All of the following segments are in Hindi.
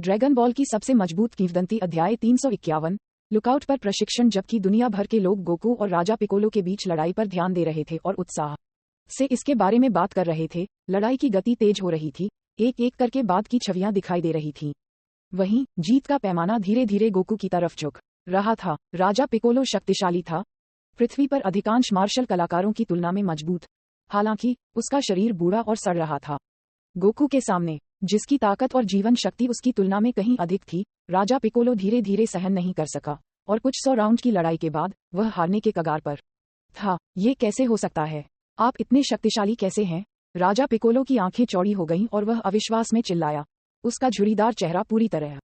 ड्रैगन बॉल की सबसे मजबूत किंवदंती अध्याय 351 लुकआउट पर प्रशिक्षण। जबकि दुनिया भर के लोग गोकू और राजा पिकोलो के बीच लड़ाई पर ध्यान दे रहे थे और उत्साह से इसके बारे में बात कर रहे थे, लड़ाई की गति तेज हो रही थी, एक एक करके बाद की छवियां दिखाई दे रही थीं। वहीं जीत का पैमाना धीरे धीरे गोकू की तरफ झुक रहा था। राजा पिकोलो शक्तिशाली था, पृथ्वी पर अधिकांश मार्शल कलाकारों की तुलना में मजबूत, हालांकि उसका शरीर बूढ़ा और सड़ रहा था। गोकू के सामने, जिसकी ताकत और जीवन शक्ति उसकी तुलना में कहीं अधिक थी, राजा पिकोलो धीरे धीरे सहन नहीं कर सका और कुछ 100 राउंड की लड़ाई के बाद वह हारने के कगार पर था। ये कैसे हो सकता है? आप इतने शक्तिशाली कैसे हैं? राजा पिकोलो की आंखें चौड़ी हो गईं और वह अविश्वास में चिल्लाया। उसका झुर्रीदार चेहरा पूरी तरह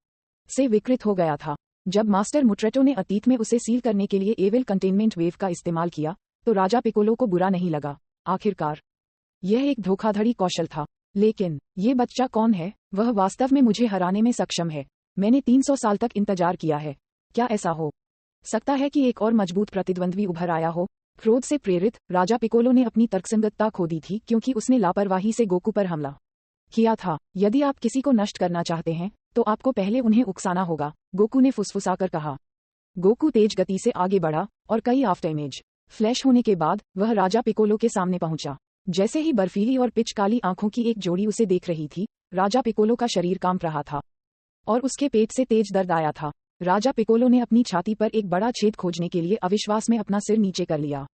से विकृत हो गया था। जब मास्टर मुट्रेटो ने अतीत में उसे सील करने के लिए एविल कंटेनमेंट वेव का इस्तेमाल किया, तो राजा पिकोलो को बुरा नहीं लगा। आखिरकार यह एक धोखाधड़ी कौशल था। लेकिन ये बच्चा कौन है? वह वास्तव में मुझे हराने में सक्षम है। मैंने 300 साल तक इंतजार किया है। क्या ऐसा हो सकता है कि एक और मजबूत प्रतिद्वंद्वी उभर आया हो? क्रोध से प्रेरित राजा पिकोलो ने अपनी तर्कसंगतता खो दी थी, क्योंकि उसने लापरवाही से गोकू पर हमला किया था। यदि आप किसी को नष्ट करना चाहते हैं, तो आपको पहले उन्हें उकसाना होगा, गोकू ने फुसफुसाकर कहा। गोकू तेज गति से आगे बढ़ा और कई आफ्टर इमेज फ्लैश होने के बाद वह राजा पिकोलो के सामने पहुंचा। जैसे ही बर्फीली और पिच काली आंखों की एक जोड़ी उसे देख रही थी, राजा पिकोलो का शरीर कांप रहा था और उसके पेट से तेज दर्द आया था। राजा पिकोलो ने अपनी छाती पर एक बड़ा छेद खोजने के लिए अविश्वास में अपना सिर नीचे कर लिया।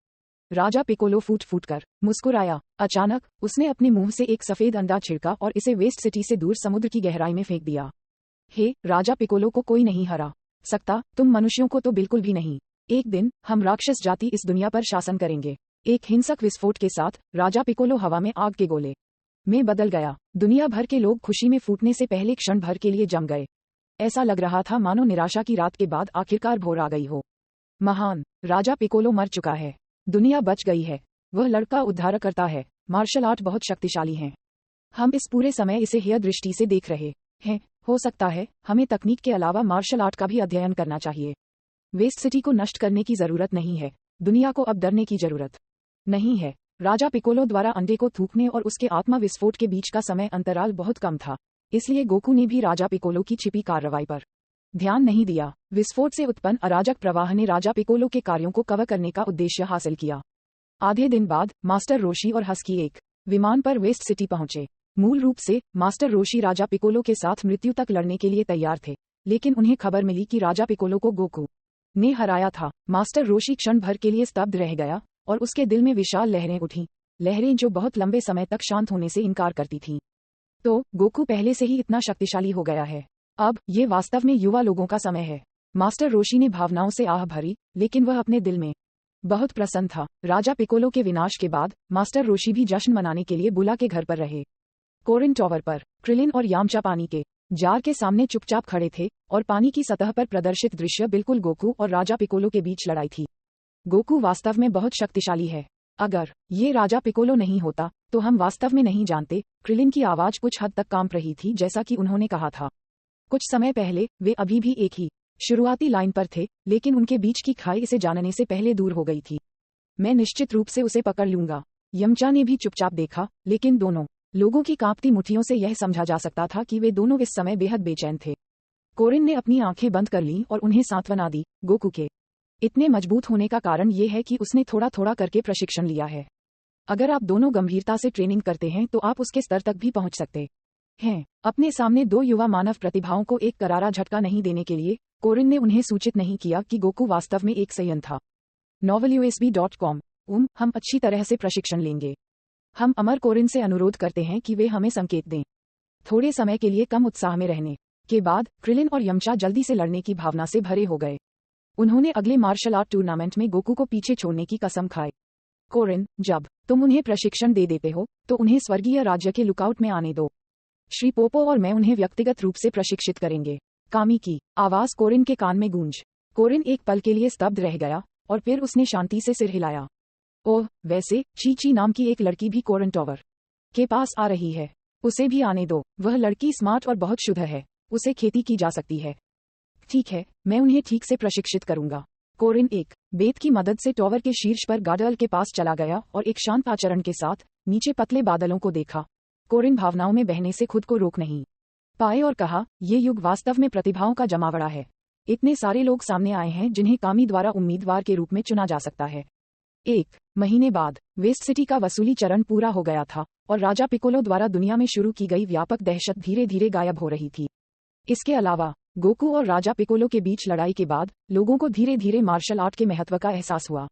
राजा पिकोलो फूट फूट कर मुस्कुराया। अचानक उसने अपने मुंह से एक सफेद अंडा छिड़का और इसे वेस्ट सिटी से दूर समुद्र की गहराई में फेंक दिया। हे राजा पिकोलो को कोई नहीं हरा सकता, तुम मनुष्यों को तो बिल्कुल भी नहीं। एक दिन हम राक्षस जाति इस दुनिया पर शासन करेंगे। एक हिंसक विस्फोट के साथ राजा पिकोलो हवा में आग के गोले में बदल गया। दुनिया भर के लोग खुशी में फूटने से पहले क्षण भर के लिए जम गए। ऐसा लग रहा था मानो निराशा की रात के बाद आखिरकार भोर आ गई हो। महान राजा पिकोलो मर चुका है, दुनिया बच गई है। वह लड़का उद्धार करता है। मार्शल आर्ट बहुत शक्तिशाली हैं। हम इस पूरे समय इसे हेय दृष्टि से देख रहे हैं। हो सकता है हमें तकनीक के अलावा मार्शल आर्ट का भी अध्ययन करना चाहिए। वेस्ट सिटी को नष्ट करने की जरूरत नहीं है। दुनिया को अब डरने की जरूरत नहीं है। राजा पिकोलो द्वारा अंडे को थूकने और उसके आत्मा विस्फोट के बीच का समय अंतराल बहुत कम था, इसलिए गोकू ने भी राजा पिकोलो की छिपी कार्रवाई पर ध्यान नहीं दिया। विस्फोट से उत्पन्न अराजक प्रवाह ने राजा पिकोलो के कार्यों को कवर करने का उद्देश्य हासिल किया। आधे दिन बाद मास्टर रोशी और हस्की एक विमान पर वेस्ट सिटी पहुंचे। मूल रूप से मास्टर रोशी राजा पिकोलो के साथ मृत्यु तक लड़ने के लिए तैयार थे, लेकिन उन्हें खबर मिली कि राजा पिकोलो को गोकू ने हराया था। मास्टर रोशी क्षण भर के लिए स्तब्ध रह गया और उसके दिल में विशाल लहरें उठीं, लहरें जो बहुत लंबे समय तक शांत होने से इनकार करती थीं। तो गोकू पहले से ही इतना शक्तिशाली हो गया है। अब ये वास्तव में युवा लोगों का समय है। मास्टर रोशी ने भावनाओं से आह भरी, लेकिन वह अपने दिल में बहुत प्रसन्न था। राजा पिकोलो के विनाश के बाद मास्टर रोशी भी जश्न मनाने के लिए बुला के घर पर रहे। कोरिन टॉवर पर क्रिलिन और यामचा पानी के जार के सामने चुपचाप खड़े थे और पानी की सतह पर प्रदर्शित दृश्य बिल्कुल गोकू और राजा पिकोलो के बीच लड़ाई थी। गोकू वास्तव में बहुत शक्तिशाली है। अगर ये राजा पिकोलो नहीं होता, तो हम वास्तव में नहीं जानते। क्रिलिन की आवाज कुछ हद तक कांप रही थी, जैसा कि उन्होंने कहा था। कुछ समय पहले वे अभी भी एक ही शुरुआती लाइन पर थे, लेकिन उनके बीच की खाई इसे जानने से पहले दूर हो गई थी। मैं निश्चित रूप से उसे पकड़ लूंगा। यमचा ने भी चुपचाप देखा, लेकिन दोनों लोगों की कांपती मुट्ठियों से यह समझा जा सकता था कि वे दोनों इस समय बेहद बेचैन थे। कोरिन ने अपनी आंखें बंद कर लीं और उन्हें सांत्वना दी। गोकू के इतने मजबूत होने का कारण ये है कि उसने थोड़ा थोड़ा करके प्रशिक्षण लिया है। अगर आप दोनों गंभीरता से ट्रेनिंग करते हैं, तो आप उसके स्तर तक भी पहुंच सकते हैं। अपने सामने दो युवा मानव प्रतिभाओं को एक करारा झटका नहीं देने के लिए कोरिन ने उन्हें सूचित नहीं किया कि गोकू वास्तव में एक संयंत्र था। novelUSB.com हम अच्छी तरह से प्रशिक्षण लेंगे। हम अमर कोरिन से अनुरोध करते हैं कि वे हमें संकेत दें। थोड़े समय के लिए कम उत्साह में रहने के बाद क्रिलिन और यमचा जल्दी से लड़ने की भावना से भरे हो गए। उन्होंने अगले मार्शल आर्ट टूर्नामेंट में गोकू को पीछे छोड़ने की कसम खाई। कोरिन, जब तुम उन्हें प्रशिक्षण दे देते हो, तो उन्हें स्वर्गीय राज्य के लुकआउट में आने दो। श्री पोपो और मैं उन्हें व्यक्तिगत रूप से प्रशिक्षित करेंगे। कामी की आवाज कोरिन के कान में गूंज। कोरिन एक पल के लिए स्तब्ध रह गया और फिर उसने शांति से सिर हिलाया। ओह, वैसे चीची नाम की एक लड़की भी कोरिन टॉवर के पास आ रही है। उसे भी आने दो। वह लड़की स्मार्ट और बहुत शुद्ध है। उसे खेती की जा सकती है। ठीक है, मैं उन्हें ठीक से प्रशिक्षित करूंगा। कोरिन एक बेत की मदद से टॉवर के शीर्ष पर गार्डल के पास चला गया और एक शांत आचरण के साथ नीचे पतले बादलों को देखा। कोरिन भावनाओं में बहने से खुद को रोक नहीं पाए और कहा, ये युग वास्तव में प्रतिभाओं का जमावड़ा है। इतने सारे लोग सामने आए हैं जिन्हें कामी द्वारा उम्मीदवार के रूप में चुना जा सकता है। 1 महीने बाद वेस्ट सिटी का वसूली चरण पूरा हो गया था और राजा पिकोलो द्वारा दुनिया में शुरू की गई व्यापक दहशत धीरे धीरे गायब हो रही थी। इसके अलावा गोकू और राजा पिकोलो के बीच लड़ाई के बाद लोगों को धीरे धीरे मार्शल आर्ट के महत्व का एहसास हुआ।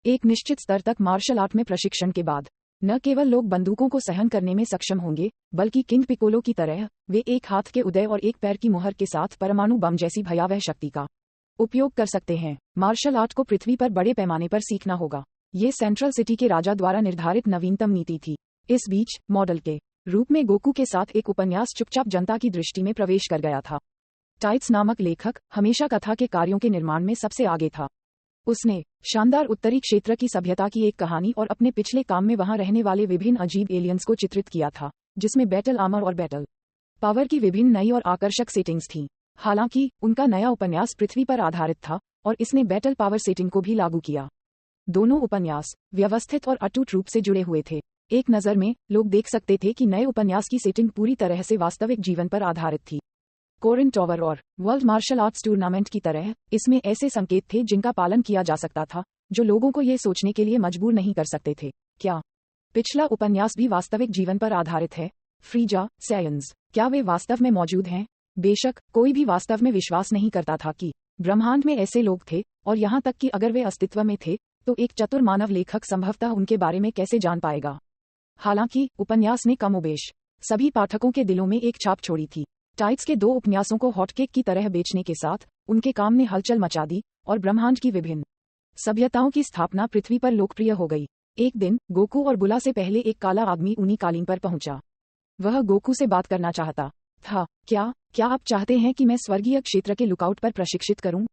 एक निश्चित स्तर तक मार्शल आर्ट में प्रशिक्षण के बाद न केवल लोग बंदूकों को सहन करने में सक्षम होंगे, बल्कि किंग पिकोलो की तरह वे एक हाथ के उदय और एक पैर की मुहर के साथ परमाणु बम जैसी भयावह शक्ति का उपयोग कर सकते हैं। मार्शल आर्ट को पृथ्वी पर बड़े पैमाने पर सीखना होगा। ये सेंट्रल सिटी के राजा द्वारा निर्धारित नवीनतम नीति थी। इस बीच मॉडल के रूप में गोकू के साथ एक उपन्यास चुपचाप जनता की दृष्टि में प्रवेश कर गया था। टाइट्स नामक लेखक हमेशा कथा के कार्यों के निर्माण में सबसे आगे था। उसने शानदार उत्तरी क्षेत्र की सभ्यता की एक कहानी और अपने पिछले काम में वहां रहने वाले विभिन्न अजीब एलियंस को चित्रित किया था, जिसमें बैटल आर्मर और बैटल पावर की विभिन्न नई और आकर्षक सेटिंग्स थीं। हालांकि उनका नया उपन्यास पृथ्वी पर आधारित था और इसने बैटल पावर सेटिंग को भी लागू किया। दोनों उपन्यास व्यवस्थित और अटूट रूप से जुड़े हुए थे। एक नज़र में लोग देख सकते थे कि नए उपन्यास की सेटिंग पूरी तरह से वास्तविक जीवन पर आधारित थी। कोरिन टॉवर और वर्ल्ड मार्शल आर्ट्स टूर्नामेंट की तरह इसमें ऐसे संकेत थे जिनका पालन किया जा सकता था, जो लोगों को ये सोचने के लिए मजबूर नहीं कर सकते थे, क्या पिछला उपन्यास भी वास्तविक जीवन पर आधारित है? फ्रीजा, सायंस, क्या वे वास्तव में मौजूद हैं? बेशक कोई भी वास्तव में विश्वास नहीं करता था कि ब्रह्मांड में ऐसे लोग थे, और यहाँ तक कि अगर वे अस्तित्व में थे तो एक चतुर मानव लेखक संभवतः उनके बारे में कैसे जान पाएगा। हालांकि उपन्यास ने कमोबेश सभी पाठकों के दिलों में एक छाप छोड़ी थी। टाइट्स के 2 उपन्यासों को हॉटकेक की तरह बेचने के साथ उनके काम ने हलचल मचा दी और ब्रह्मांड की विभिन्न सभ्यताओं की स्थापना पृथ्वी पर लोकप्रिय हो गई। एक दिन गोकू और बुला से पहले एक काला आदमी ऊनी कालीन पर पहुंचा। वह गोकू से बात करना चाहता था। क्या आप चाहते हैं कि मैं स्वर्गीय क्षेत्र के लुकआउट पर प्रशिक्षित करूं?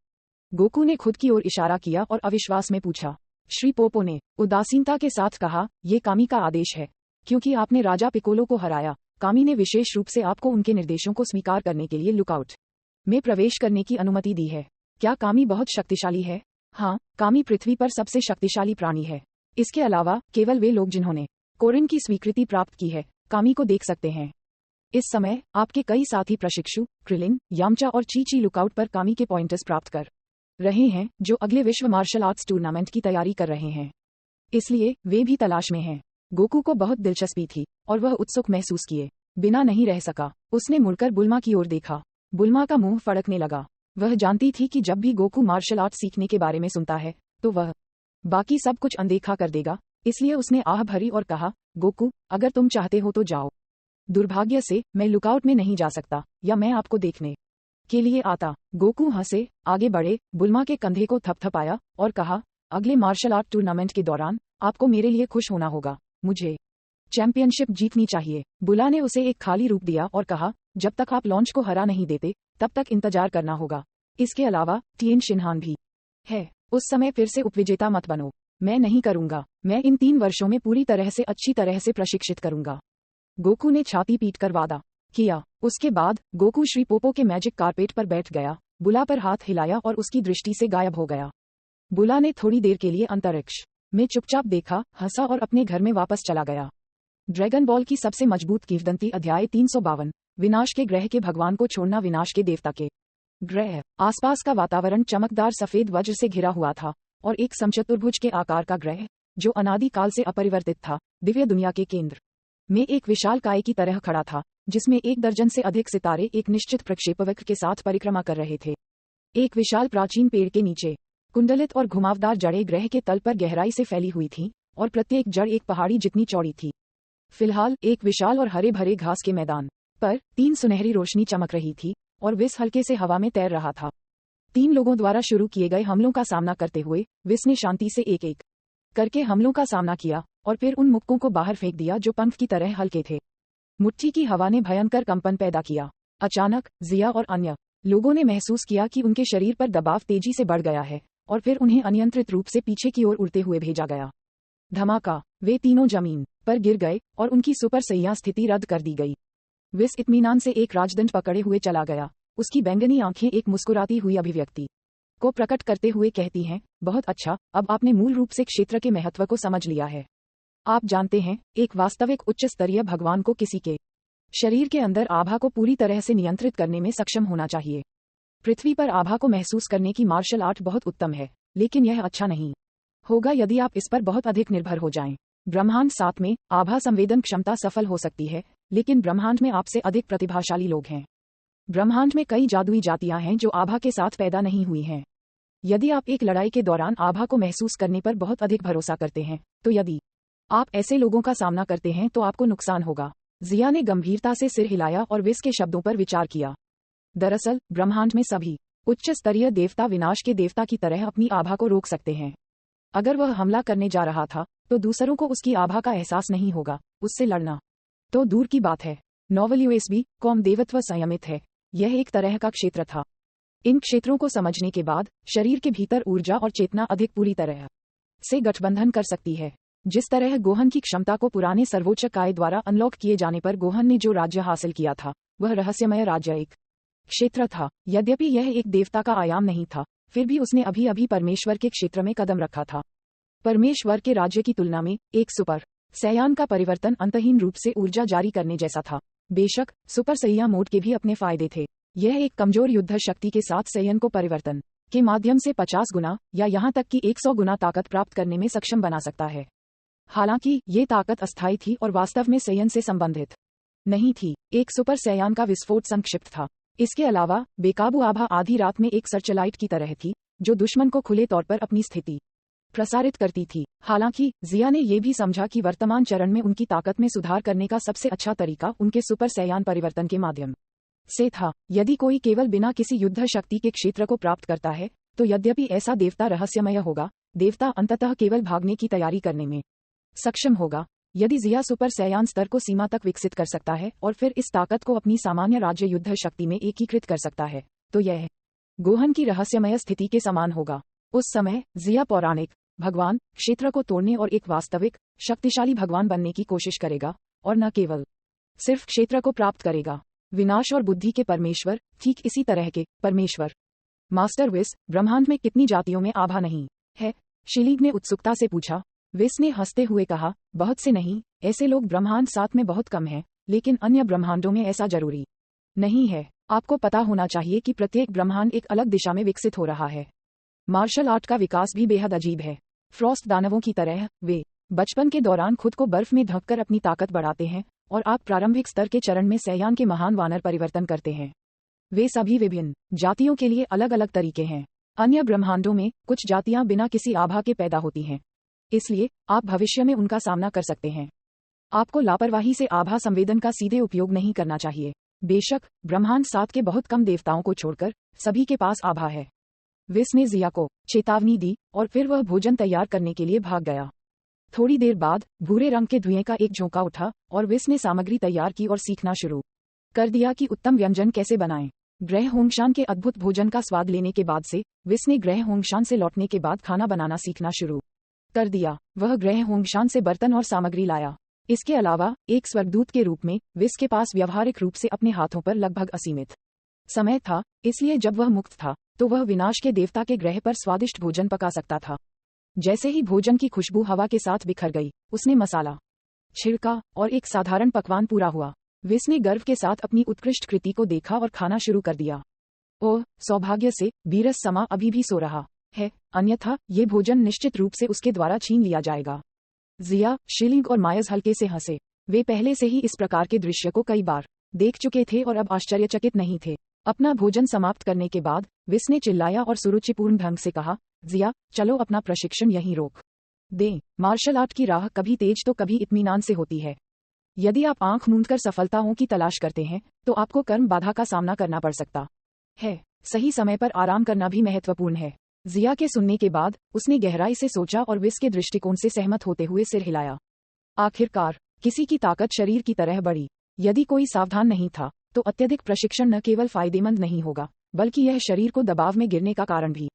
गोकू ने खुद की ओर इशारा किया और अविश्वास में पूछा। श्री पोपो ने उदासीनता के साथ कहा, ये कामी का आदेश है। क्योंकि आपने राजा पिकोलो को हराया, कामी ने विशेष रूप से आपको उनके निर्देशों को स्वीकार करने के लिए लुकआउट में प्रवेश करने की अनुमति दी है। क्या कामी बहुत शक्तिशाली है? हाँ, कामी पृथ्वी पर सबसे शक्तिशाली प्राणी है। इसके अलावा केवल वे लोग जिन्होंने कोरिन की स्वीकृति प्राप्त की है कामी को देख सकते हैं। इस समय आपके कई साथी प्रशिक्षु क्रिलिन, यामचा और चीची लुकआउट पर कामी के पॉइंटर्स प्राप्त कर रहे हैं, जो अगले विश्व मार्शल आर्ट्स टूर्नामेंट की तैयारी कर रहे हैं। इसलिए वे भी तलाश में हैं। गोकू को बहुत दिलचस्पी थी और वह उत्सुक महसूस किए बिना नहीं रह सका। उसने मुड़कर बुल्मा की ओर देखा। बुल्मा का मुंह फड़कने लगा। वह जानती थी कि जब भी गोकू मार्शल आर्ट सीखने के बारे में सुनता है तो वह बाकी सब कुछ अनदेखा कर देगा। इसलिए उसने आह भरी और कहा, गोकू, अगर तुम चाहते हो तो जाओ। दुर्भाग्य से मैं लुकआउट में नहीं जा सकता, या मैं आपको देखने के लिए आता। गोकू हंसे, आगे बढ़े, बुल्मा के कंधे को थपथपाया और कहा, अगले मार्शल आर्ट टूर्नामेंट के दौरान आपको मेरे लिए खुश होना होगा। मुझे चैंपियनशिप जीतनी चाहिए। बुला ने उसे एक खाली रूप दिया और कहा, जब तक आप लॉन्च को हरा नहीं देते तब तक इंतजार करना होगा। इसके अलावा टिएन शिनहान भी है। उस समय फिर से उपविजेता मत बनो। मैं नहीं करूंगा। मैं इन 3 वर्षों में पूरी तरह से अच्छी तरह से प्रशिक्षित करूंगा। गोकू ने छाती पीटकर वादा किया। उसके बाद गोकू श्री पोपो के मैजिक कारपेट पर बैठ गया, बुला पर हाथ हिलाया और उसकी दृष्टि से गायब हो गया। बुला ने थोड़ी देर के लिए अंतरिक्ष में चुपचाप देखा, हंसा और अपने घर में वापस चला गया। ड्रैगन बॉल की सबसे मजबूत किंवदंती अध्याय 352। विनाश के ग्रह के भगवान को छोड़ना। विनाश के देवता के ग्रह। आसपास का वातावरण चमकदार सफेद वज्र से घिरा हुआ था और एक समचतुर्भुज के आकार का ग्रह, जो अनादि काल से अपरिवर्तित था, दिव्य दुनिया के केंद्र में एक विशाल काय की तरह खड़ा था, जिसमें 1 दर्जन से अधिक सितारे एक निश्चित प्रक्षेपवक्र के साथ परिक्रमा कर रहे थे। एक विशाल प्राचीन पेड़ के नीचे कुंडलित और घुमावदार जड़ें ग्रह के तल पर गहराई से फैली हुई थीं, और प्रत्येक जड़ एक पहाड़ी जितनी चौड़ी थी। फिलहाल एक विशाल और हरे भरे घास के मैदान पर 3 सुनहरी रोशनी चमक रही थी और विस हल्के से हवा में तैर रहा था। 3 लोगों द्वारा शुरू किए गए हमलों का सामना करते हुए विस ने शांति से एक एक करके हमलों का सामना किया और फिर उन मुक्कों को बाहर फेंक दिया जो पंख की तरह हल्के थे। मुट्ठी की हवा ने भयंकर कंपन पैदा किया। अचानक जिया और अन्य लोगों ने महसूस किया कि उनके शरीर पर दबाव तेजी से बढ़ गया है और फिर उन्हें अनियंत्रित रूप से पीछे की ओर उड़ते हुए भेजा गया। धमाका! वे तीनों जमीन पर गिर गए और उनकी सुपर सैया स्थिति रद्द कर दी गई। विस इत्मीनान से एक राजदंड पकड़े हुए चला गया। उसकी बैंगनी आंखें एक मुस्कुराती हुई अभिव्यक्ति को प्रकट करते हुए कहती हैं, बहुत अच्छा, अब आपने मूल रूप से क्षेत्र के महत्व को समझ लिया है। आप जानते हैं, एक वास्तविक उच्च स्तरीय भगवान को किसी के शरीर के अंदर आभा को पूरी तरह से नियंत्रित करने में सक्षम होना चाहिए। पृथ्वी पर आभा को महसूस करने की मार्शल आर्ट बहुत उत्तम है, लेकिन यह अच्छा नहीं होगा यदि आप इस पर बहुत अधिक निर्भर हो जाएं। ब्रह्मांड 7 में आभा संवेदन क्षमता सफल हो सकती है, लेकिन ब्रह्मांड में आपसे अधिक प्रतिभाशाली लोग हैं। ब्रह्मांड में कई जादुई जातियां हैं जो आभा के साथ पैदा नहीं हुई हैं। यदि आप एक लड़ाई के दौरान आभा को महसूस करने पर बहुत अधिक भरोसा करते हैं, तो यदि आप ऐसे लोगों का सामना करते हैं तो आपको नुकसान होगा। जिया ने गंभीरता से सिर हिलाया और विस के शब्दों पर विचार किया। दरअसल ब्रह्मांड में सभी उच्च स्तरीय देवता विनाश के देवता की तरह अपनी आभा को रोक सकते हैं। अगर वह हमला करने जा रहा था तो दूसरों को उसकी आभा का एहसास नहीं होगा, उससे लड़ना तो दूर की बात है। नॉवल यूएसबी कॉम देवत्व संयमित है, यह एक तरह का क्षेत्र था। इन क्षेत्रों को समझने के बाद शरीर के भीतर ऊर्जा और चेतना अधिक पूरी तरह से गठबंधन कर सकती है। जिस तरह गोहन की क्षमता को पुराने सर्वोच्च काय द्वारा अनलॉक किए जाने पर गोहन ने जो राज्य हासिल किया था वह रहस्यमय राज्य एक क्षेत्र था। यद्यपि यह एक देवता का आयाम नहीं था, फिर भी उसने अभी अभी परमेश्वर के क्षेत्र में कदम रखा था। परमेश्वर के राज्य की तुलना में एक सुपर सैयान का परिवर्तन अंतहीन रूप से ऊर्जा जारी करने जैसा था। बेशक सुपर सैया मोड के भी अपने फायदे थे। यह एक कमजोर युद्ध शक्ति के साथ सैयन को परिवर्तन के माध्यम से 50 गुना या यहाँ तक कि 100 गुना ताकत प्राप्त करने में सक्षम बना सकता है। हालांकि ये ताकत अस्थायी थी और वास्तव में सैयन से संबंधित नहीं थी। एक सुपर सैयान का विस्फोट संक्षिप्त था। इसके अलावा बेकाबू आभा आधी रात में एक सर्चलाइट की तरह थी जो दुश्मन को खुले तौर पर अपनी स्थिति प्रसारित करती थी। हालांकि जिया ने यह भी समझा कि वर्तमान चरण में उनकी ताकत में सुधार करने का सबसे अच्छा तरीका उनके सुपर सैयान परिवर्तन के माध्यम से था। यदि कोई केवल बिना किसी युद्ध शक्ति के क्षेत्र को प्राप्त करता है तो यद्यपि ऐसा देवता रहस्यमय होगा, देवता अंततः केवल भागने की तैयारी करने में सक्षम होगा। यदि जिया सुपर सैयान स्तर को सीमा तक विकसित कर सकता है और फिर इस ताकत को अपनी सामान्य राज्य युद्ध शक्ति में एकीकृत कर सकता है, तो यह गोहन की रहस्यमय स्थिति के समान होगा। उस समय जिया पौराणिक भगवान क्षेत्र को तोड़ने और एक वास्तविक शक्तिशाली भगवान बनने की कोशिश करेगा, और न केवल सिर्फ क्षेत्र को प्राप्त करेगा। विनाश और बुद्धि के परमेश्वर, ठीक इसी तरह के परमेश्वर। मास्टर विस, ब्रह्मांड में कितनी जातियों में आभा नहीं है? शिलीग ने उत्सुकता से पूछा। विस ने हंसते हुए कहा, बहुत से नहीं, ऐसे लोग ब्रह्मांड 7 में बहुत कम हैं, लेकिन अन्य ब्रह्मांडों में ऐसा जरूरी नहीं है। आपको पता होना चाहिए कि प्रत्येक ब्रह्मांड एक अलग दिशा में विकसित हो रहा है। मार्शल आर्ट का विकास भी बेहद अजीब है। फ्रॉस्ट दानवों की तरह वे बचपन के दौरान खुद को बर्फ में ढककर अपनी ताकत बढ़ाते हैं और आप प्रारंभिक स्तर के चरण में सैयान के महान वानर परिवर्तन करते हैं। वे सभी विभिन्न जातियों के लिए अलग अलग तरीके हैं। अन्य ब्रह्मांडों में कुछ जातियां बिना किसी आभा के पैदा होती हैं, इसलिए आप भविष्य में उनका सामना कर सकते हैं। आपको लापरवाही से आभा संवेदन का सीधे उपयोग नहीं करना चाहिए। बेशक ब्रह्मांड 7 के बहुत कम देवताओं को छोड़कर सभी के पास आभा है। विस ने जिया को चेतावनी दी और फिर वह भोजन तैयार करने के लिए भाग गया। थोड़ी देर बाद भूरे रंग के धुएं का एक झोंका उठा और विस ने सामग्री तैयार की और सीखना शुरू कर दिया कि उत्तम व्यंजन कैसे बनाएं। ग्रह होंगशान के अद्भुत भोजन का स्वाद लेने के बाद से विस ने ग्रह होंगशान से लौटने के बाद खाना बनाना सीखना शुरू कर दिया। वह ग्रह होंगशान से बर्तन और सामग्री लाया। इसके अलावा एक स्वर्गदूत के रूप में विस के पास व्यावहारिक रूप से अपने हाथों पर लगभग असीमित समय था, इसलिए जब वह मुक्त था तो वह विनाश के देवता के ग्रह पर स्वादिष्ट भोजन पका सकता था। जैसे ही भोजन की खुशबू हवा के साथ बिखर गई, उसने मसाला छिड़का और एक साधारण पकवान पूरा हुआ। विस ने गर्व के साथ अपनी उत्कृष्ट कृति को देखा और खाना शुरू कर दिया। ओह, सौभाग्य से बीरस समा अभी भी सो रहा है, अन्यथा ये भोजन निश्चित रूप से उसके द्वारा छीन लिया जाएगा। जिया, शिलिंग और मायज हल्के से हंसे। वे पहले से ही इस प्रकार के दृश्य को कई बार देख चुके थे और अब आश्चर्यचकित नहीं थे। अपना भोजन समाप्त करने के बाद विस ने चिल्लाया और सुरुचिपूर्ण ढंग से कहा, जिया, चलो अपना प्रशिक्षण यहीं रोक दें। मार्शल आर्ट की राह कभी तेज तो कभी इत्मीनान से होती है। यदि आप आंख मूंदकर सफलताओं की तलाश करते हैं तो आपको कर्म बाधा का सामना करना पड़ सकता है। सही समय पर आराम करना भी महत्वपूर्ण है। जिया के सुनने के बाद उसने गहराई से सोचा और विस के दृष्टिकोण से सहमत होते हुए सिर हिलाया। आखिरकार किसी की ताकत शरीर की तरह बढ़ी। यदि कोई सावधान नहीं था तो अत्यधिक प्रशिक्षण न केवल फायदेमंद नहीं होगा, बल्कि यह शरीर को दबाव में गिरने का कारण भी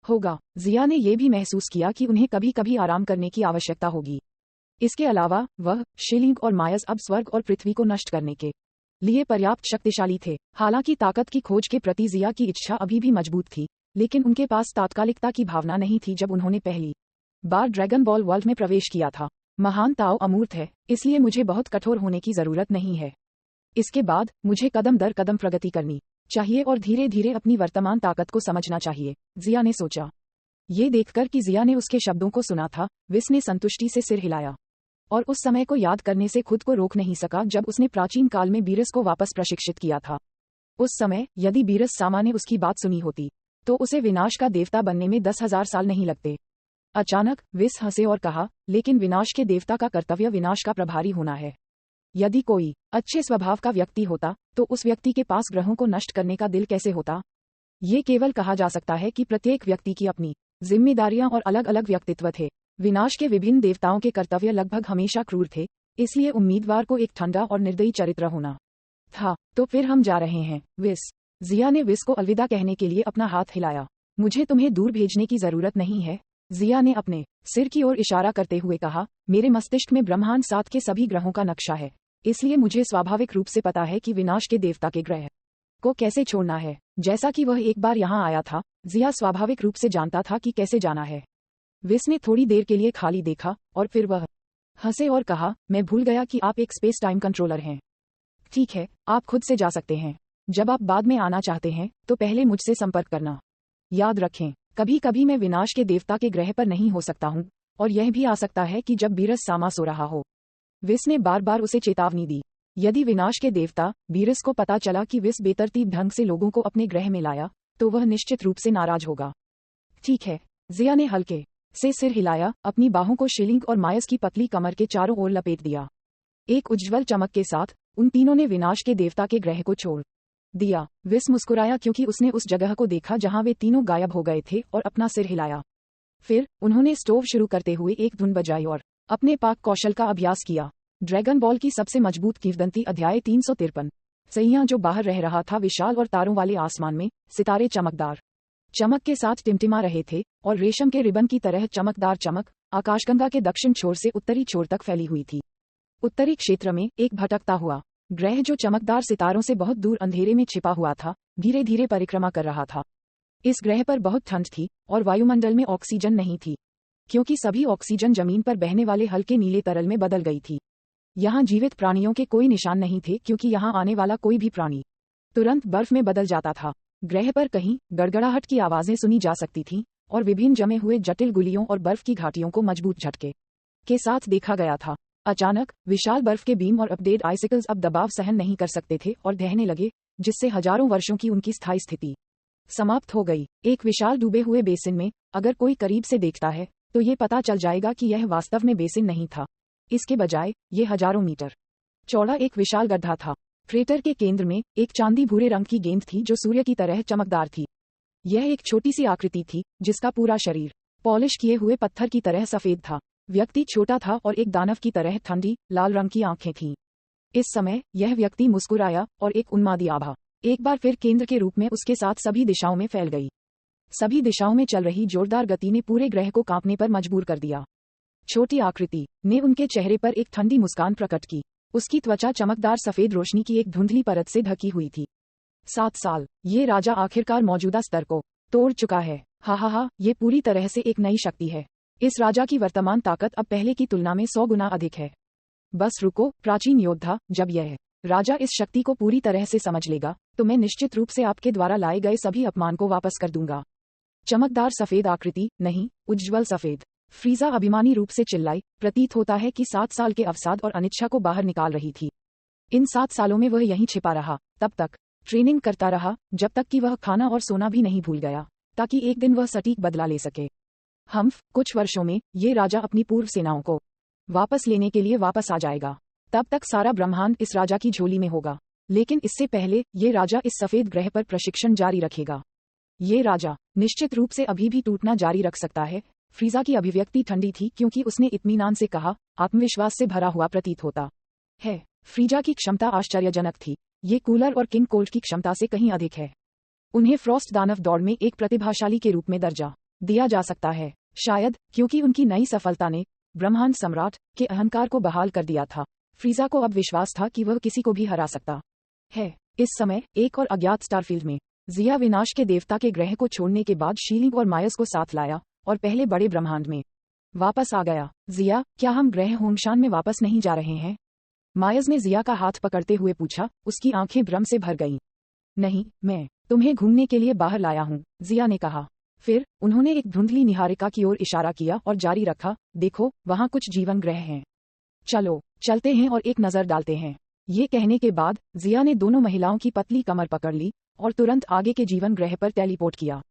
होगा। जिया ने यह भी महसूस किया कि उन्हें कभी कभी आराम करने की आवश्यकता होगी। इसके अलावा वह, शिलिंग और मायस अब स्वर्ग और पृथ्वी को नष्ट करने के लिए पर्याप्त शक्तिशाली थे। हालांकि ताकत की खोज के प्रति जिया की इच्छा अभी भी मजबूत थी, लेकिन उनके पास तात्कालिकता की भावना नहीं थी। जब उन्होंने पहली बार ड्रैगन बॉल वर्ल्ड में प्रवेश किया था, महान ताओ अमूर्त है, इसलिए मुझे बहुत कठोर होने की जरूरत नहीं है। इसके बाद मुझे कदम दर कदम प्रगति करनी चाहिए और धीरे धीरे अपनी वर्तमान ताकत को समझना चाहिए, जिया ने सोचा। ये देखकर कि जिया ने उसके शब्दों को सुना था, विस ने संतुष्टि से सिर हिलाया और उस समय को याद करने से खुद को रोक नहीं सका जब उसने प्राचीन काल में बीरस को वापस प्रशिक्षित किया था। उस समय यदि बीरस सामा ने उसकी बात सुनी होती तो उसे विनाश का देवता बनने में 10,000 साल नहीं लगते। अचानक विस हंसे और कहा, लेकिन विनाश के देवता का कर्तव्य विनाश का प्रभारी होना है। यदि कोई अच्छे स्वभाव का व्यक्ति होता तो उस व्यक्ति के पास ग्रहों को नष्ट करने का दिल कैसे होता? ये केवल कहा जा सकता है कि प्रत्येक व्यक्ति की अपनी जिम्मेदारियां और अलग अलग व्यक्तित्व थे। विनाश के विभिन्न देवताओं के कर्तव्य लगभग हमेशा क्रूर थे, इसलिए उम्मीदवार को एक ठंडा और निर्दयी चरित्र होना था। तो फिर हम जा रहे हैं, विस। जिया ने विस को अलविदा कहने के लिए अपना हाथ हिलाया। मुझे तुम्हें दूर भेजने की जरूरत नहीं है, जिया ने अपने सिर की ओर इशारा करते हुए कहा। मेरे मस्तिष्क में ब्रह्मांड 7 के सभी ग्रहों का नक्शा है, इसलिए मुझे स्वाभाविक रूप से पता है कि विनाश के देवता के ग्रह को कैसे छोड़ना है। जैसा कि वह एक बार यहाँ आया था, जिया स्वाभाविक रूप से जानता था कि कैसे जाना है। विस ने थोड़ी देर के लिए खाली देखा और फिर वह हंसे और कहा, मैं भूल गया कि आप एक स्पेस टाइम कंट्रोलर हैं। ठीक है, आप खुद से जा सकते हैं। जब आप बाद में आना चाहते हैं तो पहले मुझसे संपर्क करना। याद रखें, कभी कभी मैं विनाश के देवता के ग्रह पर नहीं हो सकता हूँ, और यह भी आ सकता है कि जब बीरस सामा सो रहा हो। विस ने बार बार उसे चेतावनी दी। यदि विनाश के देवता बीरस को पता चला कि विस बेतरतीब ढंग से लोगों को अपने ग्रह में लाया तो वह निश्चित रूप से नाराज होगा। ठीक है, जिया ने हल्के से सिर हिलाया, अपनी बाहों को शिलिंग और मायस की पतली कमर के चारों ओर लपेट दिया। एक उज्ज्वल चमक के साथ उन तीनों ने विनाश के देवता के ग्रह को छोड़ दिया। विस मुस्कुराया क्योंकि उसने उस जगह को देखा जहां वे तीनों गायब हो गए थे और अपना सिर हिलाया। फिर उन्होंने स्टोव शुरू करते हुए एक धुन बजाई और अपने पाक कौशल का अभ्यास किया। ड्रैगन बॉल की सबसे मजबूत किंवदंती अध्याय 353। सैया जो बाहर रह रहा था, विशाल और तारों वाले आसमान में सितारे चमकदार चमक के साथ टिमटिमा रहे थे और रेशम के रिबन की तरह चमकदार चमक आकाशगंगा के दक्षिण छोर से उत्तरी छोर तक फैली हुई थी। उत्तरी क्षेत्र में एक भटकता हुआ ग्रह जो चमकदार सितारों से बहुत दूर अंधेरे में छिपा हुआ था, धीरे धीरे परिक्रमा कर रहा था। इस ग्रह पर बहुत ठंड थी और वायुमंडल में ऑक्सीजन नहीं थी, क्योंकि सभी ऑक्सीजन जमीन पर बहने वाले हल्के नीले तरल में बदल गई थी। यहाँ जीवित प्राणियों के कोई निशान नहीं थे, क्योंकि यहाँ आने वाला कोई भी प्राणी तुरंत बर्फ में बदल जाता था। ग्रह पर कहीं गड़गड़ाहट की आवाजें सुनी जा सकती थीं और विभिन्न जमे हुए जटिल गुलियों और बर्फ की घाटियों को मजबूत झटके के साथ देखा गया था। अचानक विशाल बर्फ के बीम और अपडेट आइसिकल्स अब दबाव सहन नहीं कर सकते थे और ढहने लगे, जिससे हजारों वर्षों की उनकी स्थायी स्थिति समाप्त हो गई। एक विशाल डूबे हुए बेसिन में अगर कोई करीब से देखता है तो ये पता चल जाएगा कि यह वास्तव में बेसिन नहीं था। इसके बजाय ये हजारों मीटर चौड़ा एक विशाल गड्ढा था। क्रेटर के केंद्र में एक चांदी भूरे रंग की गेंद थी जो सूर्य की तरह चमकदार थी। यह एक छोटी सी आकृति थी जिसका पूरा शरीर पॉलिश किए हुए पत्थर की तरह सफेद था। व्यक्ति छोटा था और एक दानव की तरह ठंडी लाल रंग की आंखें थीं। इस समय यह व्यक्ति मुस्कुराया और एक उन्मादी आभा एक बार फिर केंद्र के रूप में उसके साथ सभी दिशाओं में फैल गई। सभी दिशाओं में चल रही जोरदार गति ने पूरे ग्रह को कांपने पर मजबूर कर दिया। छोटी आकृति ने उनके चेहरे पर एक ठंडी मुस्कान प्रकट की। उसकी त्वचा चमकदार सफेद रोशनी की एक धुंधली परत से ढकी हुई थी। 7 साल, ये राजा आखिरकार मौजूदा स्तर को तोड़ चुका है। हा, ये पूरी तरह से एक नई शक्ति है। इस राजा की वर्तमान ताकत अब पहले की तुलना में 100 गुना अधिक है। बस रुको, प्राचीन योद्धा, जब यह राजा इस शक्ति को पूरी तरह से समझ लेगा तो मैं निश्चित रूप से आपके द्वारा लाए गए सभी अपमान को वापस कर दूंगा। चमकदार सफेद आकृति, नहीं, उज्ज्वल सफेद, फ्रीजा अभिमानी रूप से चिल्लाई। प्रतीत होता है कि 7 साल के अवसाद और अनिच्छा को बाहर निकाल रही थी। इन 7 सालों में वह यहीं छिपा रहा, तब तक ट्रेनिंग करता रहा जब तक कि वह खाना और सोना भी नहीं भूल गया, ताकि एक दिन वह सटीक बदला ले सके। कुछ वर्षों में ये राजा अपनी पूर्व सेनाओं को वापस लेने के लिए वापस आ जाएगा। तब तक सारा ब्रह्मांड इस राजा की झोली में होगा। लेकिन इससे पहले ये राजा इस सफेद ग्रह पर प्रशिक्षण जारी रखेगा। ये राजा निश्चित रूप से अभी भी टूटना जारी रख सकता है। फ्रीजा की अभिव्यक्ति ठंडी थी क्योंकि उसने इत्मीनान से कहा, आत्मविश्वास से भरा हुआ प्रतीत होता है। फ्रीजा की क्षमता आश्चर्यजनक थी। ये कूलर और किंग कोल्ड की क्षमता से कहीं अधिक है। उन्हें फ्रॉस्ट दानव दौड़ में एक प्रतिभाशाली के रूप में दर्जा दिया जा सकता है, शायद क्योंकि उनकी नई सफलता ने ब्रह्मांड सम्राट के अहंकार को बहाल कर दिया था। फ्रीजा को अब विश्वास था कि वह किसी को भी हरा सकता है। इस समय एक और अज्ञात स्टारफील्ड में जिया विनाश के देवता के ग्रह को छोड़ने के बाद शीलिंग और मायस को साथ लाया और पहले बड़े ब्रह्मांड में वापस आ गया। जिया, क्या हम ग्रह होंगशान में वापस नहीं जा रहे हैं? मायज ने जिया का हाथ पकड़ते हुए पूछा। उसकी आंखें भ्रम से भर गईं। नहीं, मैं तुम्हें घूमने के लिए बाहर लाया हूँ, जिया ने कहा। फिर उन्होंने एक धुंधली निहारिका की ओर इशारा किया और जारी रखा, देखो वहाँ कुछ जीवन ग्रह हैं। चलो चलते हैं और एक नजर डालते हैं। ये कहने के बाद जिया ने दोनों महिलाओं की पतली कमर पकड़ ली और तुरंत आगे के जीवन ग्रह पर टेलीपोर्ट किया।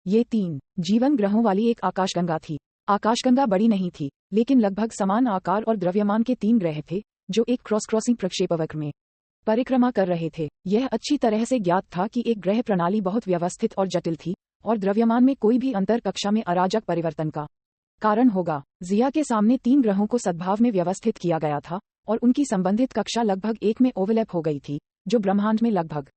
ये 3 जीवन ग्रहों वाली एक आकाशगंगा थी। आकाशगंगा बड़ी नहीं थी, लेकिन लगभग समान आकार और द्रव्यमान के 3 ग्रह थे जो एक क्रॉसिंग प्रक्षेपवक्र में परिक्रमा कर रहे थे। यह अच्छी तरह से ज्ञात था कि एक ग्रह प्रणाली बहुत व्यवस्थित और जटिल थी और द्रव्यमान में कोई भी अंतर कक्षा में अराजक परिवर्तन का कारण होगा। जिया के सामने 3 ग्रहों को सद्भाव में व्यवस्थित किया गया था और उनकी संबंधित कक्षा लगभग एक में ओवरलैप हो गई थी, जो ब्रह्मांड में लगभग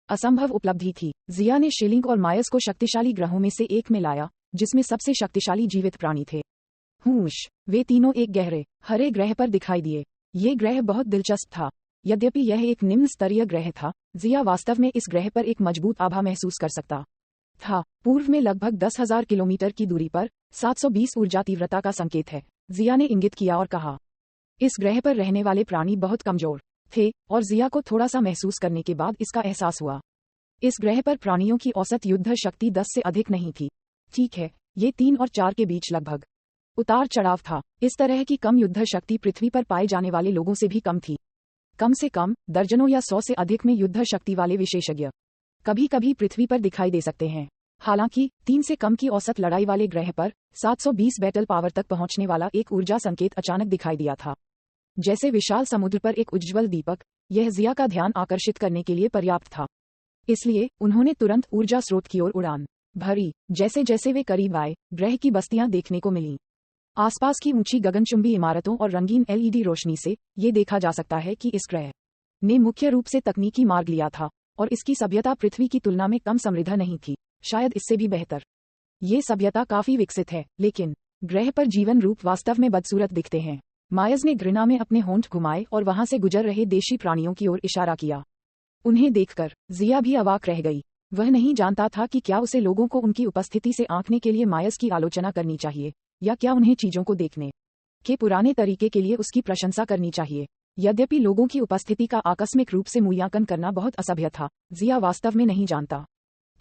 असंभव उपलब्धि थी। जिया ने शिलिंग और मायस को शक्तिशाली ग्रहों में से एक में लाया, जिसमें सबसे शक्तिशाली जीवित प्राणी थे। वे तीनों एक गहरे हरे ग्रह पर दिखाई दिए। ये ग्रह बहुत दिलचस्प था। यद्यपि यह एक निम्न स्तरीय ग्रह था, जिया वास्तव में इस ग्रह पर एक मजबूत आभा महसूस कर सकता था। पूर्व में लगभग 10,000 किलोमीटर की दूरी पर 720 ऊर्जा तीव्रता का संकेत है, जिया ने इंगित किया और कहा। इस ग्रह पर रहने वाले प्राणी बहुत कमजोर थे और जिया को थोड़ा सा महसूस करने के बाद इसका एहसास हुआ। इस ग्रह पर प्राणियों की औसत युद्ध शक्ति 10 से अधिक नहीं थी। ठीक है, ये 3 और 4 के बीच लगभग उतार चढ़ाव था। इस तरह की कम युद्ध शक्ति पृथ्वी पर पाए जाने वाले लोगों से भी कम थी। कम से कम दर्जनों या 100 से अधिक में युद्ध शक्ति वाले विशेषज्ञ कभी कभी पृथ्वी पर दिखाई दे सकते हैं। हालांकि 3 से कम की औसत लड़ाई वाले ग्रह पर 720 बैटल पावर तक पहुंचने वाला एक ऊर्जा संकेत अचानक दिखाई दिया था, जैसे विशाल समुद्र पर एक उज्ज्वल दीपक। यह जिया का ध्यान आकर्षित करने के लिए पर्याप्त था, इसलिए उन्होंने तुरंत ऊर्जा स्रोत की ओर उड़ान भरी। जैसे जैसे वे करीब आए, ग्रह की बस्तियां देखने को मिलीं। आसपास की ऊंची गगनचुंबी इमारतों और रंगीन एलईडी रोशनी से ये देखा जा सकता है कि इस ग्रह ने मुख्य रूप से तकनीकी मार्ग लिया था और इसकी सभ्यता पृथ्वी की तुलना में कम समृद्ध नहीं थी, शायद इससे भी बेहतर। ये सभ्यता काफी विकसित है, लेकिन ग्रह पर जीवन रूप वास्तव में बदसूरत दिखते हैं। मायज ने घृणा में अपने होंठ घुमाए और वहां से गुजर रहे देशी प्राणियों की ओर इशारा किया। उन्हें देखकर जिया भी अवाक रह गई। वह नहीं जानता था कि क्या उसे लोगों को उनकी उपस्थिति से आंकने के लिए मायज की आलोचना करनी चाहिए या क्या उन्हें चीजों को देखने के पुराने तरीके के लिए उसकी प्रशंसा करनी चाहिए। यद्यपि लोगों की उपस्थिति का आकस्मिक रूप से मूल्यांकन करना बहुत असभ्य था, जिया वास्तव में नहीं जानता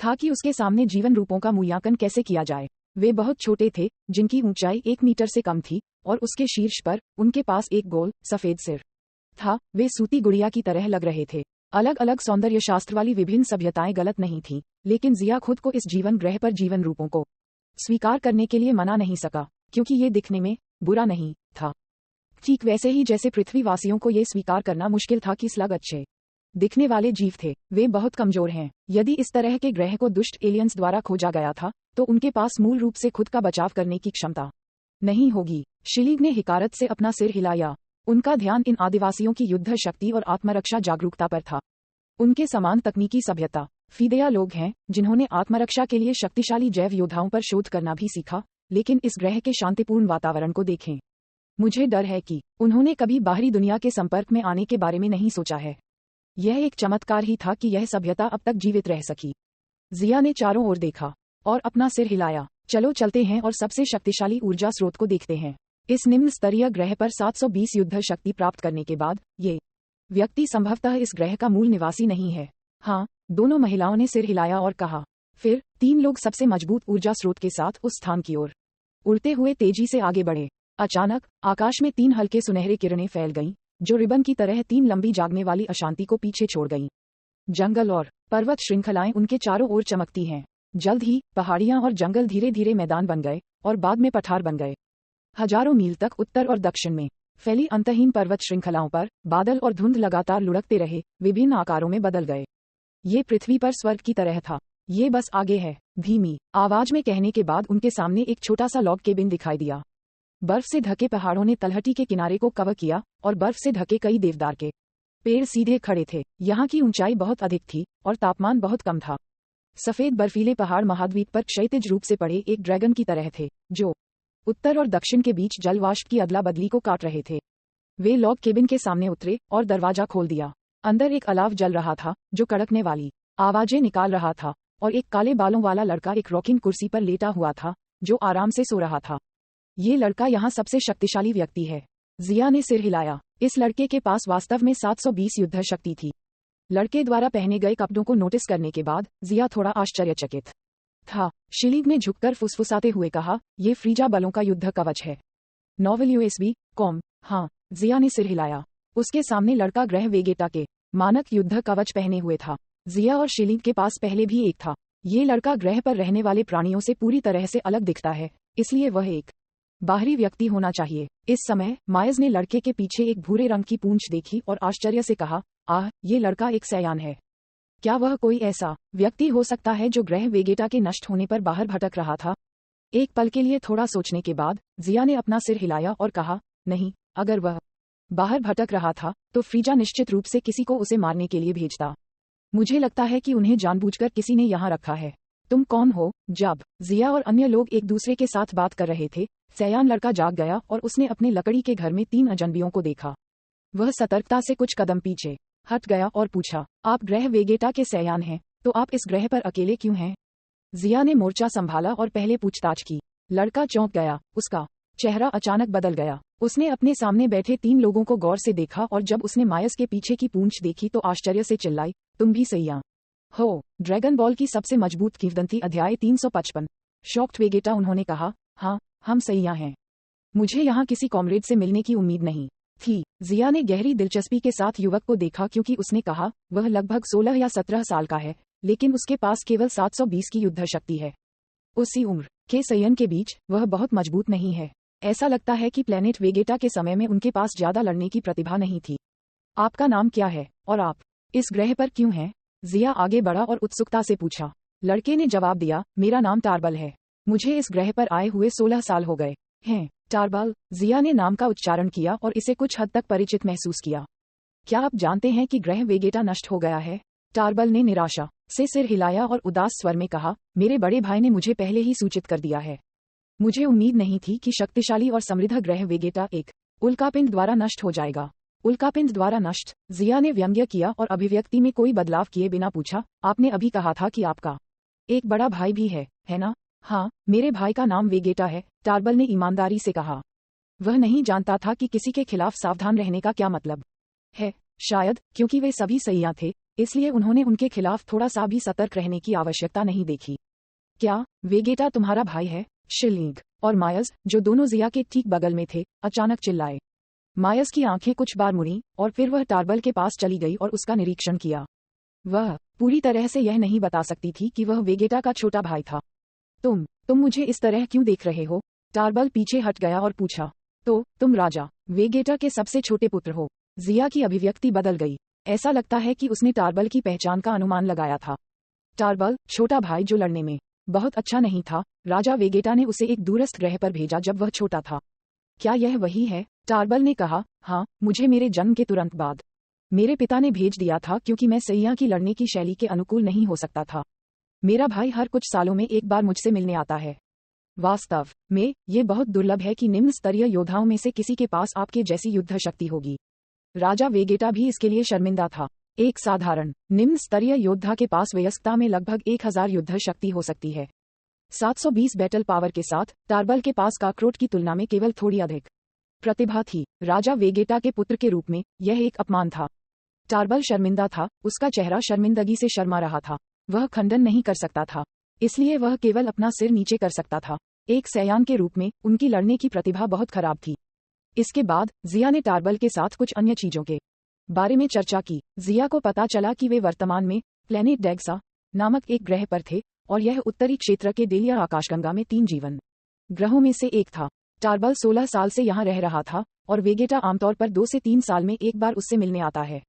था कि उसके सामने जीवन रूपों का मूल्यांकन कैसे किया जाए। वे बहुत छोटे थे, जिनकी ऊंचाई 1 मीटर से कम थी और उसके शीर्ष पर उनके पास एक गोल सफेद सिर था। वे सूती गुड़िया की तरह लग रहे थे। अलग अलग सौंदर्य शास्त्र वाली विभिन्न सभ्यताएं गलत नहीं थीं, लेकिन जिया खुद को इस जीवन ग्रह पर जीवन रूपों को स्वीकार करने के लिए मना नहीं सका, क्योंकि ये दिखने में बुरा नहीं था। ठीक वैसे ही जैसे पृथ्वीवासियों को ये स्वीकार करना मुश्किल था कि स्लग अच्छे दिखने वाले जीव थे। वे बहुत कमजोर हैं। यदि इस तरह के ग्रह को दुष्ट एलियंस द्वारा खोजा गया था, तो उनके पास मूल रूप से खुद का बचाव करने की क्षमता नहीं होगी। शिलीग ने हिकारत से अपना सिर हिलाया। उनका ध्यान इन आदिवासियों की युद्ध शक्ति और आत्मरक्षा जागरूकता पर था। उनके समान तकनीकी सभ्यता फिदेया लोग हैं, जिन्होंने आत्मरक्षा के लिए शक्तिशाली जैव योद्धाओं पर शोध करना भी सीखा। लेकिन इस ग्रह के शांतिपूर्ण वातावरण को देखें। मुझे डर है कि उन्होंने कभी बाहरी दुनिया के संपर्क में आने के बारे में नहीं सोचा है। यह एक चमत्कार ही था कि यह सभ्यता अब तक जीवित रह सकी। जिया ने चारों ओर देखा और अपना सिर हिलाया। चलो चलते हैं और सबसे शक्तिशाली ऊर्जा स्रोत को देखते हैं। इस निम्न स्तरीय ग्रह पर 720 युद्ध शक्ति प्राप्त करने के बाद ये व्यक्ति संभवतः इस ग्रह का मूल निवासी नहीं है। हाँ, दोनों महिलाओं ने सिर हिलाया और कहा। फिर 3 लोग सबसे मजबूत ऊर्जा स्रोत के साथ उस स्थान की ओर उड़ते हुए तेजी से आगे बढ़े। अचानक आकाश में 3 हल्के सुनहरे किरणें फैल गईं, जो रिबन की तरह 3 लंबी जागने वाली अशांति को पीछे छोड़ गईं। जंगल और पर्वत श्रृंखलाएं उनके चारों ओर चमकती हैं। जल्द ही पहाड़ियां और जंगल धीरे धीरे मैदान बन गए और बाद में पठार बन गए। हजारों मील तक उत्तर और दक्षिण में फैली अंतहीन पर्वत श्रृंखलाओं पर बादल और धुंध लगातार लुढ़कते रहे, विभिन्न आकारों में बदल गए। ये पृथ्वी पर स्वर्ग की तरह था। ये बस आगे है, धीमी आवाज में कहने के बाद उनके सामने एक छोटा सा लॉग केबिन दिखाई दिया। बर्फ से ढके पहाड़ों ने तलहटी के किनारे को कवर किया और बर्फ से ढके कई देवदार के पेड़ सीधे खड़े थे। यहाँ की ऊंचाई बहुत अधिक थी और तापमान बहुत कम था। सफेद बर्फीले पहाड़ महाद्वीप पर क्षैतिज रूप से पड़े एक ड्रैगन की तरह थे, जो उत्तर और दक्षिण के बीच जलवाष्प की अदला बदली को काट रहे थे। वे लॉग केबिन के सामने उतरे और दरवाजा खोल दिया। अंदर एक अलाव जल रहा था, जो कड़कने वाली आवाजें निकाल रहा था, और एक काले बालों वाला लड़का एक रॉकिंग कुर्सी पर लेटा हुआ था, जो आराम से सो रहा था। ये लड़का यहाँ सबसे शक्तिशाली व्यक्ति है। जिया ने सिर हिलाया। इस लड़के के पास वास्तव में 720 युद्ध शक्ति थी। लड़के द्वारा पहने गए कपड़ों को नोटिस करने के बाद जिया थोड़ा आश्चर्यचकित था। शिलीग ने झुककर फुसफुसाते हुए कहा, ये फ्रीजा बलों का युद्ध कवच है। Novel USB.com। हाँ, जिया ने सिर हिलाया। उसके सामने लड़का ग्रह वेगेटा के मानक युद्ध कवच पहने हुए था। जिया और शिलीग के पास पहले भी एक था। ये लड़का ग्रह पर रहने वाले प्राणियों से पूरी तरह से अलग दिखता है, इसलिए वह एक बाहरी व्यक्ति होना चाहिए। इस समय मायज ने लड़के के पीछे एक भूरे रंग की पूंछ देखी और आश्चर्य से कहा, आह, ये लड़का एक सयान है। क्या वह कोई ऐसा व्यक्ति हो सकता है जो ग्रह वेगेटा के नष्ट होने पर बाहर भटक रहा था? एक पल के लिए थोड़ा सोचने के बाद जिया ने अपना सिर हिलाया और कहा, नहीं, अगर वह बाहर भटक रहा था तो फ्रीजा निश्चित रूप से किसी को उसे मारने के लिए भेजता। मुझे लगता है कि उन्हें जानबूझकर किसी ने यहाँ रखा है। तुम कौन हो? जब जिया और अन्य लोग एक दूसरे के साथ बात कर रहे थे, सयान लड़का जाग गया और उसने अपने लकड़ी के घर में 3 अजनबियों को देखा। वह सतर्कता से कुछ कदम पीछे हट गया और पूछा, आप ग्रह वेगेटा के सयान हैं, तो आप इस ग्रह पर अकेले क्यों हैं? जिया ने मोर्चा संभाला और पहले पूछताछ की। लड़का चौंक गया, उसका चेहरा अचानक बदल गया। उसने अपने सामने बैठे 3 लोगों को गौर से देखा और जब उसने मायस के पीछे की पूंछ देखी तो आश्चर्य से चिल्लाई, तुम भी सैया हो? ड्रैगन बॉल की सबसे मजबूत किंवदंती अध्याय 355। शॉक्ड वेगेटा, उन्होंने कहा, हाँ, हम सैया हैं। मुझे यहाँ किसी कॉमरेड से मिलने की उम्मीद नहीं थी। जिया ने गहरी दिलचस्पी के साथ युवक को देखा क्योंकि उसने कहा, वह लगभग 16 या 17 साल का है, लेकिन उसके पास केवल 720 की युद्ध शक्ति है। उसी उम्र के सैयन के बीच वह बहुत मजबूत नहीं है। ऐसा लगता है कि प्लेनेट वेगेटा के समय में उनके पास ज्यादा लड़ने की प्रतिभा नहीं थी। आपका नाम क्या है और आप इस ग्रह पर क्यों हैं? जिया आगे बढ़ा और उत्सुकता से पूछा। लड़के ने जवाब दिया, मेरा नाम टार्बल है। मुझे इस ग्रह पर आए हुए 16 साल हो गए हैं। टार्बल। जिया ने नाम का उच्चारण किया और इसे कुछ हद तक परिचित महसूस किया। क्या आप जानते हैं कि ग्रह वेगेटा नष्ट हो गया है? टार्बल ने निराशा से सिर हिलाया और उदास स्वर में कहा, मेरे बड़े भाई ने मुझे पहले ही सूचित कर दिया है। मुझे उम्मीद नहीं थी कि शक्तिशाली और समृद्ध ग्रह वेगेटा एक उल्कापिंड द्वारा नष्ट हो जाएगा। उल्कापिंड द्वारा नष्ट? जिया ने व्यंग्य किया और अभिव्यक्ति में कोई बदलाव किए बिना पूछा, आपने अभी कहा था कि आपका एक बड़ा भाई भी है ना? हाँ, मेरे भाई का नाम वेगेटा है, टार्बल ने ईमानदारी से कहा। वह नहीं जानता था कि किसी के खिलाफ सावधान रहने का क्या मतलब है। शायद क्योंकि वे सभी सैया थे, इसलिए उन्होंने उनके खिलाफ थोड़ा सा भी सतर्क रहने की आवश्यकता नहीं देखी। क्या वेगेटा तुम्हारा भाई है? शिलीग और मायस, जो दोनों जिया के ठीक बगल में थे, अचानक चिल्लाए। मायस की आंखें कुछ बार मुड़ी और फिर वह टार्बल के पास चली गई और उसका निरीक्षण किया। वह पूरी तरह से यह नहीं बता सकती थी कि वह वेगेटा का छोटा भाई था। तुम मुझे इस तरह क्यों देख रहे हो? टार्बल पीछे हट गया और पूछा, तो तुम राजा वेगेटा के सबसे छोटे पुत्र हो? जिया की अभिव्यक्ति बदल गई। ऐसा लगता है कि उसने टार्बल की पहचान का अनुमान लगाया था। टार्बल, छोटा भाई जो लड़ने में बहुत अच्छा नहीं था, राजा वेगेटा ने उसे एक दूरस्थ ग्रह पर भेजा जब वह छोटा था। क्या यह वही है? टार्बल ने कहा, हाँ, मुझे मेरे जन्म के तुरंत बाद मेरे पिता ने भेज दिया था क्योंकि मैं सैया की लड़ने की शैली के अनुकूल नहीं हो सकता था। मेरा भाई हर कुछ सालों में एक बार मुझसे मिलने आता है। वास्तव में ये बहुत दुर्लभ है कि निम्न स्तरीय योद्धाओं में से किसी के पास आपके जैसी युद्ध शक्ति होगी। राजा वेगेटा भी इसके लिए शर्मिंदा था। एक साधारण निम्न स्तरीय योद्धा के पास वयस्कता में लगभग 1000 युद्ध शक्ति हो सकती है। 720 बैटल पावर के साथ टार्बल के पास काक्रोट की तुलना में केवल थोड़ी अधिक प्रतिभा थी। राजा वेगेटा के पुत्र के रूप में यह एक अपमान था। टार्बल शर्मिंदा था, उसका चेहरा शर्मिंदगी से शर्मा रहा था। वह खंडन नहीं कर सकता था, इसलिए वह केवल अपना सिर नीचे कर सकता था। एक सयान के रूप में उनकी लड़ने की प्रतिभा बहुत खराब थी। इसके बाद जिया ने टार्बल के साथ कुछ अन्य चीजों के बारे में चर्चा की। जिया को पता चला कि वे वर्तमान में प्लेनेट डेग्सा नामक एक ग्रह पर थे और यह उत्तरी क्षेत्र के डेलिया आकाशगंगा में 3 जीवन ग्रहों में से एक था। टार्बल 16 साल से यहाँ रह रहा था और वेगेटा आमतौर पर 2 से 3 साल में एक बार उससे मिलने आता है।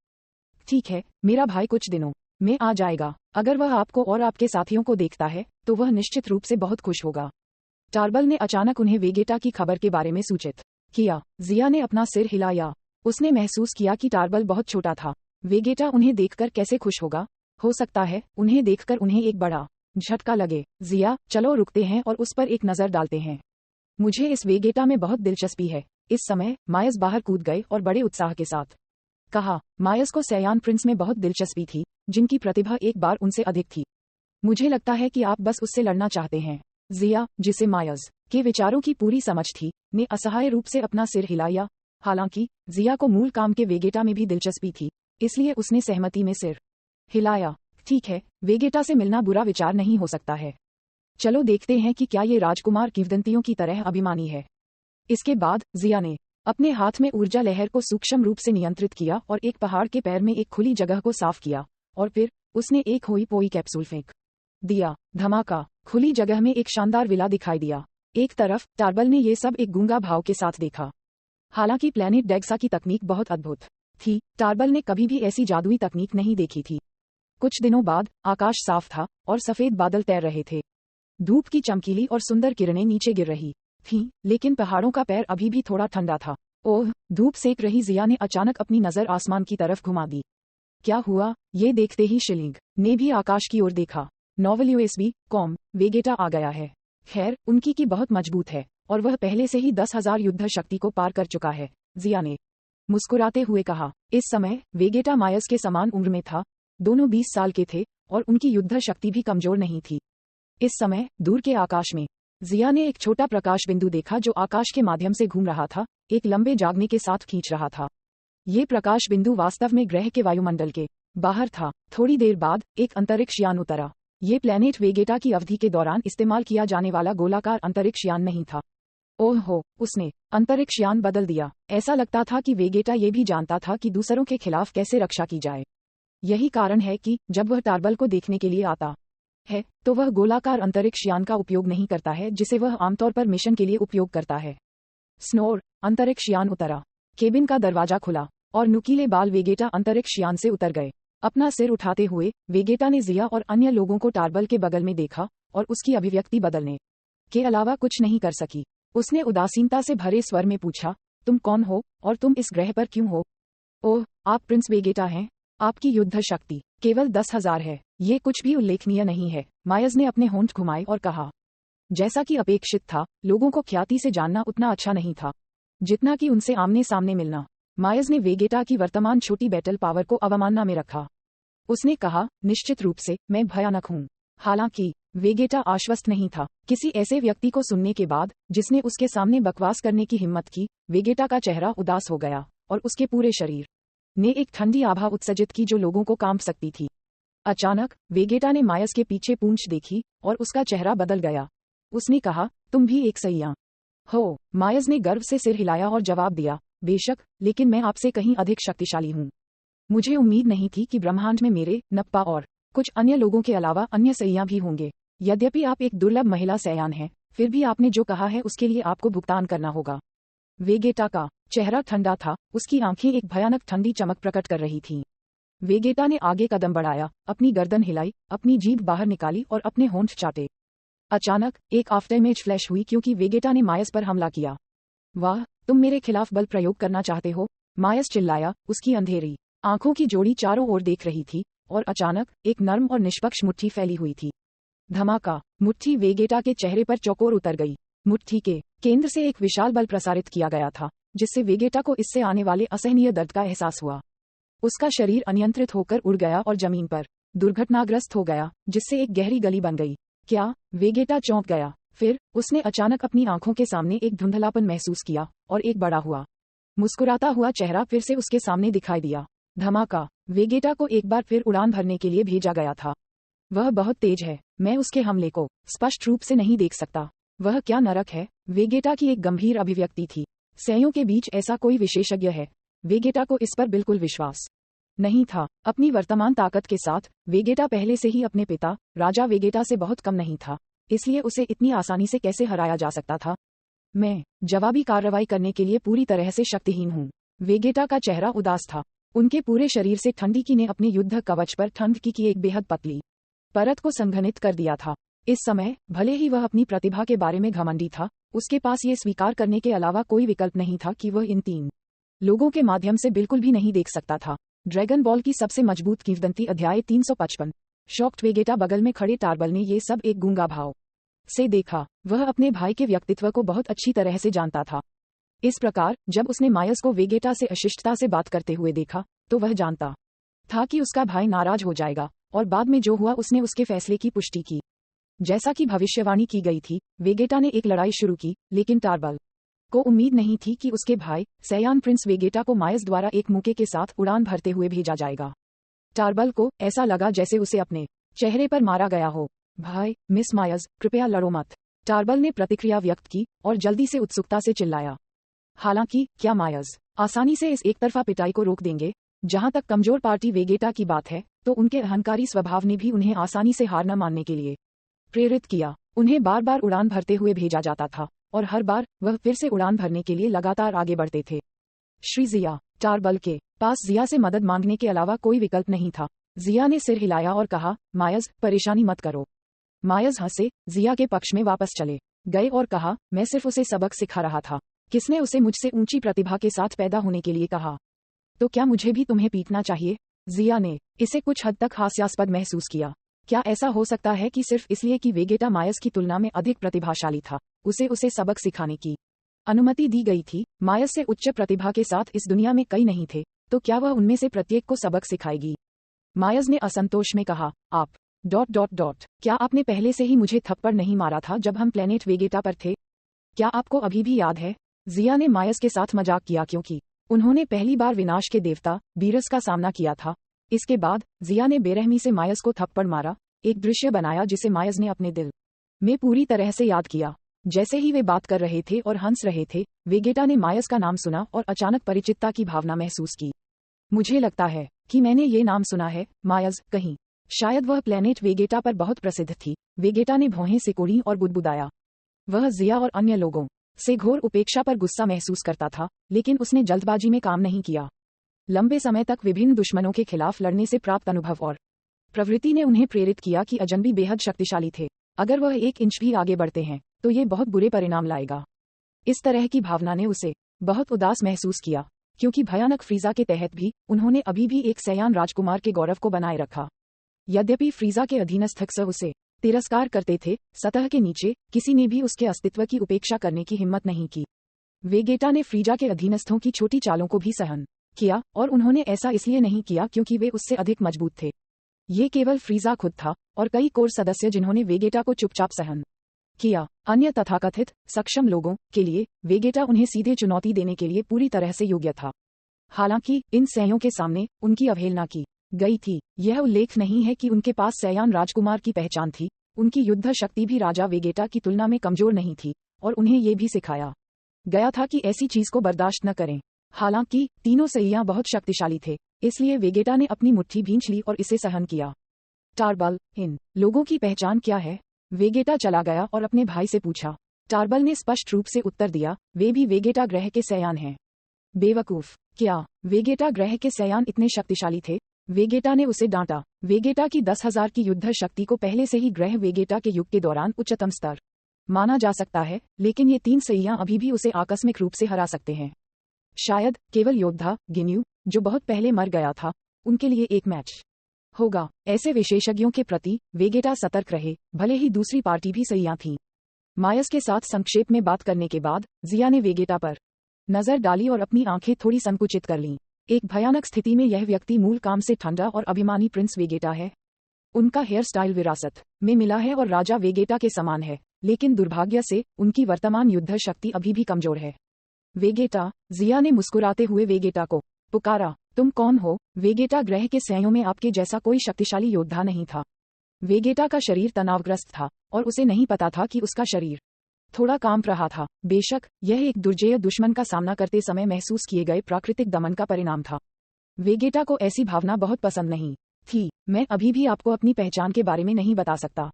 ठीक है, मेरा भाई कुछ दिनों में आ जाएगा। अगर वह आपको और आपके साथियों को देखता है तो वह निश्चित रूप से बहुत खुश होगा। टार्बल ने अचानक उन्हें वेगेटा की खबर के बारे में सूचित किया। जिया ने अपना सिर हिलाया। उसने महसूस किया कि टार्बल बहुत छोटा था। वेगेटा उन्हें देखकर कैसे खुश होगा? हो सकता है उन्हें देखकर उन्हें एक बड़ा झटका लगे। जिया, चलो रुकते हैं और उस पर एक नजर डालते हैं। मुझे इस वेगेटा में बहुत दिलचस्पी है। इस समय मायस बाहर कूद गए और बड़े उत्साह के साथ कहा। मायस को सयान प्रिंस में बहुत दिलचस्पी थी, जिनकी प्रतिभा एक बार उनसे अधिक थी। मुझे लगता है कि आप बस उससे लड़ना चाहते हैं। जिया, जिसे मायस के विचारों की पूरी समझ थी, ने असहाय रूप से अपना सिर हिलाया। हालांकि जिया को मूल काम के वेगेटा में भी दिलचस्पी थी, इसलिए उसने सहमति में सिर हिलाया। ठीक है, वेगेटा से मिलना बुरा विचार नहीं हो सकता है। चलो देखते हैं कि क्या ये राजकुमार किंवदंतियों की तरह अभिमानी है। इसके बाद जिया ने अपने हाथ में ऊर्जा लहर को सूक्ष्म रूप से नियंत्रित किया और एक पहाड़ के पैर में एक खुली जगह को साफ किया, और फिर उसने एक होई पोई कैप्सूल फेंक दिया। धमाका! खुली जगह में एक शानदार विला दिखाई दिया। एक तरफ टार्बल ने ये सब एक गूंगा भाव के साथ देखा। हालांकि प्लेनेट डेक्सा की तकनीक बहुत अद्भुत थी, टार्बल ने कभी भी ऐसी जादुई तकनीक नहीं देखी थी। कुछ दिनों बाद आकाश साफ था और सफेद बादल तैर रहे थे। धूप की चमकीली और सुंदर किरणें नीचे गिर रही थीं, लेकिन पहाड़ों का पैर अभी भी थोड़ा ठंडा था। ओह! धूप सेक रही जिया ने अचानक अपनी नजर आसमान की तरफ घुमा दी। क्या हुआ? ये देखते ही शिलिंग ने भी आकाश की ओर देखा। नॉवल यूएसबी कॉम वेगेटा आ गया है। खैर, उनकी की बहुत मजबूत है और वह पहले से ही 10,000 युद्ध शक्ति को पार कर चुका है, जिया ने मुस्कुराते हुए कहा। इस समय वेगेटा मायस के समान उम्र में था। दोनों 20 साल के थे और उनकी युद्ध शक्ति भी कमजोर नहीं थी। इस समय दूर के आकाश में जिया ने एक छोटा प्रकाश बिंदु देखा जो आकाश के माध्यम से घूम रहा था, एक लंबे जागने के साथ खींच रहा था। ये प्रकाश बिंदु वास्तव में ग्रह के वायुमंडल के बाहर था। थोड़ी देर बाद एक अंतरिक्ष यान उतरा। ये प्लेनेट वेगेटा की अवधि के दौरान इस्तेमाल किया जाने वाला गोलाकार अंतरिक्ष यान नहीं था। ओह हो, उसने अंतरिक्ष यान बदल दिया। ऐसा लगता था कि वेगेटा ये भी जानता था कि दूसरों के खिलाफ कैसे रक्षा की जाए। यही कारण है कि जब वह टार्बल को देखने के लिए आता है तो वह गोलाकार अंतरिक्ष यान का उपयोग नहीं करता है जिसे वह आमतौर पर मिशन के लिए उपयोग करता है। स्नोर! अंतरिक्ष यान उतरा। केबिन का दरवाजा खुला और नुकीले बाल वेगेटा अंतरिक्ष यान से उतर गए। अपना सिर उठाते हुए वेगेटा ने जिया और अन्य लोगों को टार्बल के बगल में देखा और उसकी अभिव्यक्ति बदलने के अलावा कुछ नहीं कर सकी। उसने उदासीनता से भरे स्वर में पूछा, तुम कौन हो और तुम इस ग्रह पर क्यों हो? ओह, आप प्रिंस वेगेटा हैं। आपकी युद्ध शक्ति केवल 10,000 है। ये कुछ भी उल्लेखनीय नहीं है। मायस ने अपने होंठ घुमाए और कहा। जैसा कि अपेक्षित था, लोगों को ख्याति से जानना उतना अच्छा नहीं था जितना कि उनसे आमने सामने मिलना। मायस ने वेगेटा की वर्तमान छोटी बैटल पावर को अवमानना में रखा। उसने कहा, निश्चित रूप से मैं भयानक हूँ। हालांकि वेगेटा आश्वस्त नहीं था। किसी ऐसे व्यक्ति को सुनने के बाद जिसने उसके सामने बकवास करने की हिम्मत की, वेगेटा का चेहरा उदास हो गया और उसके पूरे शरीर ने एक ठंडी आभा उत्सर्जित की जो लोगों को कांप सकती थी। अचानक वेगेटा ने मायस के पीछे पूंछ देखी और उसका चेहरा बदल गया। उसने कहा, तुम भी एक सैया हो? मायस ने गर्व से सिर हिलाया और जवाब दिया, बेशक, लेकिन मैं आपसे कहीं अधिक शक्तिशाली हूँ। मुझे उम्मीद नहीं थी कि ब्रह्मांड में मेरे नप्पा और कुछ अन्य लोगों के अलावा अन्य सैया भी होंगे। यद्यपि आप एक दुर्लभ महिला सैयान हैं, फिर भी आपने जो कहा है उसके लिए आपको भुगतान करना होगा। वेगेटा का चेहरा ठंडा था, उसकी आंखें एक भयानक ठंडी चमक प्रकट कर रही थीं। वेगेटा ने आगे कदम बढ़ाया, अपनी गर्दन हिलाई, अपनी जीभ बाहर निकाली और अपने होंठ चाटे। अचानक एक आफ्टरइमेज फ्लैश हुई क्योंकि वेगेटा ने मायस पर हमला किया। वाह, तुम मेरे खिलाफ बल प्रयोग करना चाहते हो? मायस चिल्लाया। उसकी अंधेरी आंखों की जोड़ी चारों ओर देख रही थी और अचानक एक नर्म और निष्पक्ष मुट्ठी फैली हुई थी। धमाका! मुट्ठी वेगेटा के चेहरे पर चौकोर उतर गई। मुट्ठी के केंद्र से एक विशाल बल प्रसारित किया गया था, जिससे वेगेटा को इससे आने वाले असहनीय दर्द का एहसास हुआ। उसका शरीर अनियंत्रित होकर उड़ गया और जमीन पर दुर्घटनाग्रस्त हो गया, जिससे एक गहरी गली बन गई। क्या? वेगेटा चौंक गया। फिर उसने अचानक अपनी आंखों के सामने एक धुंधलापन महसूस किया और एक बड़ा हुआ मुस्कुराता हुआ चेहरा फिर से उसके सामने दिखाई दिया। धमाका! वेगेटा को एक बार फिर उड़ान भरने के लिए भेजा गया था। वह बहुत तेज है, मैं उसके हमले को स्पष्ट रूप से नहीं देख सकता। वह क्या नरक है? वेगेटा की एक गंभीर अभिव्यक्ति थी। सैयों के बीच ऐसा कोई विशेषज्ञ है? वेगेटा को इस पर बिल्कुल विश्वास नहीं था। अपनी वर्तमान ताकत के साथ वेगेटा पहले से ही अपने पिता राजा वेगेटा से बहुत कम नहीं था, इसलिए उसे इतनी आसानी से कैसे हराया जा सकता था? मैं जवाबी कार्रवाई करने के लिए पूरी तरह से शक्तिहीन हूँ। वेगेटा का चेहरा उदास था। उनके पूरे शरीर से ठंडी की ने अपने युद्ध कवच पर ठंड की एक बेहद पतली परत को संघनित कर दिया था। इस समय भले ही वह अपनी प्रतिभा के बारे में घमंडी था, उसके पास ये स्वीकार करने के अलावा कोई विकल्प नहीं था कि वह इन 3 लोगों के माध्यम से बिल्कुल भी नहीं देख सकता था। ड्रैगन बॉल की सबसे मजबूत किंवदंती अध्याय 355। शॉक्ड वेगेटा बगल में खड़े टार्बल ने ये सब एक गूंगा भाव से देखा। वह अपने भाई के व्यक्तित्व को बहुत अच्छी तरह से जानता था। इस प्रकार जब उसने मायस को वेगेटा से अशिष्टता से बात करते हुए देखा, तो वह जानता था कि उसका भाई नाराज हो जाएगा, और बाद में जो हुआ उसने उसके फैसले की पुष्टि की। जैसा कि भविष्यवाणी की गई थी, वेगेटा ने एक लड़ाई शुरू की, लेकिन टार्बल को उम्मीद नहीं थी कि उसके भाई सयान प्रिंस वेगेटा को मायस द्वारा एक मुक्के के साथ उड़ान भरते हुए भेजा जाएगा। टार्बल को ऐसा लगा जैसे उसे अपने चेहरे पर मारा गया हो। भाई मिस मायस, कृपया लड़ो मत, टार्बल ने प्रतिक्रिया व्यक्त की और जल्दी से उत्सुकता से चिल्लाया। हालांकि क्या मायस आसानी से इस एकतरफा पिटाई को रोक देंगे? जहां तक कमजोर पार्टी वेगेटा की बात है, तो उनके अहंकारी स्वभाव ने भी उन्हें आसानी से हार न मानने के लिए प्रेरित किया। उन्हें बार बार उड़ान भरते हुए भेजा जाता था और हर बार वह फिर से उड़ान भरने के लिए लगातार आगे बढ़ते थे। श्री जिया, टार्बल के पास जिया से मदद मांगने के अलावा कोई विकल्प नहीं था। जिया ने सिर हिलाया और कहा, मायस परेशानी मत करो। मायस हंसे, जिया के पक्ष में वापस चले गए और कहा, मैं सिर्फ उसे सबक सिखा रहा था। किसने उसे मुझसे ऊंची प्रतिभा के साथ पैदा होने के लिए कहा? तो क्या मुझे भी तुम्हें पीटना चाहिए? जिया ने इसे कुछ हद तक हास्यास्पद महसूस किया। क्या ऐसा हो सकता है कि सिर्फ इसलिए कि वेगेटा मायस की तुलना में अधिक प्रतिभाशाली था, उसे सबक सिखाने की अनुमति दी गई थी? मायस से उच्च प्रतिभा के साथ इस दुनिया में कई नहीं थे, तो क्या वह उनमें से प्रत्येक को सबक सिखाएगी? मायस ने असंतोष में कहा, आप ... क्या आपने पहले से ही मुझे थप्पड़ नहीं मारा था जब हम प्लेनेट वेगेटा पर थे? क्या आपको अभी भी याद है? जिया ने मायस के साथ मजाक किया क्योंकि उन्होंने पहली बार विनाश के देवता बीरस का सामना किया था। इसके बाद जिया ने बेरहमी से मायस को थप्पड़ मारा, एक दृश्य बनाया जिसे मायस ने अपने दिल में पूरी तरह से याद किया। जैसे ही वे बात कर रहे थे और हंस रहे थे, वेगेटा ने मायस का नाम सुना और अचानक परिचितता की भावना महसूस की। मुझे लगता है कि मैंने ये नाम सुना है, मायस कहीं। शायद वह प्लेनेट वेगेटा पर बहुत प्रसिद्ध थी। वेगेटा ने भौहें सिकोड़ी और बुदबुदाया। वह जिया और अन्य लोगों से घोर उपेक्षा पर गुस्सा महसूस करता था, लेकिन उसने जल्दबाजी में काम नहीं किया। लंबे समय तक विभिन्न दुश्मनों के खिलाफ लड़ने से प्राप्त अनुभव और प्रवृत्ति ने उन्हें प्रेरित किया कि अजनबी बेहद शक्तिशाली थे। अगर वह एक इंच भी आगे बढ़ते हैं तो ये बहुत बुरे परिणाम लाएगा। इस तरह की भावना ने उसे बहुत उदास महसूस किया, क्योंकि भयानक फ्रीजा के तहत भी उन्होंने अभी भी एक सयान राजकुमार के गौरव को बनाए रखा। यद्यपि फ्रीजा के अधीनस्थ उसे तिरस्कार करते थे, सतह के नीचे किसी ने भी उसके अस्तित्व की उपेक्षा करने की हिम्मत नहीं की। वेगेटा ने फ्रीजा के अधीनस्थों की छोटी चालों को भी सहन किया, और उन्होंने ऐसा इसलिए नहीं किया क्योंकि वे उससे अधिक मजबूत थे। ये केवल फ्रीजा खुद था और कई कोर सदस्य जिन्होंने वेगेटा को चुपचाप सहन किया। अन्य तथाकथित सक्षम लोगों के लिए वेगेटा उन्हें सीधे चुनौती देने के लिए पूरी तरह से योग्य था। हालांकि इन सैयों के सामने उनकी अवहेलना की गई थी। यह उल्लेख नहीं है कि उनके पास सयान राजकुमार की पहचान थी। उनकी युद्ध शक्ति भी राजा वेगेटा की तुलना में कमजोर नहीं थी, और उन्हें ये भी सिखाया गया था कि ऐसी चीज को बर्दाश्त न करें। हालांकि तीनों सैया बहुत शक्तिशाली थे, इसलिए वेगेटा ने अपनी मुट्ठी भींच ली और इसे सहन किया। टार्बल, इन लोगों की पहचान क्या है? वेगेटा चला गया और अपने भाई से पूछा। टार्बल ने स्पष्ट रूप से उत्तर दिया, वे भी वेगेटा ग्रह के सयान हैं। बेवकूफ, क्या वेगेटा ग्रह के सयान इतने शक्तिशाली थे? वेगेटा ने उसे डांटा। वेगेटा की 10,000 की युद्ध शक्ति को पहले से ही ग्रह वेगेटा के युग के दौरान उच्चतम स्तर माना जा सकता है, लेकिन ये तीन सैया अभी भी उसे आकस्मिक रूप से हरा सकते हैं। शायद केवल योद्धा गिन्यू, जो बहुत पहले मर गया था, उनके लिए एक मैच होगा। ऐसे विशेषज्ञों के प्रति वेगेटा सतर्क रहे, भले ही दूसरी पार्टी भी सैया थी। मायस के साथ संक्षेप में बात करने के बाद जिया ने वेगेटा पर नजर डाली और अपनी आंखें थोड़ी संकुचित कर लीं। एक भयानक स्थिति में यह व्यक्ति मूल काम से ठंडा और अभिमानी प्रिंस वेगेटा है। उनका हेयर स्टाइल विरासत में मिला है और राजा वेगेटा के समान है, लेकिन दुर्भाग्य से उनकी वर्तमान युद्ध शक्ति अभी भी कमजोर है। वेगेटा, जिया ने मुस्कुराते हुए वेगेटा को पुकारा। तुम कौन हो? वेगेटा ग्रह के सैयों में आपके जैसा कोई शक्तिशाली योद्धा नहीं था। वेगेटा का शरीर तनावग्रस्त था और उसे नहीं पता था कि उसका शरीर थोड़ा कांप रहा था। बेशक यह एक दुर्जेय दुश्मन का सामना करते समय महसूस किए गए प्राकृतिक दमन का परिणाम था। वेगेटा को ऐसी भावना बहुत पसंद नहीं थी। मैं अभी भी आपको अपनी पहचान के बारे में नहीं बता सकता।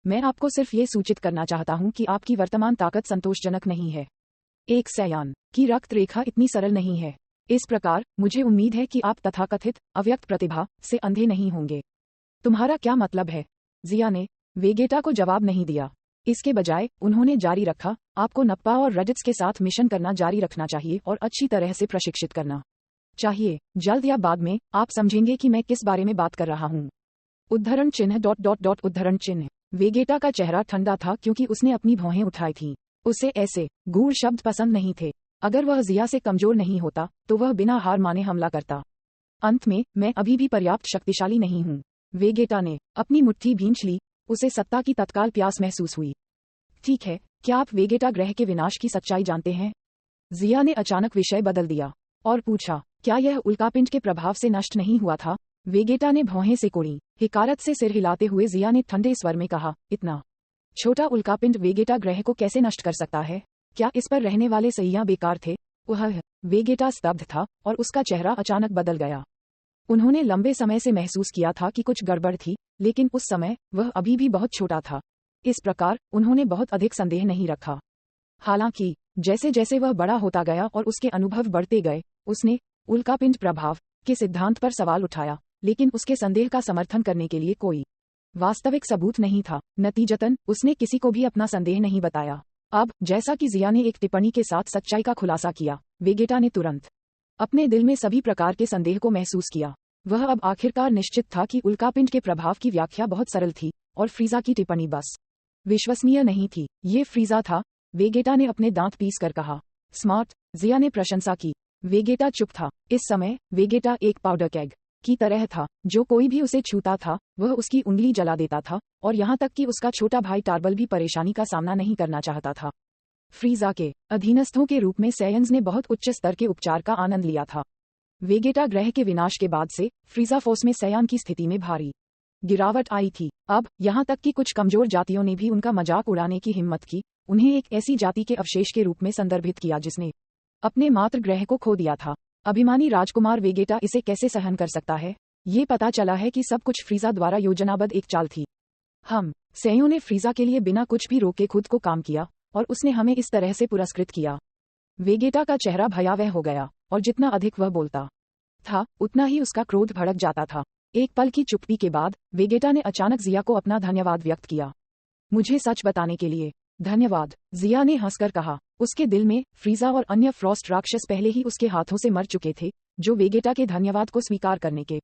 मैं आपको सिर्फ ये सूचित करना चाहता हूँ कि आपकी वर्तमान ताकत संतोषजनक नहीं है। एक सयान की रक्त रेखा इतनी सरल नहीं है। इस प्रकार मुझे उम्मीद है कि आप तथाकथित अव्यक्त प्रतिभा से अंधे नहीं होंगे। तुम्हारा क्या मतलब है? जिया ने वेगेटा को जवाब नहीं दिया। इसके बजाय उन्होंने जारी रखा, आपको नप्पा और रेडिट्स के साथ मिशन करना जारी रखना चाहिए और अच्छी तरह से प्रशिक्षित करना चाहिए। जल्द या बाद में आप समझेंगे कि मैं किस बारे में बात कर रहा हूँ। उद्धरण चिन्ह ... उद्धरण चिन्ह। वेगेटा का चेहरा ठंडा था क्योंकि उसने अपनी भौहें उठाई थीं। उसे ऐसे गूढ़ शब्द पसंद नहीं थे। अगर वह जिया से कमजोर नहीं होता तो वह बिना हार माने हमला करता। अंत में मैं अभी भी पर्याप्त शक्तिशाली नहीं हूँ। वेगेटा ने अपनी मुट्ठी भींच ली। उसे सत्ता की तत्काल प्यास महसूस हुई। ठीक है, क्या आप वेगेटा ग्रह के विनाश की सच्चाई जानते हैं? जिया ने अचानक विषय बदल दिया और पूछा, क्या यह उल्कापिंड के प्रभाव से नष्ट नहीं हुआ था? वेगेटा ने भौहें से कोड़ी। हिकारत से सिर हिलाते हुए जिया ने ठंडे स्वर में कहा, इतना छोटा उल्कापिंड वेगेटा ग्रह को कैसे नष्ट कर सकता है? क्या इस पर रहने वाले सैयां बेकार थे? वह वेगेटा स्तब्ध था और उसका चेहरा अचानक बदल गया। उन्होंने लंबे समय से महसूस किया था कि कुछ गड़बड़ थी, लेकिन उस समय वह अभी भी बहुत छोटा था। इस प्रकार उन्होंने बहुत अधिक संदेह नहीं रखा। हालांकि जैसे जैसे वह बड़ा होता गया और उसके अनुभव बढ़ते गए, उसने उल्कापिंड प्रभाव के सिद्धांत पर सवाल उठाया, लेकिन उसके संदेह का समर्थन करने के लिए कोई वास्तविक सबूत नहीं था। नतीजतन उसने किसी को भी अपना संदेह नहीं बताया। अब जैसा कि जिया ने एक टिप्पणी के साथ सच्चाई का खुलासा किया, वेगेटा ने तुरंत अपने दिल में सभी प्रकार के संदेह को महसूस किया। वह अब आखिरकार निश्चित था कि उल्कापिंड के प्रभाव की व्याख्या बहुत सरल थी और फ्रीजा की टिप्पणी बस विश्वसनीय नहीं थी। ये फ्रीजा था, वेगेटा ने अपने दांत पीस कर कहा। स्मार्ट, जिया ने प्रशंसा की। वेगेटा चुप था। इस समय वेगेटा एक पाउडर केग की तरह था। जो कोई भी उसे छूता था वह उसकी उंगली जला देता था, और यहाँ तक कि उसका छोटा भाई टार्बल भी परेशानी का सामना नहीं करना चाहता था। फ्रीजा के अधीनस्थों के रूप में सैयन्स ने बहुत उच्च स्तर के उपचार का आनंद लिया था। वेगेटा ग्रह के विनाश के बाद से फ्रीजा फोर्स में सैयान की स्थिति में भारी गिरावट आई थी। अब यहाँ तक कि कुछ कमजोर जातियों ने भी उनका मजाक उड़ाने की हिम्मत की, उन्हें एक ऐसी जाति के अवशेष के रूप में संदर्भित किया जिसने अपने मातृ ग्रह को खो दिया था। अभिमानी राजकुमार वेगेटा इसे कैसे सहन कर सकता है? ये पता चला है कि सब कुछ फ्रीजा द्वारा योजनाबद्ध एक चाल थी। हम सैयों ने फ्रीजा के लिए बिना कुछ भी रोके खुद को काम किया और उसने हमें इस तरह से पुरस्कृत किया। वेगेटा का चेहरा भयावह हो गया और जितना अधिक वह बोलता था उतना ही उसका क्रोध भड़क जाता था। एक पल की चुप्पी के बाद वेगेटा ने अचानक जिया को अपना धन्यवाद व्यक्त किया। मुझे सच बताने के लिए धन्यवाद, जिया ने हंसकर कहा। उसके दिल में फ्रीजा और अन्य फ्रॉस्ट राक्षस पहले ही उसके हाथों से मर चुके थे, जो वेगेटा के धन्यवाद को स्वीकार करने के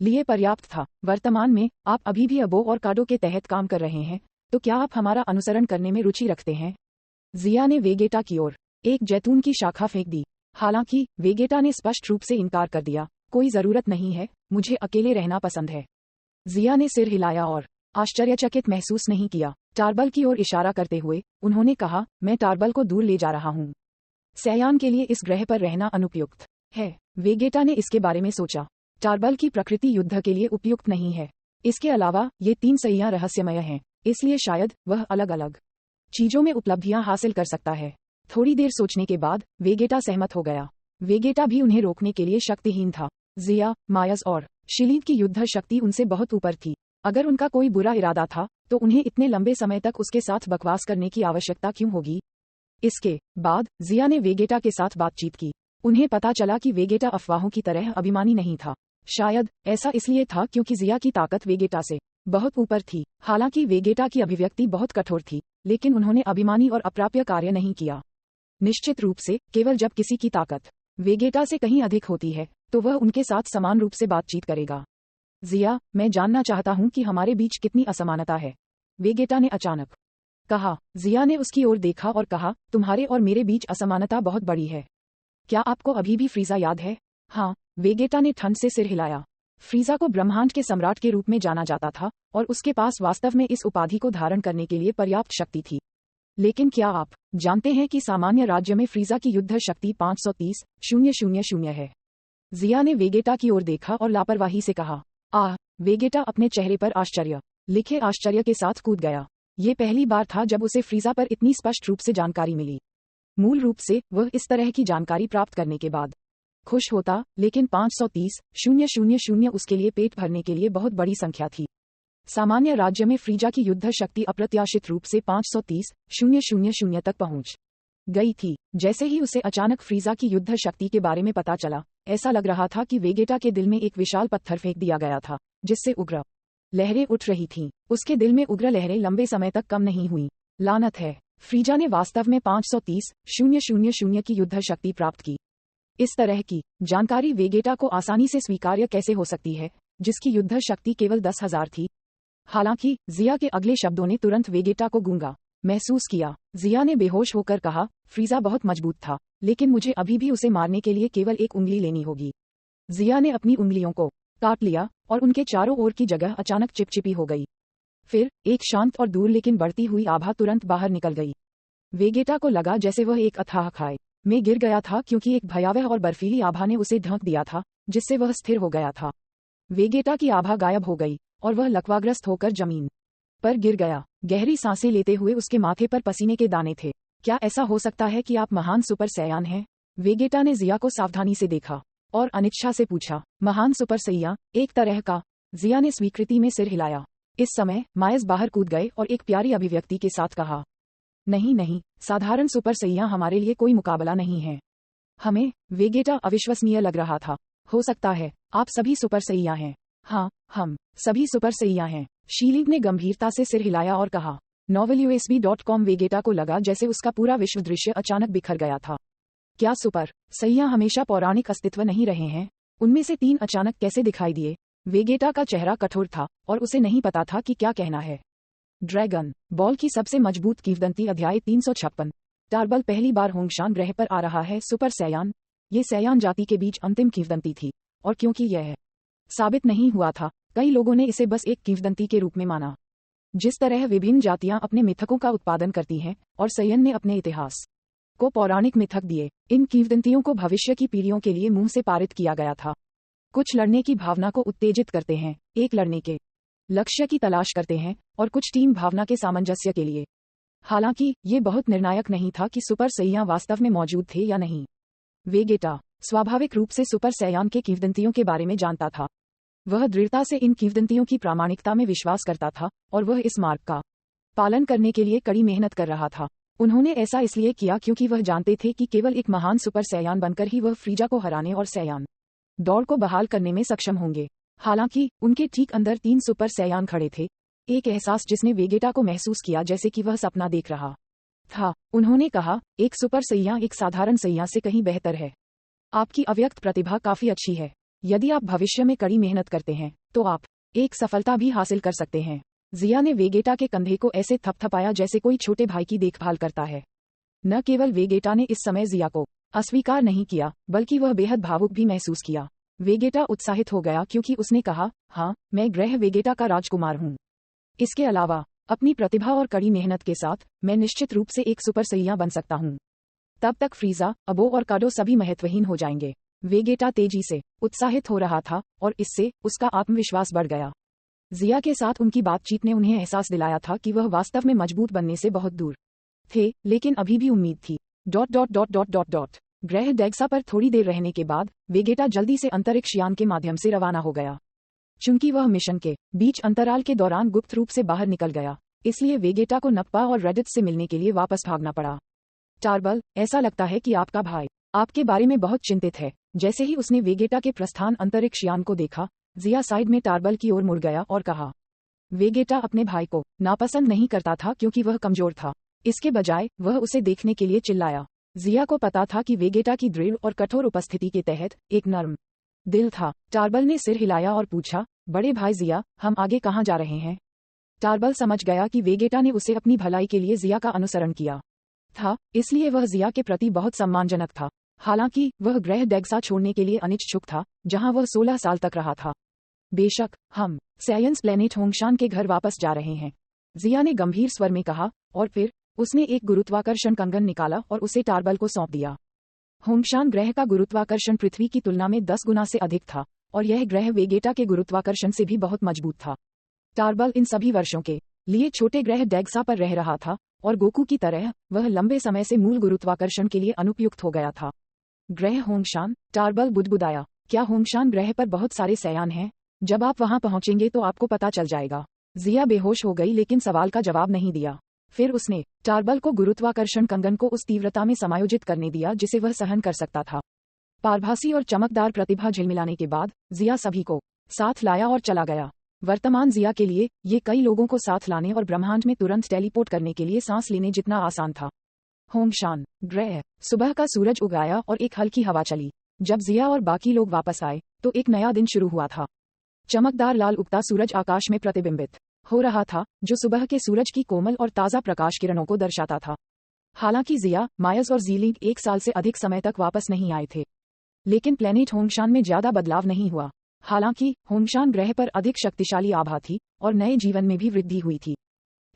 लिए पर्याप्त था। वर्तमान में आप अभी भी अबो और काडो के तहत काम कर रहे हैं, तो क्या आप हमारा अनुसरण करने में रुचि रखते हैं? जिया ने वेगेटा की ओर एक जैतून की शाखा फेंक दी। हालांकि वेगेटा ने स्पष्ट रूप से इनकार कर दिया। कोई जरूरत नहीं है, मुझे अकेले रहना पसंद है। जिया ने सिर हिलाया और आश्चर्यचकित महसूस नहीं किया। टार्बल की ओर इशारा करते हुए उन्होंने कहा, मैं टार्बल को दूर ले जा रहा हूँ। सैयान के लिए इस ग्रह पर रहना अनुपयुक्त है। वेगेटा ने इसके बारे में सोचा। टार्बल की प्रकृति युद्ध के लिए उपयुक्त नहीं है। इसके अलावा ये 3 सैयां रहस्यमय हैं, इसलिए शायद वह अलग अलग चीजों में उपलब्धियां हासिल कर सकता है। थोड़ी देर सोचने के बाद वेगेटा सहमत हो गया। वेगेटा भी उन्हें रोकने के लिए शक्तिहीन था। जिया, मायस और शिलीद की युद्ध शक्ति उनसे बहुत ऊपर थी। अगर उनका कोई बुरा इरादा था तो उन्हें इतने लंबे समय तक उसके साथ बकवास करने की आवश्यकता क्यों होगी? इसके बाद जिया ने वेगेटा के साथ बातचीत की। उन्हें पता चला कि वेगेटा अफवाहों की तरह अभिमानी नहीं था। शायद ऐसा इसलिए था क्योंकि जिया की ताकत वेगेटा से बहुत ऊपर थी। हालांकि वेगेटा की अभिव्यक्ति बहुत कठोर थी, लेकिन उन्होंने अभिमानी और अप्राप्य कार्य नहीं किया। निश्चित रूप से केवल जब किसी की ताकत वेगेटा से कहीं अधिक होती है तो वह उनके साथ समान रूप से बातचीत करेगा। जिया, मैं जानना चाहता हूं कि हमारे बीच कितनी असमानता है, वेगेटा ने अचानक कहा। जिया ने उसकी ओर देखा और कहा, तुम्हारे और मेरे बीच असमानता बहुत बड़ी है। क्या आपको अभी भी फ्रीजा याद है? हाँ, वेगेटा ने ठंड से सिर हिलाया। फ्रीजा को ब्रह्मांड के सम्राट के रूप में जाना जाता था और उसके पास वास्तव में इस उपाधि को धारण करने के लिए पर्याप्त शक्ति थी। लेकिन क्या आप जानते हैं कि सामान्य राज्य में फ्रीजा की युद्ध शक्ति 530,000 है? जिया ने वेगेटा की ओर देखा और लापरवाही से कहा। वेगेटा अपने चेहरे पर आश्चर्य लिखे आश्चर्य के साथ कूद गया। ये पहली बार था जब उसे फ्रीजा पर इतनी स्पष्ट रूप से जानकारी मिली। मूल रूप से वह इस तरह की जानकारी प्राप्त करने के बाद खुश होता, लेकिन 530,000 उसके लिए पेट भरने के लिए बहुत बड़ी संख्या थी। सामान्य राज्य में फ्रीजा की युद्ध शक्ति अप्रत्याशित रूप से 530,000 तक पहुंच गई थी। जैसे ही उसे अचानक फ्रीजा की युद्ध शक्ति के बारे में पता चला, ऐसा लग रहा था कि वेगेटा के दिल में एक विशाल पत्थर फेंक दिया गया था, जिससे उग्र लहरें उठ रही थीं। उसके दिल में उग्र लहरें लंबे समय तक कम नहीं हुई। लानत है, फ्रीजा ने वास्तव में 530,000 की युद्ध शक्ति प्राप्त की। इस तरह की जानकारी वेगेटा को आसानी से स्वीकार्य कैसे हो सकती है, जिसकी युद्ध शक्ति केवल 10,000 थी? हालांकि जिया के अगले शब्दों ने तुरंत वेगेटा को गूंगा महसूस किया। जिया ने बेहोश होकर कहा, फ्रीजा बहुत मजबूत था, लेकिन मुझे अभी भी उसे मारने के लिए केवल एक उंगली लेनी होगी। जिया ने अपनी उंगलियों को काट लिया और उनके चारों ओर की जगह अचानक चिपचिपी हो गई। फिर एक शांत और दूर लेकिन बढ़ती हुई आभा तुरंत बाहर निकल गई। वेगेटा को लगा जैसे वह एक अथाह खाई में गिर गया था क्योंकि एक भयावह और बर्फीली आभा ने उसे ढक दिया था, जिससे वह स्थिर हो गया था। वेगेटा की आभा गायब हो गई और वह लकवाग्रस्त होकर जमीन पर गिर गया। गहरी सांसें लेते हुए उसके माथे पर पसीने के दाने थे। क्या ऐसा हो सकता है कि आप महान सुपर सैयान हैं? वेगेटा ने जिया को सावधानी से देखा और अनिच्छा से पूछा, महान सुपर सैया, एक तरह का। जिया ने स्वीकृति में सिर हिलाया। इस समय मायस बाहर कूद गए और एक प्यारी अभिव्यक्ति के साथ कहा, नहीं नहीं, साधारण सुपर सैया हमारे लिए कोई मुकाबला नहीं है। हमें। वेगेटा अविश्वसनीय लग रहा था। हो सकता है आप सभी सुपर सैया हैं। हाँ, हम सभी सुपर सैया हैं। शीलिंग ने गंभीरता से सिर हिलाया और कहा। novelUSB.com। वेगेटा को लगा जैसे उसका पूरा विश्व दृश्य अचानक बिखर गया था। क्या सुपर सैया हमेशा पौराणिक अस्तित्व नहीं रहे हैं? उनमें से 3 अचानक कैसे दिखाई दिए? वेगेटा का चेहरा कठोर था और उसे नहीं पता था कि क्या कहना है। ड्रैगन बॉल की सबसे मजबूत किंवदंती। अध्याय 356। टार्बल पहली बार होंगशान ग्रह पर आ रहा है। सुपर सैयान। ये सैयान जाति के बीच अंतिम किंवदंती थी, और क्योंकि यह साबित नहीं हुआ था, कई लोगों ने इसे बस एक किंवदंती के रूप में माना। जिस तरह विभिन्न जातियां अपने मिथकों का उत्पादन करती हैं, और सैयन ने अपने इतिहास को पौराणिक मिथक दिए, इन किंवदंतियों को भविष्य की पीढ़ियों के लिए मुंह से पारित किया गया था। कुछ लड़ने की भावना को उत्तेजित करते हैं, एक लड़ने के लक्ष्य की तलाश करते हैं, और कुछ टीम भावना के सामंजस्य के लिए। हालांकि ये बहुत निर्णायक नहीं था कि सुपर सैया वास्तव में मौजूद थे या नहीं। वेगेटा स्वाभाविक रूप से सुपर सैयान के किंवदंतियों के बारे में जानता था। वह दृढ़ता से इन किंवदंतियों की प्रामाणिकता में विश्वास करता था, और वह इस मार्ग का पालन करने के लिए कड़ी मेहनत कर रहा था। उन्होंने ऐसा इसलिए किया क्योंकि वह जानते थे कि केवल एक महान सुपर सैयान बनकर ही वह फ्रीजा को हराने और सैयान दौड़ को बहाल करने में सक्षम होंगे। हालांकि उनके ठीक अंदर 3 सुपर सैयान खड़े थे। एक एहसास जिसने वेगेटा को महसूस किया जैसे कि वह सपना देख रहा था। उन्होंने कहा, एक सुपर सैया एक साधारण सैया से कहीं बेहतर है। आपकी अव्यक्त प्रतिभा काफी अच्छी है। यदि आप भविष्य में कड़ी मेहनत करते हैं, तो आप एक सफलता भी हासिल कर सकते हैं। जिया ने वेगेटा के कंधे को ऐसे थपथपाया जैसे कोई छोटे भाई की देखभाल करता है। न केवल वेगेटा ने इस समय जिया को अस्वीकार नहीं किया, बल्कि वह बेहद भावुक भी महसूस किया। वेगेटा उत्साहित हो गया क्योंकि उसने कहा, हाँ, मैं ग्रह वेगेटा का राजकुमार हूँ। इसके अलावा अपनी प्रतिभा और कड़ी मेहनत के साथ मैं निश्चित रूप से एक सुपर सैया बन सकता हूँ। तब तक फ्रीजा, अबो और काडो सभी महत्वहीन हो जाएंगे। वेगेटा तेजी से उत्साहित हो रहा था, और इससे उसका आत्मविश्वास बढ़ गया। जिया के साथ उनकी बातचीत ने उन्हें एहसास दिलाया था कि वह वास्तव में मजबूत बनने से बहुत दूर थे, लेकिन अभी भी उम्मीद थी। ... ग्रह डेग्सा पर थोड़ी देर रहने के बाद वेगेटा जल्दी से अंतरिक्ष यान के माध्यम से रवाना हो गया। चूंकि वह मिशन के बीच अंतराल के दौरान गुप्त रूप से बाहर निकल गया, इसलिए वेगेटा को नप्पा और रेडिथ से मिलने के लिए वापस भागना पड़ा। टार्बल, ऐसा लगता है कि आपका भाई आपके बारे में बहुत चिंतित है। जैसे ही उसने वेगेटा के प्रस्थान अंतरिक्ष यान को देखा, जिया साइड में टार्बल की ओर मुड़ गया और कहा। वेगेटा अपने भाई को नापसंद नहीं करता था क्योंकि वह कमजोर था। इसके बजाय वह उसे देखने के लिए चिल्लाया। जिया को पता था कि वेगेटा की दृढ़ और कठोर उपस्थिति के तहत एक नर्म दिल था। टार्बल ने सिर हिलाया और पूछा, बड़े भाई जिया, हम आगे कहाँ जा रहे हैं? टार्बल समझ गया कि वेगेटा ने उसे अपनी भलाई के लिए जिया का अनुसरण किया था, इसलिए वह जिया के प्रति बहुत सम्मानजनक था। हालांकि वह ग्रह डेग्सा छोड़ने के लिए अनिच्छुक था, जहां वह 16 साल तक रहा था। बेशक, हम साइंस प्लेनेट होंगशान के घर वापस जा रहे हैं, जिया ने गंभीर स्वर में कहा, और फिर उसने एक गुरुत्वाकर्षण कंगन निकाला और उसे टार्बल को सौंप दिया। होंगशान ग्रह का गुरुत्वाकर्षण पृथ्वी की तुलना में 10 गुना से अधिक था, और यह ग्रह वेगेटा के गुरुत्वाकर्षण से भी बहुत मजबूत था। टार्बल इन सभी वर्षों के लिए छोटे ग्रह डेग्सा पर रह रहा था, और गोकू की तरह वह लंबे समय से मूल गुरुत्वाकर्षण के लिए अनुपयुक्त हो गया था। ग्रह होंगशान, टार्बल बुदबुदाया, क्या होंगशान ग्रह पर बहुत सारे सैयान हैं? जब आप वहां पहुंचेंगे तो आपको पता चल जाएगा। जिया बेहोश हो गई लेकिन सवाल का जवाब नहीं दिया। फिर उसने टार्बल को गुरुत्वाकर्षण कंगन को उस तीव्रता में समायोजित करने दिया जिसे वह सहन कर सकता था। पारभासी और चमकदार प्रतिभा झिलमिलाने के बाद जिया सभी को साथ लाया और चला गया। वर्तमान जिया के लिए ये कई लोगों को साथ लाने और ब्रह्मांड में तुरंत टेलीपोर्ट करने के लिए सांस लेने जितना आसान था। होंगशान ग्रह, सुबह का सूरज उगाया और एक हल्की हवा चली। जब जिया और बाकी लोग वापस आए तो एक नया दिन शुरू हुआ था। चमकदार लाल उगता सूरज आकाश में प्रतिबिंबित हो रहा था, जो सुबह के सूरज की कोमल और ताज़ा प्रकाश किरणों को दर्शाता था। हालांकि जिया, मायस और जीलिंग 1 साल से अधिक समय तक वापस नहीं आए थे, लेकिन प्लेनेट होंगशान में ज्यादा बदलाव नहीं हुआ। हालांकि होंगशान ग्रह पर अधिक शक्तिशाली आभा थी और नए जीवन में भी वृद्धि हुई थी।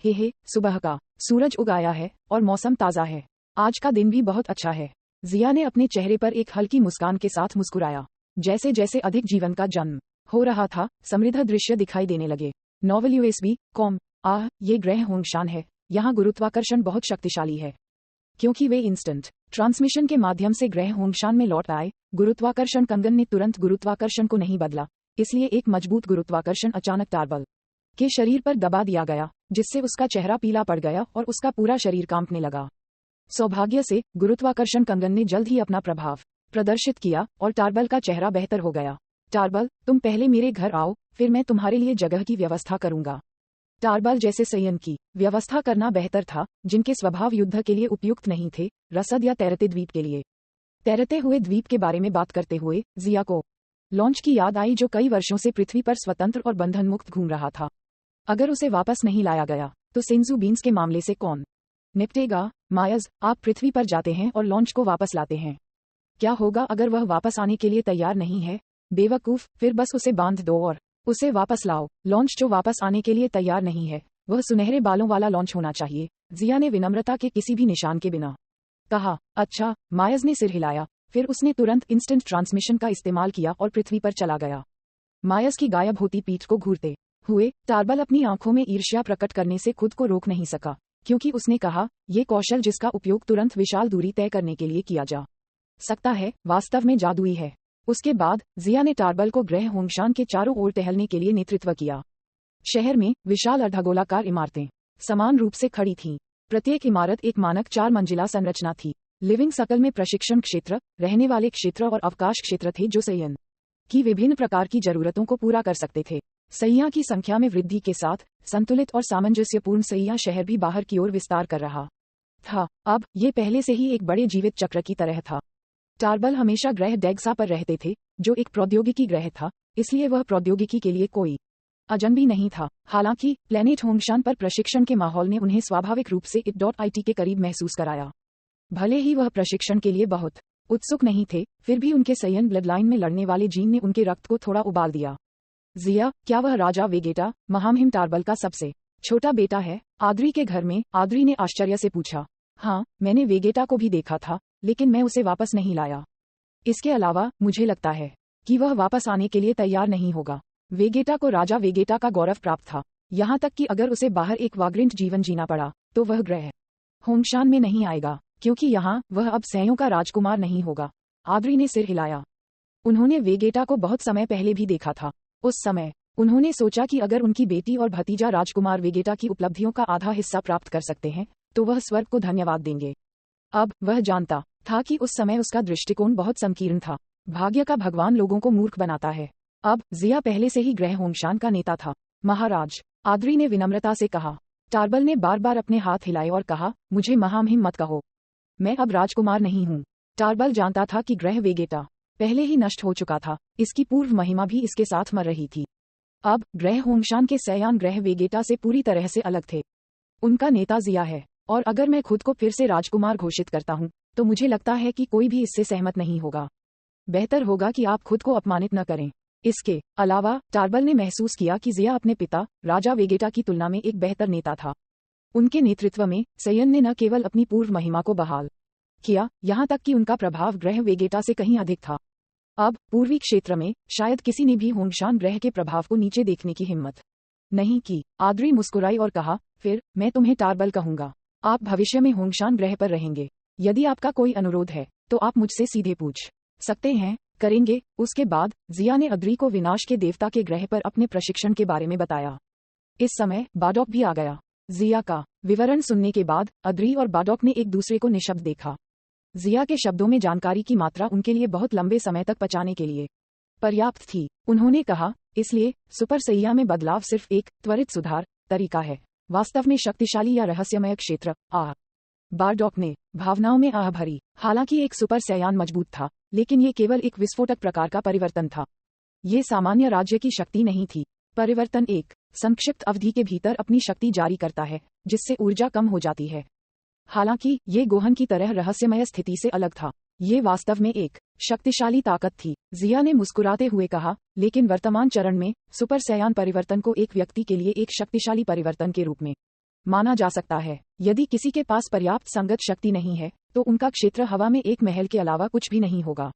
हे, सुबह का सूरज उगाया है और मौसम ताज़ा है। आज का दिन भी बहुत अच्छा है। जिया ने अपने चेहरे पर एक हल्की मुस्कान के साथ मुस्कुराया। जैसे जैसे अधिक जीवन का जन्म हो रहा था, समृद्ध दृश्य दिखाई देने लगे। Novel USB com. ये ग्रह होंगशान है। यहाँ गुरुत्वाकर्षण बहुत शक्तिशाली है। क्योंकि वे इंस्टेंट ट्रांसमिशन के माध्यम से ग्रह होंगशान में लौट आए, गुरुत्वाकर्षण कंगन ने तुरंत गुरुत्वाकर्षण को नहीं बदला। इसलिए एक मजबूत गुरुत्वाकर्षण अचानक टार्बल के शरीर पर दबा दिया गया, जिससे उसका चेहरा पीला पड़ गया और उसका पूरा शरीर कांपने लगा। सौभाग्य से गुरुत्वाकर्षण कंगन ने जल्द ही अपना प्रभाव प्रदर्शित किया और टार्बल का चेहरा बेहतर हो गया। टार्बल, तुम पहले मेरे घर आओ, फिर मैं तुम्हारे लिए जगह की व्यवस्था करूंगा। टार्बल जैसे शयन की व्यवस्था करना बेहतर था, जिनके स्वभाव युद्ध के लिए उपयुक्त नहीं थे, रसद या तैरते द्वीप के लिए। तैरते हुए द्वीप के बारे में बात करते हुए जिया को लॉन्च की याद आई, जो कई वर्षों से पृथ्वी पर स्वतंत्र और बंधन मुक्त घूम रहा था। अगर उसे वापस नहीं लाया गया तो सेंजू बीन्स के मामले से कौन निपटेगा? मायज, आप पृथ्वी पर जाते हैं और लॉन्च को वापस लाते हैं। क्या होगा अगर वह वापस आने के लिए तैयार नहीं है? बेवकूफ, फिर बस उसे बांध दो और उसे वापस लाओ। लॉन्च जो वापस आने के लिए तैयार नहीं है, वह सुनहरे बालों वाला लॉन्च होना चाहिए, जिया ने विनम्रता के किसी भी निशान के बिना कहा। अच्छा, मायज ने सिर हिलाया। फिर उसने तुरंत इंस्टेंट ट्रांसमिशन का इस्तेमाल किया और पृथ्वी पर चला गया। मायज की गायब होती पीठ को घूरते हुए टार्बल अपनी आंखों में ईर्ष्या प्रकट करने से खुद को रोक नहीं सका, क्योंकि उसने कहा, ये कौशल जिसका उपयोग तुरंत विशाल दूरी तय करने के लिए किया जा सकता है, वास्तव में जादुई है। उसके बाद जिया ने टार्बल को ग्रह होंगशान के चारों ओर टहलने के लिए नेतृत्व किया। शहर में विशाल अर्धगोलाकार इमारतें समान रूप से खड़ी थीं। प्रत्येक इमारत एक मानक 4 मंजिला संरचना थी। लिविंग सर्कल में प्रशिक्षण क्षेत्र, रहने वाले क्षेत्र और अवकाश क्षेत्र थे, जो शयन की विभिन्न प्रकार की जरूरतों को पूरा कर सकते थे। सैया की संख्या में वृद्धि के साथ संतुलित और सामंजस्यपूर्ण सैया शहर भी बाहर की ओर विस्तार कर रहा था। अब ये पहले से ही एक बड़े जीवित चक्र की तरह था। टार्बल हमेशा ग्रह डेग्सा पर रहते थे, जो एक प्रौद्योगिकी ग्रह था, इसलिए वह प्रौद्योगिकी के लिए कोई अजनबी नहीं था। हालांकि प्लेनेट होंगशान पर प्रशिक्षण के माहौल ने उन्हें स्वाभाविक रूप से it के करीब महसूस कराया। भले ही वह प्रशिक्षण के लिए बहुत उत्सुक नहीं थे, फिर भी उनके सैयन ब्लडलाइन में लड़ने वाले जीन ने उनके रक्त को थोड़ा उबाल दिया। जिया, क्या वह राजा वेगेटा, महामहिम टार्बल का सबसे छोटा बेटा है? आद्री के घर में? आद्री ने आश्चर्य से पूछा। हाँ, मैंने वेगेटा को भी देखा था, लेकिन मैं उसे वापस नहीं लाया। इसके अलावा मुझे लगता है कि वह वापस आने के लिए तैयार नहीं होगा। वेगेटा को राजा वेगेटा का गौरव प्राप्त था, यहाँ तक कि अगर उसे बाहर एक वाग्रिंट जीवन जीना पड़ा, तो वह ग्रह होंगशान में नहीं आएगा, क्योंकि यहाँ वह अब सैयों का राजकुमार नहीं होगा। आद्री ने सिर हिलाया। उन्होंने वेगेटा को बहुत समय पहले भी देखा था। उस समय उन्होंने सोचा कि अगर उनकी बेटी और भतीजा राजकुमार वेगेटा की उपलब्धियों का आधा हिस्सा प्राप्त कर सकते हैं, तो वह स्वर्ग को धन्यवाद देंगे। अब वह जानता था कि उस समय उसका दृष्टिकोण बहुत संकीर्ण था। भाग्य का भगवान लोगों को मूर्ख बनाता है। अब जिया पहले से ही ग्रह होंगशान का नेता था। महाराज, आद्री ने विनम्रता से कहा। टार्बल ने बार बार अपने हाथ हिलाए और कहा, मुझे महामहिम मत कहो, मैं अब राजकुमार नहीं हूँ। टार्बल जानता था कि ग्रह वेगेटा पहले ही नष्ट हो चुका था, इसकी पूर्व महिमा भी इसके साथ मर रही थी। अब ग्रह होंगशान के सैयान ग्रह वेगेटा से पूरी तरह से अलग थे। उनका नेता जिया है, और अगर मैं खुद को फिर से राजकुमार घोषित करता हूँ, तो मुझे लगता है कि कोई भी इससे सहमत नहीं होगा। बेहतर होगा कि आप खुद को अपमानित न करें। इसके अलावा टार्बल ने महसूस किया कि जिया अपने पिता राजा वेगेटा की तुलना में एक बेहतर नेता था। उनके नेतृत्व में सैयन ने न केवल अपनी पूर्व महिमा को बहाल किया, यहाँ तक कि उनका प्रभाव ग्रह वेगेटा से कहीं अधिक था। अब पूर्वी क्षेत्र में शायद किसी ने भी होंगशान ग्रह के प्रभाव को नीचे देखने की हिम्मत नहीं की। आद्री मुस्कुराई और कहा, फिर मैं तुम्हें टार्बल कहूंगा। आप भविष्य में होंगशान ग्रह पर रहेंगे। यदि आपका कोई अनुरोध है, तो आप मुझसे सीधे पूछ सकते हैं। करेंगे। उसके बाद जिया ने अद्री को विनाश के देवता के ग्रह पर अपने प्रशिक्षण के बारे में बताया। इस समय बाडॉक भी आ गया। जिया का विवरण सुनने के बाद अद्री और बाडॉक ने एक दूसरे को निशब्द देखा। जिया के शब्दों में जानकारी की मात्रा उनके लिए बहुत लंबे समय तक पचाने के लिए पर्याप्त थी। उन्होंने कहा, इसलिए सुपर सैया में बदलाव सिर्फ एक त्वरित सुधार तरीका है, वास्तव में शक्तिशाली या रहस्यमय क्षेत्र। बारडॉक ने भावनाओं में आह भरी। हालांकि एक सुपर सैयान मजबूत था, लेकिन ये केवल एक विस्फोटक प्रकार का परिवर्तन था। ये सामान्य राज्य की शक्ति नहीं थी। परिवर्तन एक संक्षिप्त अवधि के भीतर अपनी शक्ति जारी करता है, जिससे ऊर्जा कम हो जाती है। हालांकि ये गोहन की तरह रहस्यमय स्थिति से अलग था। ये वास्तव में एक शक्तिशाली ताकत थी। जिया ने मुस्कुराते हुए कहा, लेकिन वर्तमान चरण में सुपर सैयान परिवर्तन को एक व्यक्ति के लिए एक शक्तिशाली परिवर्तन के रूप में माना जा सकता है। यदि किसी के पास पर्याप्त संगत शक्ति नहीं है तो उनका क्षेत्र हवा में एक महल के अलावा कुछ भी नहीं होगा।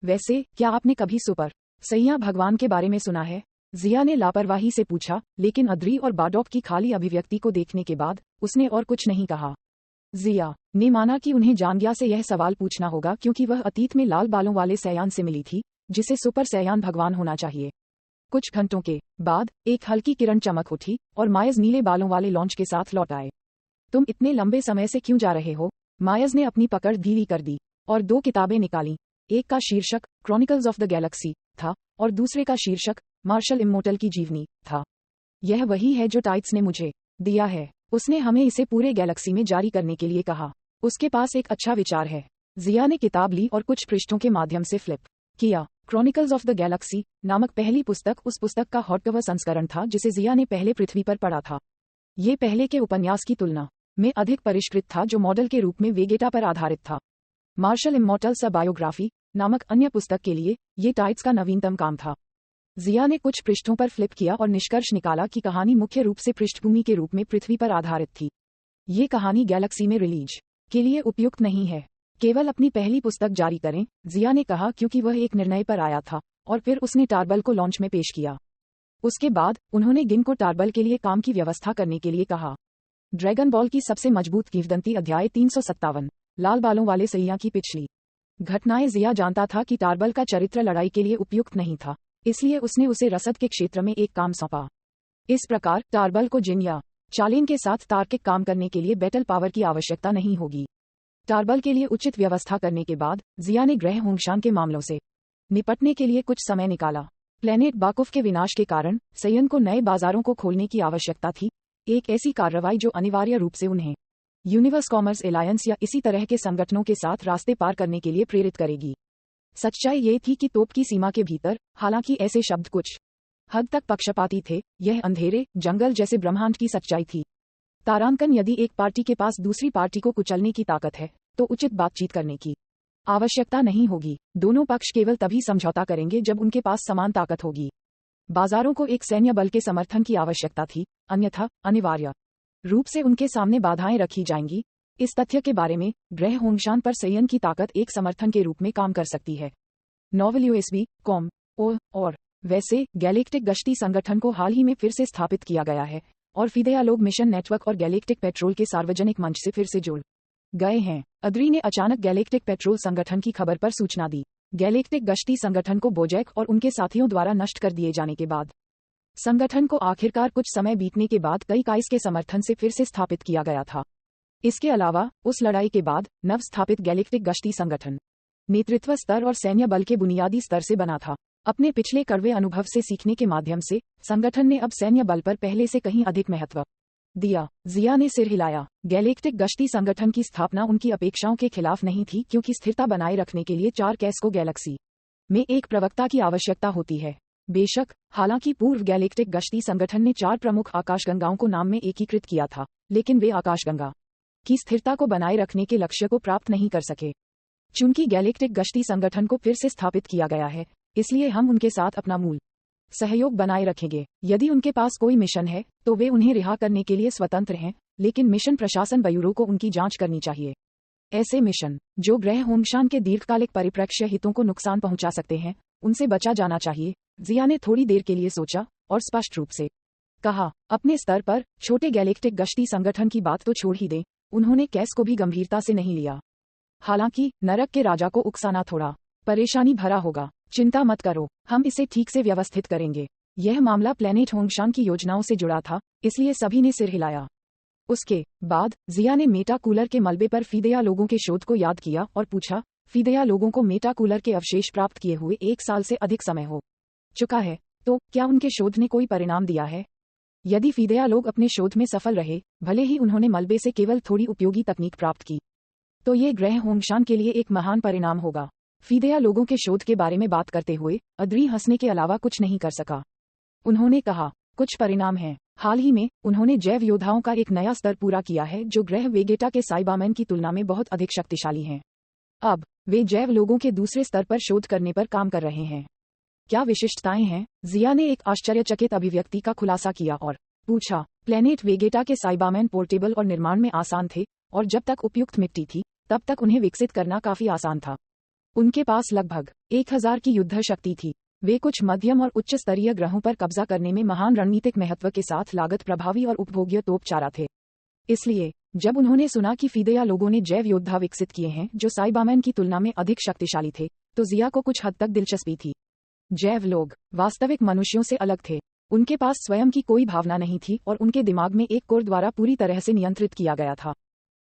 वैसे क्या आपने कभी सुपर सैया भगवान के बारे में सुना है? जिया ने लापरवाही से पूछा, लेकिन अद्री और बाडॉक की खाली अभिव्यक्ति को देखने के बाद उसने और कुछ नहीं कहा। जिया ने माना कि उन्हें जांगिया से यह सवाल पूछना होगा क्योंकि वह अतीत में लाल बालों वाले सयान से मिली थी जिसे सुपर सयान भगवान होना चाहिए। कुछ घंटों के बाद एक हल्की किरण चमक उठी और मायज नीले बालों वाले लॉन्च के साथ लौट आए। तुम इतने लंबे समय से क्यों जा रहे हो? मायज ने अपनी पकड़ ढीली कर दी और 2 किताबें निकाली। एक का शीर्षक क्रॉनिकल्स ऑफ द गैलेक्सी था और दूसरे का शीर्षक मार्शल इम्मोर्टल की जीवनी था। यह वही है जो टाइट्स ने मुझे दिया है। उसने हमें इसे पूरे गैलेक्सी में जारी करने के लिए कहा। उसके पास एक अच्छा विचार है। जिया ने किताब ली और कुछ पृष्ठों के माध्यम से फ्लिप किया। क्रॉनिकल्स ऑफ द गैलेक्सी नामक पहली पुस्तक उस पुस्तक का हॉटकवर संस्करण था जिसे जिया ने पहले पृथ्वी पर पढ़ा था। ये पहले के उपन्यास की तुलना में अधिक परिष्कृत था जो मॉडल के रूप में वेगेटा पर आधारित था। मार्शल इम्मॉर्टल स बायोग्राफी नामक अन्य पुस्तक के लिए ये टाइट्स का नवीनतम काम था। जिया ने कुछ पृष्ठों पर फ्लिप किया और निष्कर्ष निकाला कि कहानी मुख्य रूप से पृष्ठभूमि के रूप में पृथ्वी पर आधारित थी। ये कहानी गैलेक्सी में रिलीज के लिए उपयुक्त नहीं है। केवल अपनी पहली पुस्तक जारी करें, जिया ने कहा, क्योंकि वह एक निर्णय पर आया था और फिर उसने टार्बल को लॉन्च में पेश किया। उसके बाद उन्होंने गिन को टार्बल के लिए काम की व्यवस्था करने के लिए कहा। ड्रैगन बॉल की सबसे मजबूत किंवदंती अध्याय 357 लाल बालों वाले सैया की पिछली घटनाएं। जिया जानता था कि टार्बल का चरित्र लड़ाई के लिए उपयुक्त नहीं था, इसलिए उसने उसे रसद के क्षेत्र में एक काम सौंपा। इस प्रकार टार्बल को जिन या चालिन के साथ तार्किक काम करने के लिए बैटल पावर की आवश्यकता नहीं होगी। टार्बल के लिए उचित व्यवस्था करने के बाद जिया ने ग्रह होंगशान के मामलों से निपटने के लिए कुछ समय निकाला। प्लेनेट बाकुफ के विनाश के कारण सयन को नए बाजारों को खोलने की आवश्यकता थी, एक ऐसी कार्रवाई जो अनिवार्य रूप से उन्हें यूनिवर्स कॉमर्स एलायंस या इसी तरह के संगठनों के साथ रास्ते पार करने के लिए प्रेरित करेगी। सच्चाई ये थी कि तोप की सीमा के भीतर, हालांकि ऐसे शब्द कुछ हद तक पक्षपाती थे, यह अंधेरे जंगल जैसे ब्रह्मांड की सच्चाई थी। तारांकन, यदि एक पार्टी के पास दूसरी पार्टी को कुचलने की ताकत है तो उचित बातचीत करने की आवश्यकता नहीं होगी। दोनों पक्ष केवल तभी समझौता करेंगे जब उनके पास समान ताकत होगी। बाजारों को एक सैन्य बल के समर्थन की आवश्यकता थी, अन्यथा अनिवार्य रूप से उनके सामने बाधाएं रखी जाएंगी। इस तथ्य के बारे में ग्रह होंगशान पर सयन की ताकत एक समर्थन के रूप में काम कर सकती है। नॉवल यूएसबी कॉम और वैसे गैलेक्टिक गश्ती संगठन को हाल ही में फिर से स्थापित किया गया है और फिदेयालोग मिशन नेटवर्क और गैलेक्टिक पेट्रोल के सार्वजनिक मंच से फिर से जुड़ गए हैं। अद्री ने अचानक गैलेक्टिक पेट्रोल संगठन की खबर पर सूचना दी। गैलेक्टिक गश्ती संगठन को बोजैक और उनके साथियों द्वारा नष्ट कर दिए जाने के बाद संगठन को आखिरकार कुछ समय बीतने के बाद कई काइस के समर्थन से फिर से स्थापित किया गया था। इसके अलावा उस लड़ाई के बाद नव स्थापित गैलेक्टिक गश्ती संगठन नेतृत्व स्तर और सैन्य बल के बुनियादी स्तर से बना था। अपने पिछले कड़वे अनुभव से सीखने के माध्यम से संगठन ने अब सैन्य बल पर पहले से कहीं अधिक महत्व दिया। जिया ने सिर हिलाया। गैलेक्टिक गश्ती संगठन की स्थापना उनकी अपेक्षाओं के खिलाफ नहीं थी, क्योंकि स्थिरता बनाए रखने के लिए 4 कैस को गैलेक्सी में एक प्रवक्ता की आवश्यकता होती है। बेशक, हालांकि पूर्व गैलेक्टिक गश्ती संगठन ने 4 प्रमुख आकाशगंगाओं को नाम में एकीकृत किया था, लेकिन वे आकाशगंगा की स्थिरता को बनाए रखने के लक्ष्य को प्राप्त नहीं कर सके। चूंकि गैलेक्टिक गश्ती संगठन को फिर से स्थापित किया गया है, इसलिए हम उनके साथ अपना मूल सहयोग बनाए रखेंगे। यदि उनके पास कोई मिशन है तो वे उन्हें रिहा करने के लिए स्वतंत्र हैं, लेकिन मिशन प्रशासन ब्यूरो को उनकी जांच करनी चाहिए। ऐसे मिशन जो ग्रह होंगशान के दीर्घकालिक परिप्रेक्ष्य हितों को नुकसान पहुंचा सकते हैं, उनसे बचा जाना चाहिए। जिया ने थोड़ी देर के लिए सोचा और स्पष्ट रूप से कहा, अपने स्तर पर छोटे गैलेक्टिक गश्ती संगठन की बात तो छोड़ ही दें, उन्होंने कैस को भी गंभीरता से नहीं लिया। हालांकि नरक के राजा को उकसाना थोड़ा परेशानी भरा होगा। चिंता मत करो, हम इसे ठीक से व्यवस्थित करेंगे। यह मामला प्लेनेट होंगशान की योजनाओं से जुड़ा था, इसलिए सभी ने सिर हिलाया। उसके बाद जिया ने मेटा कूलर के मलबे पर फिदेया लोगों के शोध को याद किया और पूछा, फिदेया लोगों को मेटा कूलर के अवशेष प्राप्त किए हुए 1 साल से अधिक समय हो चुका है, तो क्या उनके शोध ने कोई परिणाम दिया है? यदि फिदेया लोग अपने शोध में सफल रहे, भले ही उन्होंने मलबे से केवल थोड़ी उपयोगी तकनीक प्राप्त की, तो ये ग्रह होंगशान के लिए एक महान परिणाम होगा। फिदेया लोगों के शोध के बारे में बात करते हुए अद्री हंसने के अलावा कुछ नहीं कर सका। उन्होंने कहा, कुछ परिणाम हैं। हाल ही में उन्होंने जैव योद्धाओं का एक नया स्तर पूरा किया है जो ग्रह वेगेटा के साइबामैन की तुलना में बहुत अधिक शक्तिशाली हैं। अब वे जैव लोगों के दूसरे स्तर पर शोध करने पर काम कर रहे हैं। क्या विशिष्टताएं हैं? जिया ने एक आश्चर्यचकित अभिव्यक्ति का खुलासा किया और पूछा। प्लेनेट वेगेटा के साइबामैन पोर्टेबल और निर्माण में आसान थे, और जब तक उपयुक्त मिट्टी थी तब तक उन्हें विकसित करना काफी आसान था। उनके पास लगभग 1000 की युद्ध शक्ति थी। वे कुछ मध्यम और उच्च स्तरीय ग्रहों पर कब्जा करने में महान रणनीतिक महत्व के साथ लागत प्रभावी और उपभोग्य तोपचारा थे। इसलिए जब उन्होंने सुना कि फीदेया लोगों ने जैव योद्धा विकसित किए हैं जो साइबामैन की तुलना में अधिक शक्तिशाली थे, तो जिया को कुछ हद तक दिलचस्पी थी। जैव लोग वास्तविक मनुष्यों से अलग थे। उनके पास स्वयं की कोई भावना नहीं थी और उनके दिमाग में एक कोर द्वारा पूरी तरह से नियंत्रित किया गया था।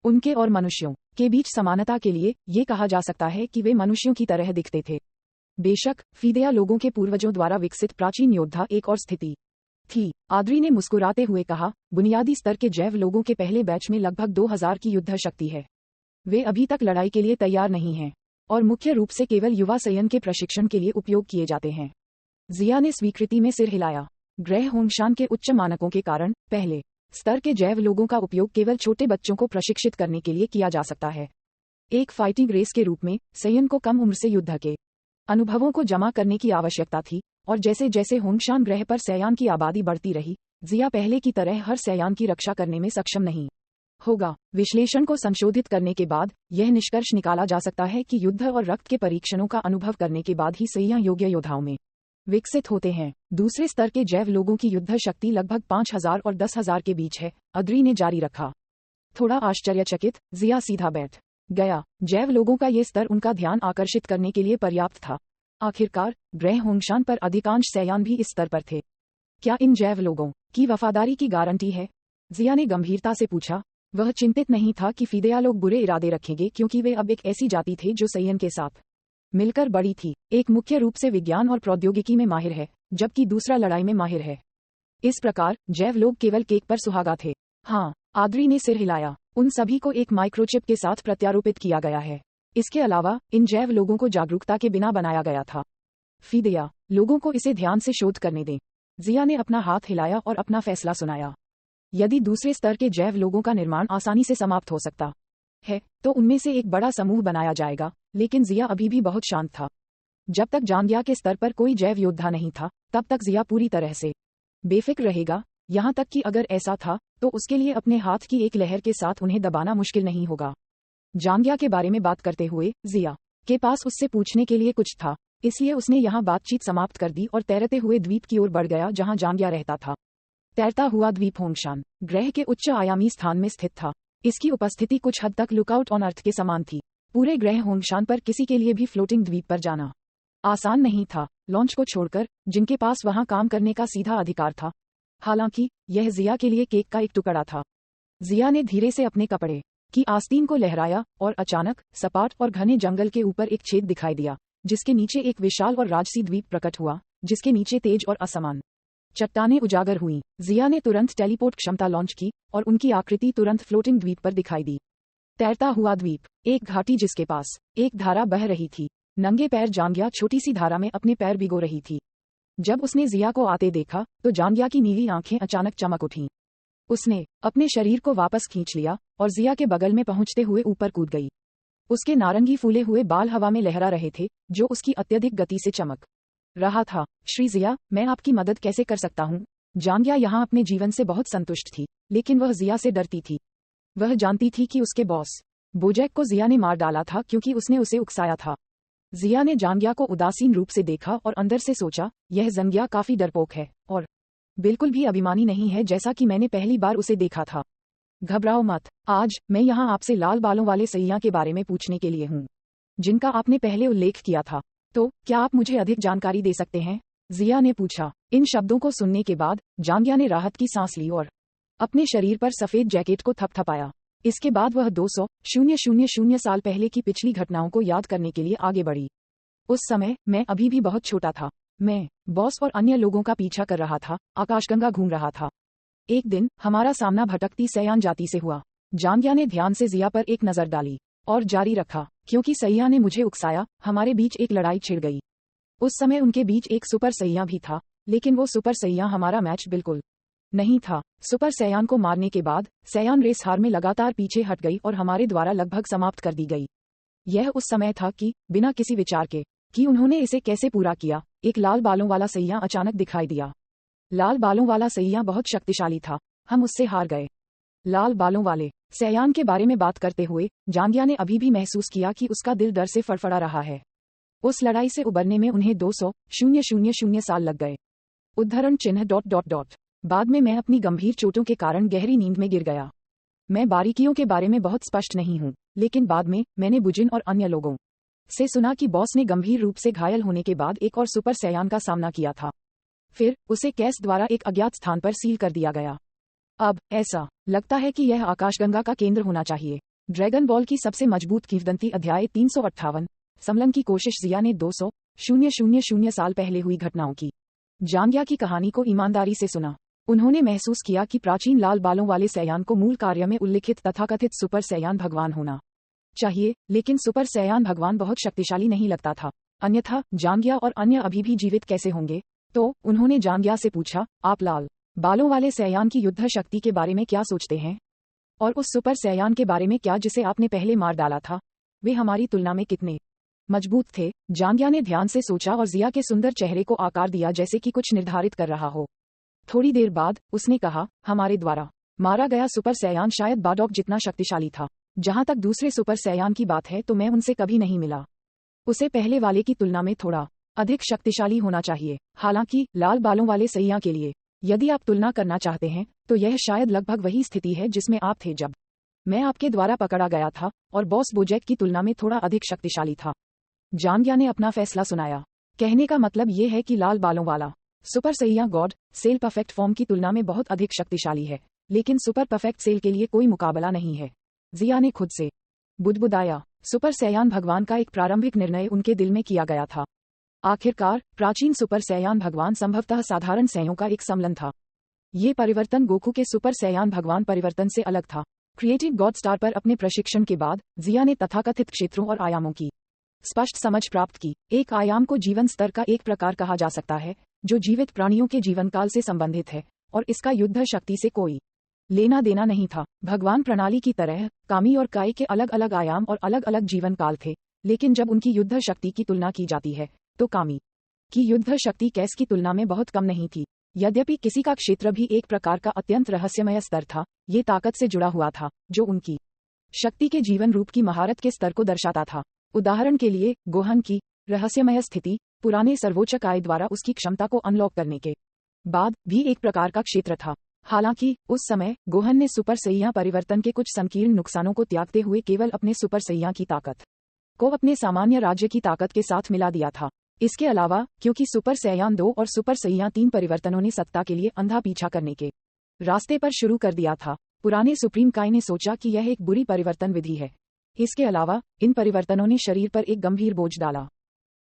उनके और मनुष्यों के बीच समानता के लिए ये कहा जा सकता है कि वे मनुष्यों की तरह दिखते थे। बेशक फीदेया लोगों के पूर्वजों द्वारा विकसित प्राचीन योद्धा एक और स्थिति थी। आद्री ने मुस्कुराते हुए कहा, बुनियादी स्तर के जैव लोगों के पहले बैच में लगभग 2000 की युद्ध शक्ति है। वे अभी तक लड़ाई के लिए तैयार नहीं हैं और मुख्य रूप से केवल युवा सैयन के प्रशिक्षण के लिए उपयोग किए जाते हैं। जिया ने स्वीकृति में सिर हिलाया। ग्रह होंगशान के उच्च मानकों के कारण पहले स्तर के जैव लोगों का उपयोग केवल छोटे बच्चों को प्रशिक्षित करने के लिए किया जा सकता है। एक फाइटिंग रेस के रूप में सैयन को कम उम्र से युद्ध के अनुभवों को जमा करने की आवश्यकता थी, और जैसे जैसे होंगशान ग्रह पर सैयान की आबादी बढ़ती रही, जिया पहले की तरह हर सैयान की रक्षा करने में सक्षम नहीं होगा। विश्लेषण को संशोधित करने के बाद यह निष्कर्ष निकाला जा सकता है कि युद्ध और रक्त के परीक्षणों का अनुभव करने के बाद ही सैया योग्य योद्धाओं में विकसित होते हैं। दूसरे स्तर के जैव लोगों की युद्ध शक्ति लगभग 5000 और 10,000 के बीच है, आद्री ने जारी रखा। थोड़ा आश्चर्यचकित जिया सीधा बैठ गया। जैव लोगों का ये स्तर उनका ध्यान आकर्षित करने के लिए पर्याप्त था। आखिरकार ग्रह होंगशान पर अधिकांश सैयान भी इस स्तर पर थे। क्या इन जैव लोगों की वफादारी की गारंटी है? जिया ने गंभीरता से पूछा। वह चिंतित नहीं था कि फीदेया लोग बुरे इरादे रखेंगे, क्योंकि वे अब एक ऐसी जाति थे जो सैयन के साथ मिलकर बड़ी थी। एक मुख्य रूप से विज्ञान और प्रौद्योगिकी में माहिर है, जबकि दूसरा लड़ाई में माहिर है। इस प्रकार जैव लोग केवल केक पर सुहागा थे। हाँ, आद्री ने सिर हिलाया। उन सभी को एक माइक्रोचिप के साथ प्रत्यारोपित किया गया है। इसके अलावा इन जैव लोगों को जागरूकता के बिना बनाया गया था। फीदेया लोगों को इसे ध्यान से शोध करने दें। जिया ने अपना हाथ हिलाया और अपना फैसला सुनाया। यदि दूसरे स्तर के जैव लोगों का निर्माण आसानी से समाप्त हो सकता है, तो उनमें से एक बड़ा समूह बनाया जाएगा। लेकिन जिया अभी भी बहुत शांत था। जब तक जांगिया के स्तर पर कोई जैव योद्धा नहीं था, तब तक जिया पूरी तरह से बेफिक्र रहेगा। यहाँ तक कि अगर ऐसा था, तो उसके लिए अपने हाथ की एक लहर के साथ उन्हें दबाना मुश्किल नहीं होगा। जांगिया के बारे में बात करते हुए जिया के पास उससे पूछने के लिए कुछ था, इसलिए उसने यहाँ बातचीत समाप्त कर दी और तैरते हुए द्वीप की ओर बढ़ गया जहाँ जांगिया रहता था। तैरता हुआ द्वीप होंगशान ग्रह के उच्च आयामी स्थान में स्थित था। इसकी उपस्थिति कुछ हद तक लुकआउट ऑन अर्थ के समान थी। पूरे ग्रह होंगशान पर किसी के लिए भी फ्लोटिंग द्वीप पर जाना आसान नहीं था, लॉन्च को छोड़कर, जिनके पास वहां काम करने का सीधा अधिकार था। हालांकि यह जिया के लिए केक का एक टुकड़ा था। जिया ने धीरे से अपने कपड़े की आस्तीन को लहराया और अचानक सपाट और घने जंगल के ऊपर एक छेद दिखाई दिया, जिसके नीचे एक विशाल और राजसी द्वीप प्रकट हुआ, जिसके नीचे तेज और असमान चट्टानें उजागर हुईं। जिया ने तुरंत टेलीपोर्ट क्षमता लॉन्च की और उनकी आकृति तुरंत फ्लोटिंग द्वीप पर दिखाई दी। तैरता हुआ द्वीप, एक घाटी जिसके पास एक धारा बह रही थी। नंगे पैर जांगिया छोटी सी धारा में अपने पैर भिगो रही थी। जब उसने जिया को आते देखा, तो जांगिया की नीली आंखें अचानक चमक उठीं। उसने अपने शरीर को वापस खींच लिया और जिया के बगल में पहुंचते हुए ऊपर कूद गई। उसके नारंगी फूले हुए बाल हवा में लहरा रहे थे, जो उसकी अत्यधिक गति से चमक रहा था। श्री जिया, मैं आपकी मदद कैसे कर सकता हूँ? जांगिया यहाँ अपने जीवन से बहुत संतुष्ट थी, लेकिन वह जिया से डरती थी। वह जानती थी कि उसके बॉस बोजैक को जिया ने मार डाला था क्योंकि उसने उसे उकसाया था। जिया ने जांगिया को उदासीन रूप से देखा और अंदर से सोचा, यह जंगिया काफी डरपोक है और बिल्कुल भी अभिमानी नहीं है जैसा कि मैंने पहली बार उसे देखा था। घबराओ मत, आज मैं यहाँ आपसे लाल बालों वाले सैया के बारे में पूछने के लिए हूँ, जिनका आपने पहले उल्लेख किया था। तो क्या आप मुझे अधिक जानकारी दे सकते हैं? जिया ने पूछा। इन शब्दों को सुनने के बाद जांगिया ने राहत की सांस ली और अपने शरीर पर सफेद जैकेट को थपथपाया। इसके बाद वह 200,000 साल पहले की पिछली घटनाओं को याद करने के लिए आगे बढ़ी। उस समय मैं अभी भी बहुत छोटा था। मैं बॉस और अन्य लोगों का पीछा कर रहा था, आकाशगंगा घूम रहा था। एक दिन हमारा सामना भटकती सैयान जाति से हुआ। जांगिया ने ध्यान से जिया पर एक नजर डाली और जारी रखा, क्योंकि सैया ने मुझे उकसाया, हमारे बीच एक लड़ाई छिड़ गई। उस समय उनके बीच एक सुपर सैया भी था, लेकिन वो सुपर सैया हमारा मैच बिल्कुल नहीं था। सुपर सैयान को मारने के बाद सैयान रेस हार में लगातार पीछे हट गई और हमारे द्वारा लगभग समाप्त कर दी गई। यह उस समय था कि बिना किसी विचार के कि उन्होंने इसे कैसे पूरा किया, एक लाल बालों वाला सैया अचानक दिखाई दिया। लाल बालों वाला सैयान बहुत शक्तिशाली था, हम उससे हार गए। लाल बालों वाले सैयान के बारे में बात करते हुए जांगिया ने अभी भी महसूस किया कि उसका दिल डर से फड़फड़ा रहा है। उस लड़ाई से उबरने में उन्हें 200,000 साल लग गए। उद्धरण चिन्ह ... बाद में मैं अपनी गंभीर चोटों के कारण गहरी नींद में गिर गया। मैं बारीकियों के बारे में बहुत स्पष्ट नहीं हूँ, लेकिन बाद में मैंने बुजिन और अन्य लोगों से सुना कि बॉस ने गंभीर रूप से घायल होने के बाद एक और सुपर सैयान का सामना किया था। फिर उसे कैस द्वारा एक अज्ञात स्थान पर सील कर दिया गया। अब ऐसा लगता है कि यह आकाशगंगा का केंद्र होना चाहिए। ड्रैगन बॉल की सबसे मजबूत किंवदंती अध्याय 358 समलन की कोशिश। जिया ने 200,000 साल पहले हुई घटनाओं की जांगिया की कहानी को ईमानदारी से सुना। उन्होंने महसूस किया कि प्राचीन लाल बालों वाले सैयान को मूल कार्य में उल्लिखित तथाकथित सुपर सैयान भगवान होना चाहिए, लेकिन सुपर सैयान भगवान बहुत शक्तिशाली नहीं लगता था। अन्यथा जांगिया और अन्य अभी भी जीवित कैसे होंगे? तो उन्होंने जांगिया से पूछा, आप लाल बालों वाले सैयान की युद्ध शक्ति के बारे में क्या सोचते हैं? और उस सुपर सैयान के बारे में क्या जिसे आपने पहले मार डाला था? वे हमारी तुलना में कितने मजबूत थे? जांगिया ने ध्यान से सोचा और जिया के सुंदर चेहरे को आकार दिया जैसे कि कुछ निर्धारित कर रहा हो। थोड़ी देर बाद उसने कहा, हमारे द्वारा मारा गया सुपर सैयान शायद बाडॉक जितना शक्तिशाली था। जहां तक दूसरे सुपर सैयान की बात है तो मैं उनसे कभी नहीं मिला। उसे पहले वाले की तुलना में थोड़ा अधिक शक्तिशाली होना चाहिए। हालांकि लाल बालों वाले सैयान के लिए यदि आप तुलना करना चाहते हैं तो यह शायद लगभग वही स्थिति है जिसमें आप थे जब मैं आपके द्वारा पकड़ा गया था, और बॉस बोजैक की तुलना में थोड़ा अधिक शक्तिशाली था। जांगिया ने अपना फैसला सुनाया। कहने का मतलब ये है कि लाल बालों वाला super Saiyan god Cell perfect form की तुलना में बहुत अधिक शक्तिशाली है, लेकिन सुपर परफेक्ट सेल के लिए कोई मुकाबला नहीं है। जिया ने खुद से बुदबुदाया। सुपर सैयान भगवान का एक प्रारंभिक निर्णय उनके दिल में किया गया था। आखिरकार प्राचीन सुपर सैयान भगवान संभवतः साधारण सैयों का एक सम्मिलन था। ये परिवर्तन गोकू के सुपर सैयान भगवान परिवर्तन से अलग था। क्रिएटिव गॉड स्टार पर अपने प्रशिक्षण के बाद जिया ने तथाकथित क्षेत्रों और आयामों की स्पष्ट समझ प्राप्त की। एक आयाम को जीवन स्तर का एक प्रकार कहा जा सकता है जो जीवित प्राणियों के जीवन काल से संबंधित है, और इसका युद्ध शक्ति से कोई लेना देना नहीं था। भगवान प्रणाली की तरह कामी और काई के अलग अलग आयाम और अलग अलग जीवन काल थे, लेकिन जब उनकी युद्ध शक्ति की तुलना की जाती है तो कामी की युद्ध शक्ति कैस की तुलना में बहुत कम नहीं थी। यद्यपि किसी का क्षेत्र भी एक प्रकार का अत्यंत रहस्यमय स्तर था, ये ताकत से जुड़ा हुआ था जो उनकी शक्ति के जीवन रूप की महारत के स्तर को दर्शाता था। उदाहरण के लिए गोहन की रहस्यमय स्थिति पुराने सर्वोच्च काय द्वारा उसकी क्षमता को अनलॉक करने के बाद भी एक प्रकार का क्षेत्र था। हालांकि उस समय गोहन ने सुपर सैयान परिवर्तन के कुछ संकीर्ण नुकसानों को त्यागते हुए केवल अपने सुपर सैयान की ताकत को अपने सामान्य राज्य की ताकत के साथ मिला दिया था। इसके अलावा क्योंकि सुपर सैयान 2 और सुपर सैयान 3 परिवर्तनों ने सत्ता के लिए अंधा पीछा करने के रास्ते पर शुरू कर दिया था, पुराने सुप्रीम काय ने सोचा कि यह एक बुरी परिवर्तन विधि है। इसके अलावा इन परिवर्तनों ने शरीर पर एक गंभीर बोझ डाला।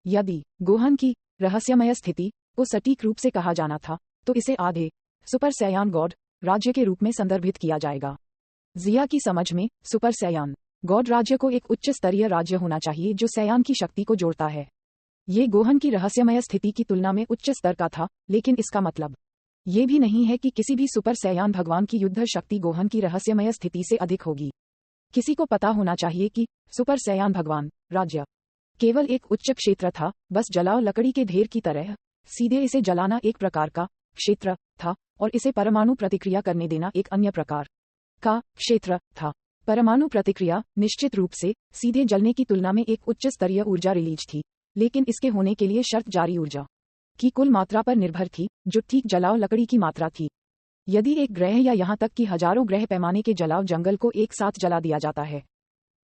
यदि गोहन की रहस्यमय स्थिति को सटीक रूप से कहा जाना था तो इसे आधे सुपर सैयान गॉड राज्य के रूप में संदर्भित किया जाएगा। जिया की समझ में सुपर सैयान गॉड राज्य को एक उच्च स्तरीय राज्य होना चाहिए जो सैयान की शक्ति को जोड़ता है। ये गोहन की रहस्यमय स्थिति की तुलना में उच्च स्तर का था, लेकिन इसका मतलब ये भी नहीं है कि किसी भी सुपर सैयान भगवान की युद्ध शक्ति गोहन की रहस्यमय स्थिति से अधिक होगी। किसी को पता होना चाहिए कि सुपर सैयान भगवान राज्य केवल एक उच्च क्षेत्र था, बस जलाओ लकड़ी के ढेर की तरह। सीधे इसे जलाना एक प्रकार का क्षेत्र था और इसे परमाणु प्रतिक्रिया करने देना एक अन्य प्रकार का क्षेत्र था। परमाणु प्रतिक्रिया निश्चित रूप से सीधे जलने की तुलना में एक उच्च स्तरीय ऊर्जा रिलीज थी, लेकिन इसके होने के लिए शर्त जारी ऊर्जा की कुल मात्रा पर निर्भर थी जो ठीक जलाओ लकड़ी की मात्रा थी। यदि एक ग्रह या यहाँ तक कि हजारों ग्रह पैमाने के जलाओ जंगल को एक साथ जला दिया जाता है,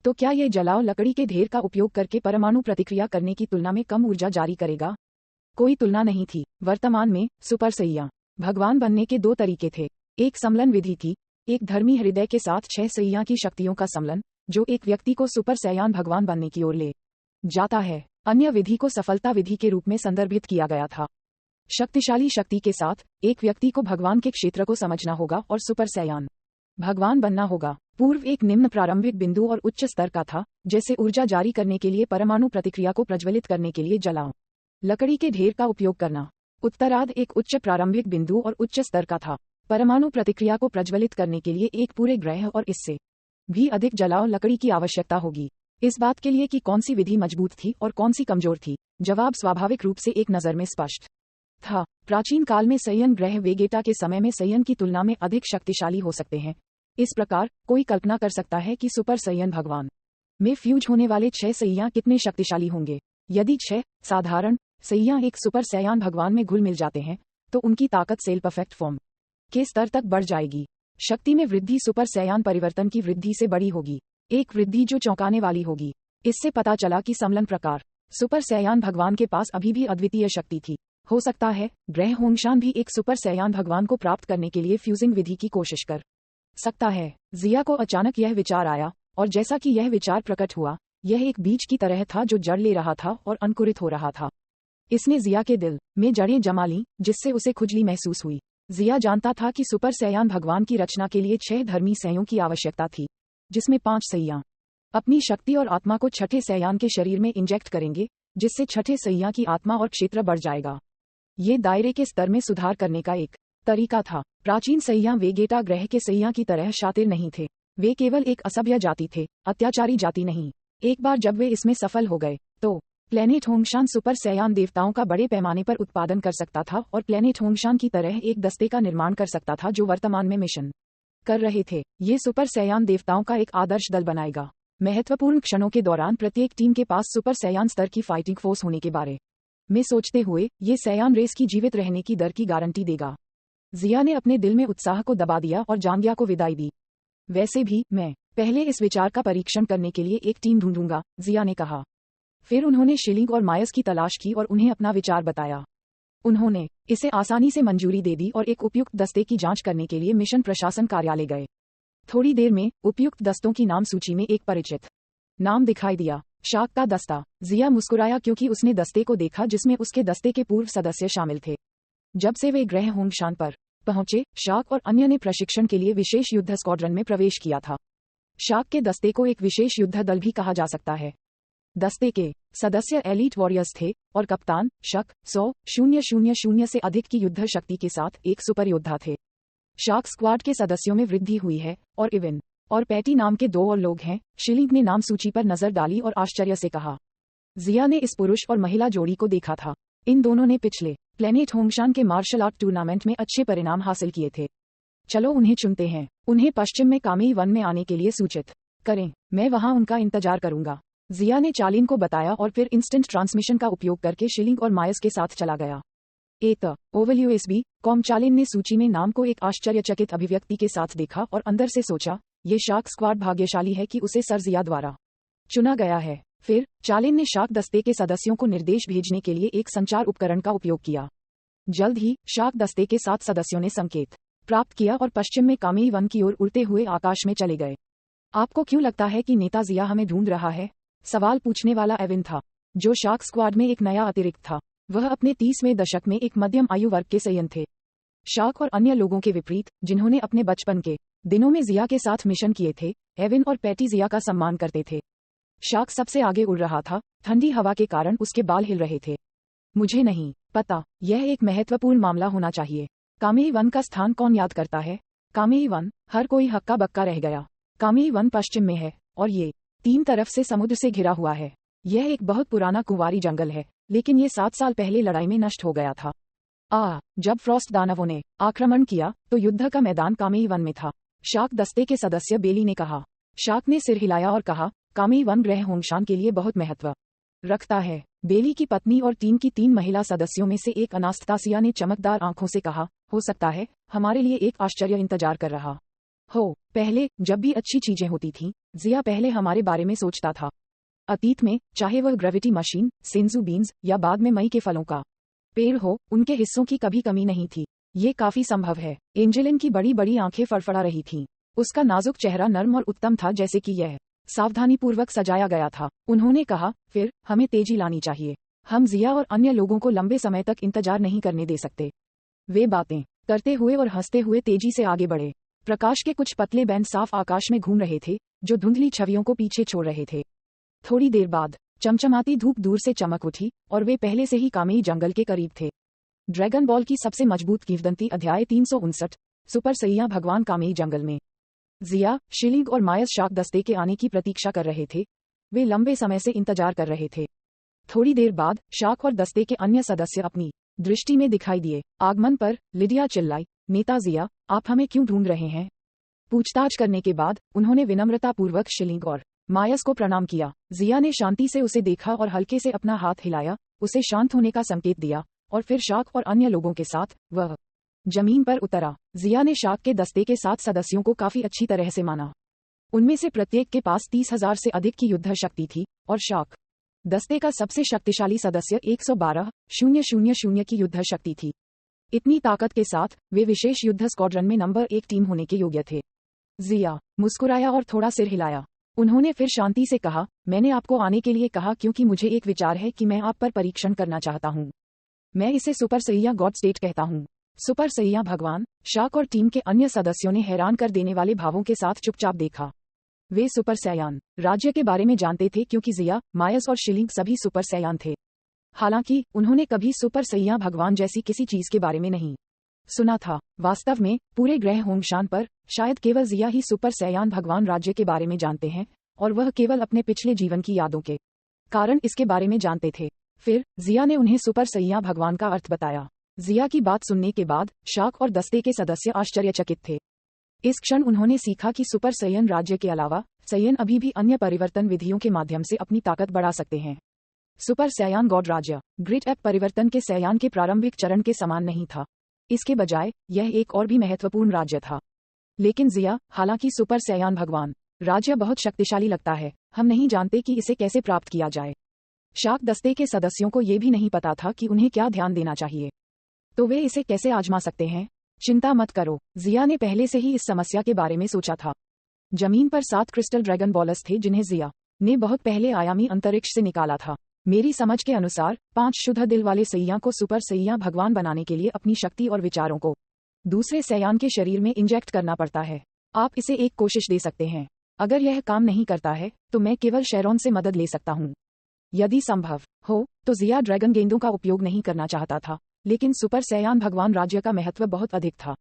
तो क्या यह जलाओ लकड़ी के ढेर का उपयोग करके परमाणु प्रतिक्रिया करने की तुलना में कम ऊर्जा जारी करेगा? कोई तुलना नहीं थी। वर्तमान में सुपर सैयान भगवान बनने के 2 तरीके थे। एक सम्मिलन विधि थी, एक धर्मी हृदय के साथ 6 सैयान की शक्तियों का सम्मिलन जो एक व्यक्ति को सुपर सैयान भगवान बनने की ओर ले जाता है। अन्य विधि को सफलता विधि के रूप में संदर्भित किया गया था। शक्तिशाली शक्ति के साथ एक व्यक्ति को भगवान के क्षेत्र को समझना होगा और सुपर सैयान भगवान बनना होगा। पूर्व एक निम्न प्रारंभिक बिंदु और उच्च स्तर का था, जैसे ऊर्जा जारी करने के लिए परमाणु प्रतिक्रिया को प्रज्वलित करने के लिए जलाओ लकड़ी के ढेर का उपयोग करना। उत्तरार्ध एक उच्च प्रारंभिक बिंदु और उच्च स्तर का था, परमाणु प्रतिक्रिया को प्रज्वलित करने के लिए एक पूरे ग्रह और इससे भी अधिक जलाओ लकड़ी की आवश्यकता होगी। इस बात के लिए कि कौन सी विधि मजबूत थी और कौन सी कमजोर थी, जवाब स्वाभाविक रूप से एक नज़र में स्पष्ट था। प्राचीन काल में सयन ग्रह वेगेटा के समय में सयन की तुलना में अधिक शक्तिशाली हो सकते हैं। इस प्रकार कोई कल्पना कर सकता है कि सुपर सयन भगवान में फ्यूज होने वाले 6 सैयां कितने शक्तिशाली होंगे। यदि 6 साधारण सैयां एक सुपर सैयान भगवान में घुल मिल जाते हैं तो उनकी ताकत सेल परफेक्ट फॉर्म के स्तर तक बढ़ जाएगी। शक्ति में वृद्धि सुपर सैयान परिवर्तन की वृद्धि से बड़ी होगी, एक वृद्धि जो चौंकाने वाली होगी। इससे पता चला कि समलन प्रकार सुपर सैयान भगवान के पास अभी भी अद्वितीय शक्ति थी। हो सकता है ग्रह होंगशान भी एक सुपर सैयान भगवान को प्राप्त करने के लिए फ्यूजिंग विधि की कोशिश कर सकता है। जिया को अचानक यह विचार आया और जैसा कि यह विचार प्रकट हुआ, यह एक बीज की तरह था जो जड़ ले रहा था और अंकुरित हो रहा था। इसने जिया के दिल में जड़ें जमा लीं, जिससे उसे खुजली महसूस हुई। जिया जानता था कि सुपर सैयान भगवान की रचना के लिए 6 धर्मी सैयों की आवश्यकता थी, जिसमें 5 सैयां अपनी शक्ति और आत्मा को छठे सैयान के शरीर में इंजेक्ट करेंगे, जिससे छठे सैयां की आत्मा और क्षेत्र बढ़ जाएगा। ये दायरे के स्तर में सुधार करने का एक तरीका था। प्राचीन सैयां वेगेटा ग्रह के सैयां की तरह शातिर नहीं थे। वे केवल एक असभ्य जाति थे, अत्याचारी जाति नहीं। एक बार जब वे इसमें सफल हो गए तो प्लेनेट होंगशान सुपर सैयान देवताओं का बड़े पैमाने पर उत्पादन कर सकता था और प्लेनेट होंगशान की तरह एक दस्ते का निर्माण कर सकता था जो वर्तमान में मिशन कर रहे थे। ये सुपर सैयान देवताओं का एक आदर्श दल बनाएगा। महत्वपूर्ण क्षणों के दौरान प्रत्येक टीम के पास सुपर सैयान स्तर की फाइटिंग फोर्स होने के बारे में सोचते हुए ये सैयान रेस की जीवित रहने की दर की गारंटी देगा। जिया ने अपने दिल में उत्साह को दबा दिया और जांगिया को विदाई दी। वैसे भी मैं पहले इस विचार का परीक्षण करने के लिए एक टीम ढूंढूंगा, जिया ने कहा। फिर उन्होंने शिलिंग और मायस की तलाश की और उन्हें अपना विचार बताया। उन्होंने इसे आसानी से मंजूरी दे दी और एक उपयुक्त दस्ते की जांच करने के लिए मिशन प्रशासन कार्यालय गए। थोड़ी देर में उपयुक्त दस्तों की नाम सूची में एक परिचित नाम दिखाई दिया, शाक का दस्ता। जिया मुस्कुराया क्योंकि उसने दस्ते को देखा जिसमें उसके दस्ते के पूर्व सदस्य शामिल थे। जब से वे ग्रह होंगशान पर पहुंचे, शाक और अन्य ने प्रशिक्षण के लिए विशेष युद्ध स्क्वाड्रन में प्रवेश किया था। शाक के दस्ते को एक विशेष युद्ध दल भी कहा जा सकता है। दस्ते के सदस्य एलीट वॉरियर्स थे और कप्तान शक 100,000 से अधिक की युद्ध शक्ति के साथ एक सुपर योद्धा थे। शाक स्क्वाड के सदस्यों में वृद्धि हुई है और इविन और पैटी नाम के 2 और लोग हैं। शिलिंग ने नाम सूची पर नजर डाली और आश्चर्य से कहा। जिया ने इस पुरुष और महिला जोड़ी को देखा था। इन दोनों ने पिछले प्लेनेट होंगशान के मार्शल आर्ट टूर्नामेंट में अच्छे परिणाम हासिल किए थे। चलो उन्हें चुनते हैं। उन्हें पश्चिम में कामेई वन में आने के लिए सूचित करें। मैं वहां उनका इंतजार करूंगा। जिया ने चालिन को बताया और फिर इंस्टेंट ट्रांसमिशन का उपयोग करके शिलिंग और मायस के साथ चला गया। OVLUSB com. चालिन ने सूची में नाम को एक आश्चर्यचकित अभिव्यक्ति के साथ देखा और अंदर से सोचा, ये शाक स्क्वाड भाग्यशाली है कि उसे सर जिया द्वारा चुना गया है। फिर चालिन ने शाक दस्ते के सदस्यों को निर्देश भेजने के लिए एक संचार उपकरण का उपयोग किया। जल्द ही शाक दस्ते के 7 सदस्यों ने संकेत प्राप्त किया और पश्चिम में कामेई वन की ओर उड़ते हुए आकाश में चले गए। आपको क्यों लगता है कि नेता जिया हमें ढूंढ रहा है? सवाल पूछने वाला एविन था, जो शाक स्क्वाड में एक नया अतिरिक्त था। वह अपने 30वें दशक में एक मध्यम आयु वर्ग के सैयन थे। शाक और अन्य लोगों के विपरीत, जिन्होंने अपने बचपन के दिनों में जिया के साथ मिशन किए थे, एविन और पैटी जिया का सम्मान करते थे। शाक सबसे आगे उड़ रहा था, ठंडी हवा के कारण उसके बाल हिल रहे थे। मुझे नहीं पता, यह एक महत्वपूर्ण मामला होना चाहिए। कामेई वन का स्थान कौन याद करता है? कामेई वन, हर कोई हक्का बक्का रह गया। कामेई वन पश्चिम में है और ये 3 तरफ से समुद्र से घिरा हुआ है। यह एक बहुत पुराना कुंवारी जंगल है, लेकिन ये 7 साल पहले लड़ाई में नष्ट हो गया था। जब फ्रॉस्ट दानवों ने आक्रमण किया तो युद्ध का मैदान कामेई वन में था। शाक दस्ते के सदस्य बेली ने कहा। शाक ने सिर हिलाया और कहा, कामेई वन ग्रह होंगशान के लिए बहुत महत्व रखता है। बेली की पत्नी और टीम की 3 महिला सदस्यों में से एक अनास्तासिया ने चमकदार आंखों से कहा, हो सकता है हमारे लिए एक आश्चर्य इंतजार कर रहा हो। पहले जब भी अच्छी चीजें होती थीं, जिया पहले हमारे बारे में सोचता था। अतीत में, चाहे वह ग्रेविटी मशीन, सेंजू बीन्स या बाद में मई के फलों का पेड़ हो, उनके हिस्सों की कभी कमी नहीं थी। ये काफी संभव है। एंजेलिन की बड़ी बड़ी आंखें फड़फड़ा रही थीं। उसका नाजुक चेहरा नर्म और उत्तम था, जैसे कि यह सावधानीपूर्वक सजाया गया था। उन्होंने कहा, फिर हमें तेजी लानी चाहिए। हम जिया और अन्य लोगों को लंबे समय तक इंतजार नहीं करने दे सकते। वे बातें करते हुए और हंसते हुए तेजी से आगे बढ़े। प्रकाश के कुछ पतले बैंड साफ आकाश में घूम रहे थे, जो धुंधली छवियों को पीछे छोड़ रहे थे। थोड़ी देर बाद चमचमाती धूप दूर से चमक उठी और वे पहले से ही कामेई जंगल के करीब थे। ड्रैगन बॉल की सबसे मजबूत किंवदंती अध्याय 359 सुपर सैया भगवान कामेई जंगल में। जिया, शिलिंग और मायस शाक दस्ते के आने की प्रतीक्षा कर रहे थे। वे लंबे समय से इंतजार कर रहे थे। थोड़ी देर बाद शाक और दस्ते के अन्य सदस्य अपनी दृष्टि में दिखाई दिए। आगमन पर लिडिया चिल्लाई, नेता जिया, आप हमें क्यों ढूंढ रहे हैं? पूछताछ करने के बाद उन्होंने विनम्रतापूर्वक शिलिंग और मायस को प्रणाम किया। जिया ने शांति से उसे देखा और हल्के से अपना हाथ हिलाया, उसे शांत होने का संकेत दिया, और फिर शाक और अन्य लोगों के साथ वह जमीन पर उतरा। जिया ने शाक के दस्ते के 7 सदस्यों को काफी अच्छी तरह से माना। उनमें से प्रत्येक के पास 30,000 से अधिक की युद्ध शक्ति थी, और शाक दस्ते का सबसे शक्तिशाली सदस्य 112,000 की युद्ध शक्ति थी। इतनी ताकत के साथ वे विशेष युद्ध स्क्वाड्रन में नंबर 1 टीम होने के योग्य थे। जिया मुस्कुराया और थोड़ा सिर हिलाया। उन्होंने फिर शांति से कहा, मैंने आपको आने के लिए कहा क्योंकि मुझे एक विचार है कि मैं आप पर परीक्षण करना चाहता हूँ। मैं इसे सुपर सैया गॉड स्टेट कहता हूँ। सुपर सैया भगवान। शाक और टीम के अन्य सदस्यों ने हैरान कर देने वाले भावों के साथ चुपचाप देखा। वे सुपर सैयान राज्य के बारे में जानते थे क्योंकि जिया, मायस और शिलिंग सभी सुपर सैयान थे। हालांकि उन्होंने कभी सुपर सैया भगवान जैसी किसी चीज के बारे में नहीं सुना था। वास्तव में पूरे ग्रह होंगशान पर शायद केवल जिया ही सुपर सैयान भगवान राज्य के बारे में जानते हैं, और वह केवल अपने पिछले जीवन की यादों के कारण इसके बारे में जानते थे। फिर जिया ने उन्हें सुपर सैया भगवान का अर्थ बताया। जिया की बात सुनने के बाद शाक और दस्ते के सदस्य आश्चर्यचकित थे। इस क्षण उन्होंने सीखा कि सुपर सैयन राज्य के अलावा सैयन अभी भी अन्य परिवर्तन विधियों के माध्यम से अपनी ताकत बढ़ा सकते हैं। सुपर सैयान गॉड राज्य ग्रेट एप परिवर्तन के सैयान के प्रारंभिक चरण के समान नहीं था। इसके बजाय यह एक और भी महत्वपूर्ण राज्य था। लेकिन जिया, हालांकि सुपर सैयान भगवान राज्य बहुत शक्तिशाली लगता है, हम नहीं जानते कि इसे कैसे प्राप्त किया जाए। शाक दस्ते के सदस्यों को यह भी नहीं पता था कि उन्हें क्या ध्यान देना चाहिए, तो वे इसे कैसे आजमा सकते हैं। चिंता मत करो, जिया ने पहले से ही इस समस्या के बारे में सोचा था। जमीन पर 7 क्रिस्टल ड्रैगन बॉल्स थे जिन्हें जिया ने बहुत पहले आयामी अंतरिक्ष से निकाला था। मेरी समझ के अनुसार 5 शुद्ध दिल वाले सैया को सुपर सैया भगवान बनाने के लिए अपनी शक्ति और विचारों को दूसरे सैयान के शरीर में इंजेक्ट करना पड़ता है। आप इसे एक कोशिश दे सकते हैं। अगर यह काम नहीं करता है तो मैं केवल शेरॉन से मदद ले सकता हूँ। यदि संभव हो तो जिया ड्रैगन गेंदों का उपयोग नहीं करना चाहता था, लेकिन सुपर सैयान भगवान राज्य का महत्व बहुत अधिक था,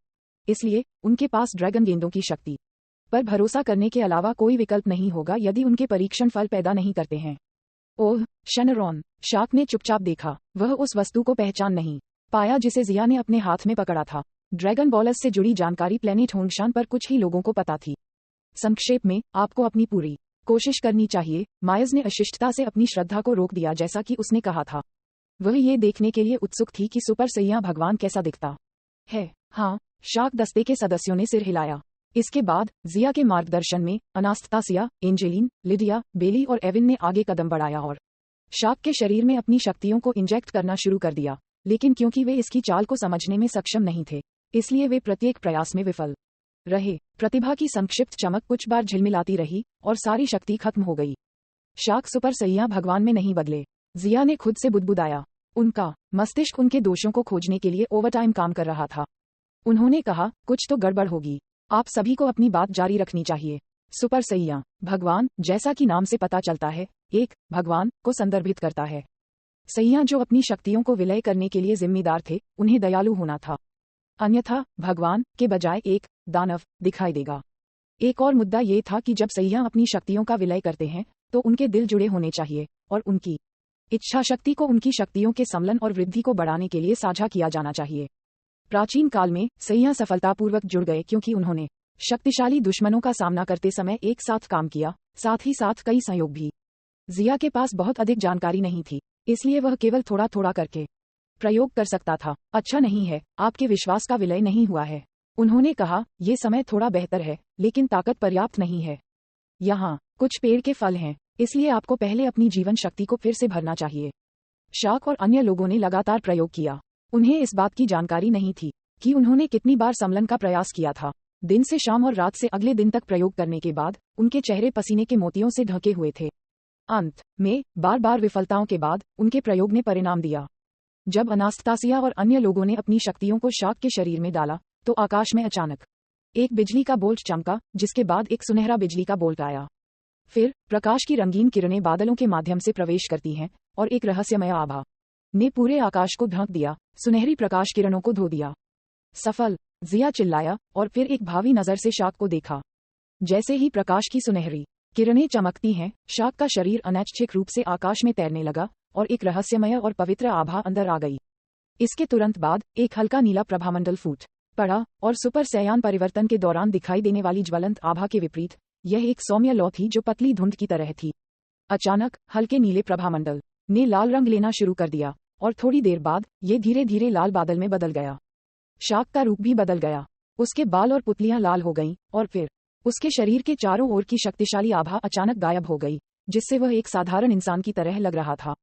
इसलिए उनके पास ड्रैगन गेंदों की शक्ति पर भरोसा करने के अलावा कोई विकल्प नहीं होगा यदि उनके परीक्षण फल पैदा नहीं करते हैं। ओह शेनरॉन, शाक ने चुपचाप देखा। वह उस वस्तु को पहचान नहीं पाया जिसे जिया ने अपने हाथ में पकड़ा था। ड्रैगन बॉल्स से जुड़ी जानकारी प्लेनेट होंगशान पर कुछ ही लोगों को पता थी। संक्षेप में, आपको अपनी पूरी कोशिश करनी चाहिए। मायस ने अशिष्टता से अपनी श्रद्धा को रोक दिया जैसा कि उसने कहा था। वह ये देखने के लिए उत्सुक थी कि सुपर सैया भगवान कैसा दिखता है। हाँ, शाक दस्ते के सदस्यों ने सिर हिलाया। इसके बाद जिया के मार्गदर्शन में अनास्तासिया, एंजेलिन, लिडिया, बेली और एविन ने आगे कदम बढ़ाया और शाक के शरीर में अपनी शक्तियों को इंजेक्ट करना शुरू कर दिया। लेकिन क्योंकि वे इसकी चाल को समझने में सक्षम नहीं थे, इसलिए वे प्रत्येक प्रयास में विफल रहे। प्रतिभा की संक्षिप्त चमक कुछ बार झिलमिलाती रही और सारी शक्ति खत्म हो गई। शाक सुपर सैया भगवान में नहीं बदले। जिया ने खुद से बुदबुदाया। उनका मस्तिष्क उनके दोषों को खोजने के लिए ओवरटाइम काम कर रहा था। उन्होंने कहा, कुछ तो गड़बड़ होगी। आप सभी को अपनी बात जारी रखनी चाहिए। सुपर सैया भगवान, जैसा कि नाम से पता चलता है, एक भगवान को संदर्भित करता है। सैया जो अपनी शक्तियों को विलय करने के लिए जिम्मेदार थे, उन्हें दयालु होना था। अन्यथा भगवान के बजाय एक दानव दिखाई देगा। एक और मुद्दा ये था कि जब सैया अपनी शक्तियों का विलय करते हैं तो उनके दिल जुड़े होने चाहिए और उनकी इच्छा शक्ति को उनकी शक्तियों के सम्मिलन और वृद्धि को बढ़ाने के लिए साझा किया जाना चाहिए। प्राचीन काल में सैया सफलतापूर्वक जुड़ गए क्योंकि उन्होंने शक्तिशाली दुश्मनों का सामना करते समय एक साथ काम किया, साथ ही साथ कई सहयोग भी। जिया के पास बहुत अधिक जानकारी नहीं थी, इसलिए वह केवल थोड़ा थोड़ा करके प्रयोग कर सकता था। अच्छा नहीं है, आपके विश्वास का विलय नहीं हुआ है। उन्होंने कहा, ये समय थोड़ा बेहतर है, लेकिन ताकत पर्याप्त नहीं है। यहाँ कुछ पेड़ के फल हैं, इसलिए आपको पहले अपनी जीवन शक्ति को फिर से भरना चाहिए। शाक और अन्य लोगों ने लगातार प्रयोग किया। उन्हें इस बात की जानकारी नहीं थी कि उन्होंने कितनी बार सम्मिलन का प्रयास किया था। दिन से शाम और रात से अगले दिन तक प्रयोग करने के बाद उनके चेहरे पसीने के मोतियों से ढके हुए थे। अंत में बार बार विफलताओं के बाद उनके प्रयोग ने परिणाम दिया। जब अनास्तासिया और अन्य लोगों ने अपनी शक्तियों को शाक के शरीर में डाला तो आकाश में अचानक एक बिजली का बोल्ट चमका, जिसके बाद एक सुनहरा बिजली का बोल्ट आया। फिर प्रकाश की रंगीन किरणें बादलों के माध्यम से प्रवेश करती हैं और एक रहस्यमय आभा ने पूरे आकाश को ढक दिया, सुनहरी प्रकाश किरणों को धो दिया। सफल, जिया चिल्लाया और फिर एक भावी नजर से शाक को देखा। जैसे ही प्रकाश की सुनहरी किरणें चमकती हैं, शाक का शरीर अनैच्छिक रूप से आकाश में तैरने लगा और एक रहस्यमय और पवित्र आभा अंदर आ गई। इसके तुरंत बाद एक हल्का नीला प्रभामंडल फूट पड़ा और सुपर सैयान परिवर्तन के दौरान दिखाई देने वाली ज्वलंत आभा के विपरीत यह एक सौम्य लौ थी जो पतली धुंध की तरह थी। अचानक हल्के नीले प्रभामंडल ने लाल रंग लेना शुरू कर दिया और थोड़ी देर बाद ये धीरे धीरे लाल बादल में बदल गया। शार्क का रूप भी बदल गया। उसके बाल और पुतलियां लाल हो गईं और फिर उसके शरीर के चारों ओर की शक्तिशाली आभा अचानक गायब हो गई, जिससे वह एक साधारण इंसान की तरह लग रहा था।